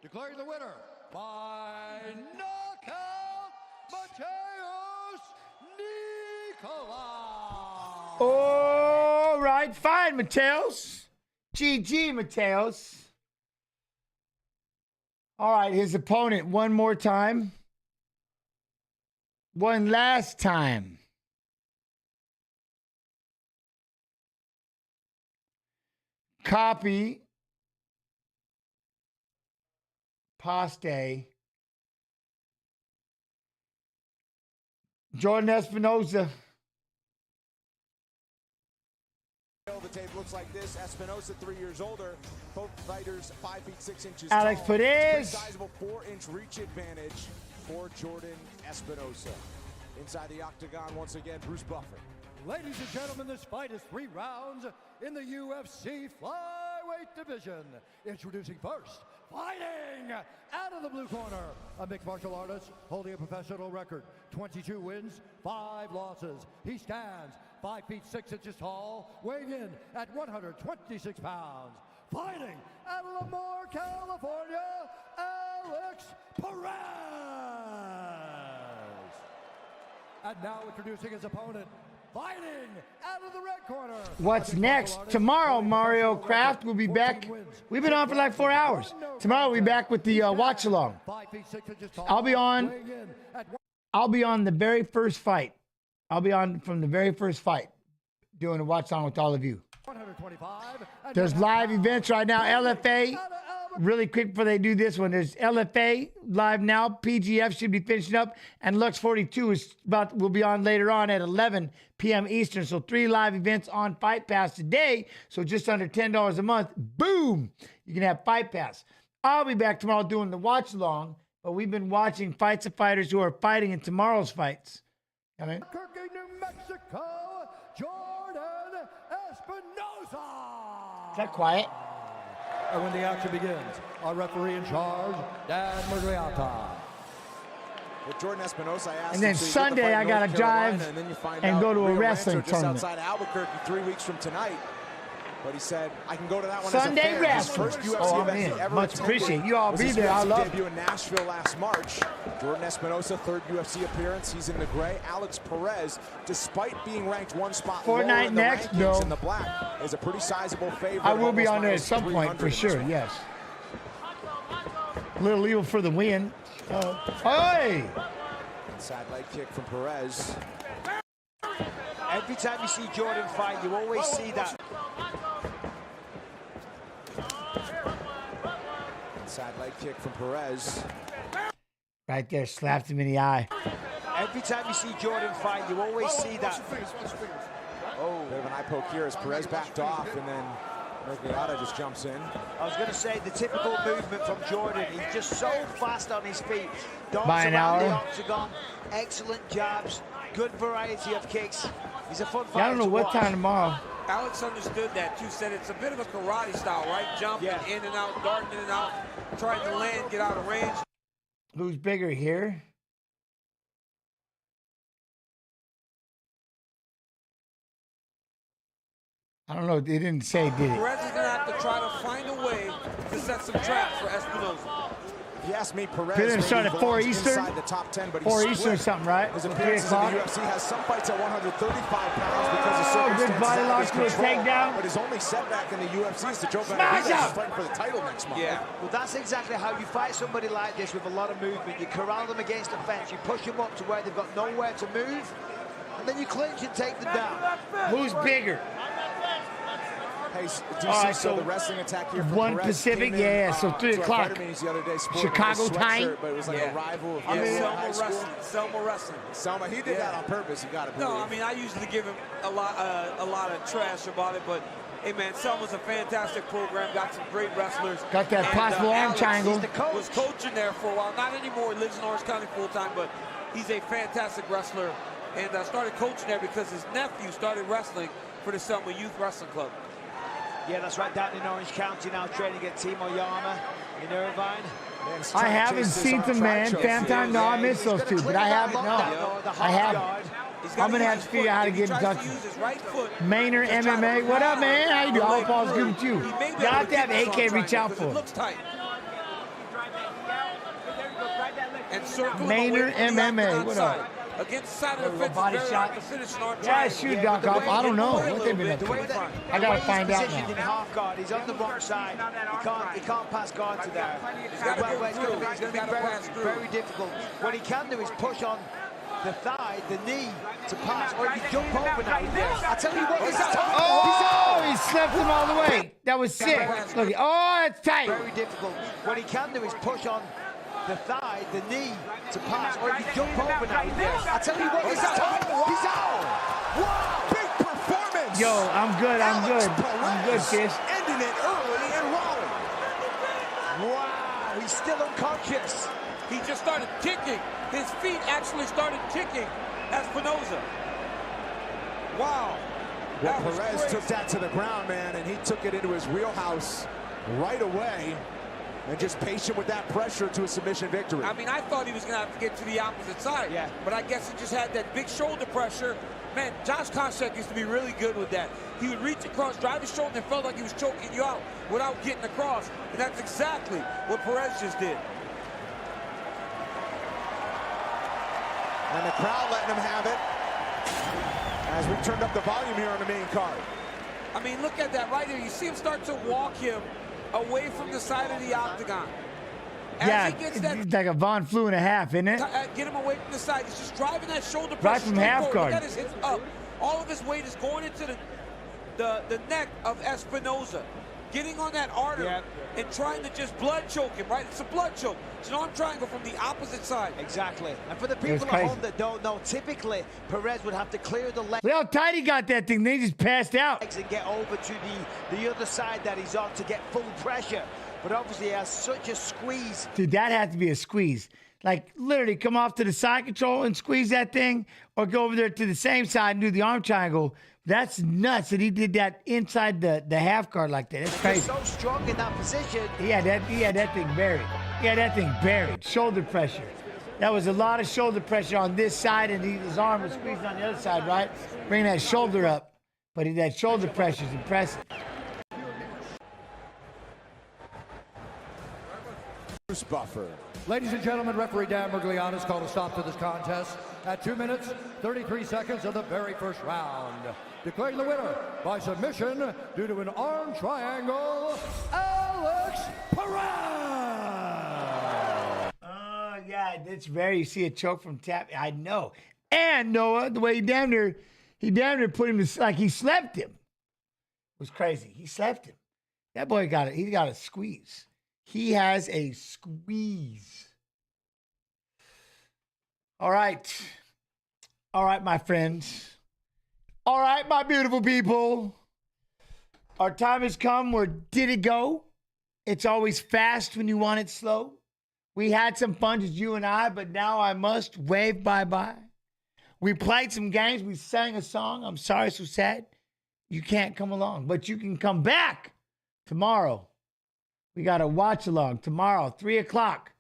Declaring the winner by knockout, Matheus Nicolau. All right, fine, Matheus. GG, Matheus. All right, his opponent one more time. One last time. Copy. Paste. Jordan Espinosa. The tape looks like this. Espinosa, 3 years older. Both fighters 5 feet 6 inches Alex tall. Perez. Sizable 4-inch reach advantage for Jordan Espinosa. Inside the octagon, once again, Bruce Buffer. Ladies and gentlemen, this fight is 3 rounds in the UFC flyweight division. Introducing first, fighting out of the blue corner, a mixed martial artist holding a professional record, 22 wins, 5 losses. He stands 5 feet 6 inches tall, weighing in at 126 pounds. Fighting out of Lamar, California, Alex Perez. And now introducing his opponent, fighting out of the red corner. What's next? Tomorrow, Mario Craft will be back. We've been on for like 4 hours. Tomorrow we'll be back with the watch along. I'll be on the very first fight. I'll be on from the very first fight, doing a watch along with all of you. There's live events right now. LFA really quick before they do this one, there's LFA live now. PGF should be finishing up, and Lux 42 will be on later on at 11 p.m. Eastern. So 3 live events on Fight Pass today. So just under $10 a month. Boom! You can have Fight Pass. I'll be back tomorrow doing the watch along, but we've been watching fights of fighters who are fighting in tomorrow's fights. I mean, Albuquerque, New Mexico, Jordan Espinosa. Is that quiet? And when the action begins, our referee in charge, Dan Murrieta. Well, Jordan Espinosa asked and then him, so Sunday I got to drive and go to a wrestling just tournament. outside Albuquerque 3 weeks from tonight. But he said, I can go to that one Sunday as a fan. wrestling. His first UFC event he ever Much attended appreciate you all was be his there. I UFC love debut it. in Nashville last March. Jordan Espinosa, 3rd UFC appearance. He's in the gray. Alex Perez, despite being ranked 1 spot lower in the next, rankings no. in the black, is a pretty sizable favorite. I will be on there at some point for sure. Yes. Little evil for the win. Hey! Inside leg kick from Perez. Every time you see Jordan fight, you always see that. Inside leg kick from Perez. Right there, slapped him in the eye. Every time you see Jordan fight, you always see that. Oh, bit of an eye poke here as Perez backed off, and then Murrieta just jumps in. I was going to say the typical movement from Jordan. He's just so fast on his feet. Dodges By an around the hour. octagon, excellent jabs, good variety of kicks. He's a fun fighter. I don't know to what watch. time tomorrow. Alex understood that too, said it's a bit of a karate style, right? Jumping in and out, darting in and out, trying to land, get out of range. Who's bigger here? I don't know. They didn't say, did it? Perez is going to have to try to find a way to set some traps for Espinosa. If you ask me, Perez Didn't start at 4 Eastern? inside the top 10, but 4 he's Eastern or split. something, right? His 3 appearances in the o'clock. UFC has some fights at 135 pounds because of Oh, circumstances good body out of lock his to a control. takedown. But his only setback in the UFC is to Joe Smash Benavidez him! is fighting for the title next month. Yeah, well, that's exactly how you fight somebody like this with a lot of movement. You corral them against the fence, you push them up to where they've got nowhere to move, and then you clinch and take them down. Who's bigger? Hey, DC, All right, so so the wrestling attack here from 1 Perez Pacific, came in, yeah, so 3 to our o'clock. fighter meetings the other day, sporting Chicago a sweatshirt, time? but it was like a rival of I mean, high school. Selma Wrestling. Selma, he did that on purpose, you gotta believe. No, I mean, I usually give him a lot of trash about it, but hey, man, Selma's a fantastic program, got some great wrestlers. Got that And, possible arm Alex, triangle. he's the coach. Was coaching there for a while, not anymore, he lives in Orange County full-time, but he's a fantastic wrestler, and started coaching there because his nephew started wrestling for the Selma Youth Wrestling Club. Yeah, that's right, down in Orange County now, training at Team Oyama in Irvine. I haven't seen them, man. Fan time, no, I missed those two, but I haven't, no. I haven't. I'm going to have to figure out how to get in touch with Maynard MMA. What up, man? How you doing? All Paul's good with you. You have to have AK reach out for him. Maynard MMA, what up? Against the side of the fence, body very shot. hard to finish an arm Yeah, triangle. shoot, Doc Ock. I don't know what they've been up to. I got to find out He's now. in half guard. He's on the wrong side. He can't pass guard to there. He's gotta go It's going to be very difficult. What he can do is push on the thigh, the knee to pass, or he can jump over now. I tell you what, he's Oh, he slapped him all the way. That was sick. Look, oh, it's tight. very difficult. What he can do is push on the thigh, the knee to pass, or he can jump over now. I tell you what, he's out. He's out. Wow, big performance. Yo, I'm good. I'm good. I'm good, Fish. Ending it early and Raleigh. Wow, he's still unconscious. He just started kicking. His feet actually started kicking Espinosa. Wow. Well, Perez took that to the ground, man, and he took it into his wheelhouse right away. And just patient with that pressure to a submission victory. I mean, I thought he was going to have to get to the opposite side. Yeah. But I guess he just had that big shoulder pressure. Man, Josh Koscheck used to be really good with that. He would reach across, drive his shoulder, and felt like he was choking you out without getting across. And that's exactly what Perez just did. And the crowd letting him have it as we turned up the volume here on the main card. I mean, look at that right here. You see him start to walk him away from the side of the octagon. As Yeah, he gets that, it's like a Von Flew and a half, isn't it? get him away from the side. He's just driving that shoulder Right pressure from straight half forward. guard. Look at his hips up. All of his weight is going into the neck of Espinosa. getting on that artery and trying to just blood choke him, right? It's a blood choke. It's an arm triangle from the opposite side. Exactly. And for the people at home that don't know, typically Perez would have to clear the legs. Look how tight he got that thing. They just passed out. And get over to the other side that he's on to get full pressure. But obviously he has such a squeeze. Dude, that has to be a squeeze. Like, literally come off to the side control and squeeze that thing, or go over there to the same side and do the arm triangle. That's nuts that he did that inside the half guard like that. That's crazy. He's so strong in that position. He had that thing buried. He had that thing buried. Shoulder pressure. That was a lot of shoulder pressure on this side, and his arm was squeezed on the other side, right? Bring that shoulder up. But that shoulder pressure is impressive. Buffer. Ladies and gentlemen, referee Dan Mergliano has called a stop to this contest at 2 minutes, 33 seconds of the very first round. Declaring the winner by submission due to an arm triangle, Alex Perez! Oh, yeah, that's very, you see a choke from tap. I know. And Noah, the way he damn near put him to, like he slept him. It was crazy. He slept him. That boy he got a squeeze. He has a squeeze. All right. All right, my friends. All right, my beautiful people. Our time has come. Where did it go? It's always fast when you want it slow. We had some fun, just you and I, but now I must wave bye-bye. We played some games. We sang a song. I'm sorry, so sad. You can't come along, but you can come back tomorrow. We got a watch along tomorrow, 3 o'clock.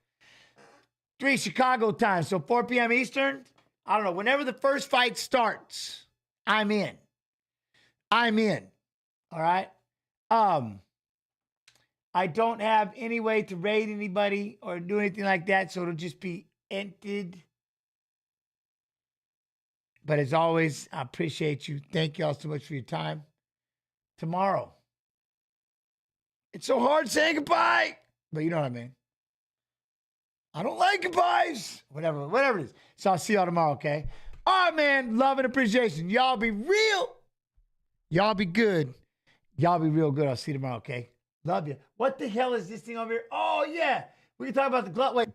3 Chicago time, so 4 p.m. Eastern. I don't know. Whenever the first fight starts, I'm in. I'm in. All right? I don't have any way to raid anybody or do anything like that, so it'll just be entered. But as always, I appreciate you. Thank you all so much for your time. Tomorrow. It's so hard saying goodbye, but you know what I mean. I don't like goodbyes. Whatever it is. So I'll see y'all tomorrow, okay? All right, man. Love and appreciation. Y'all be real. Y'all be good. Y'all be real good. I'll see you tomorrow, okay? Love you. What the hell is this thing over here? Oh, yeah. We can talk about the glut. Wait.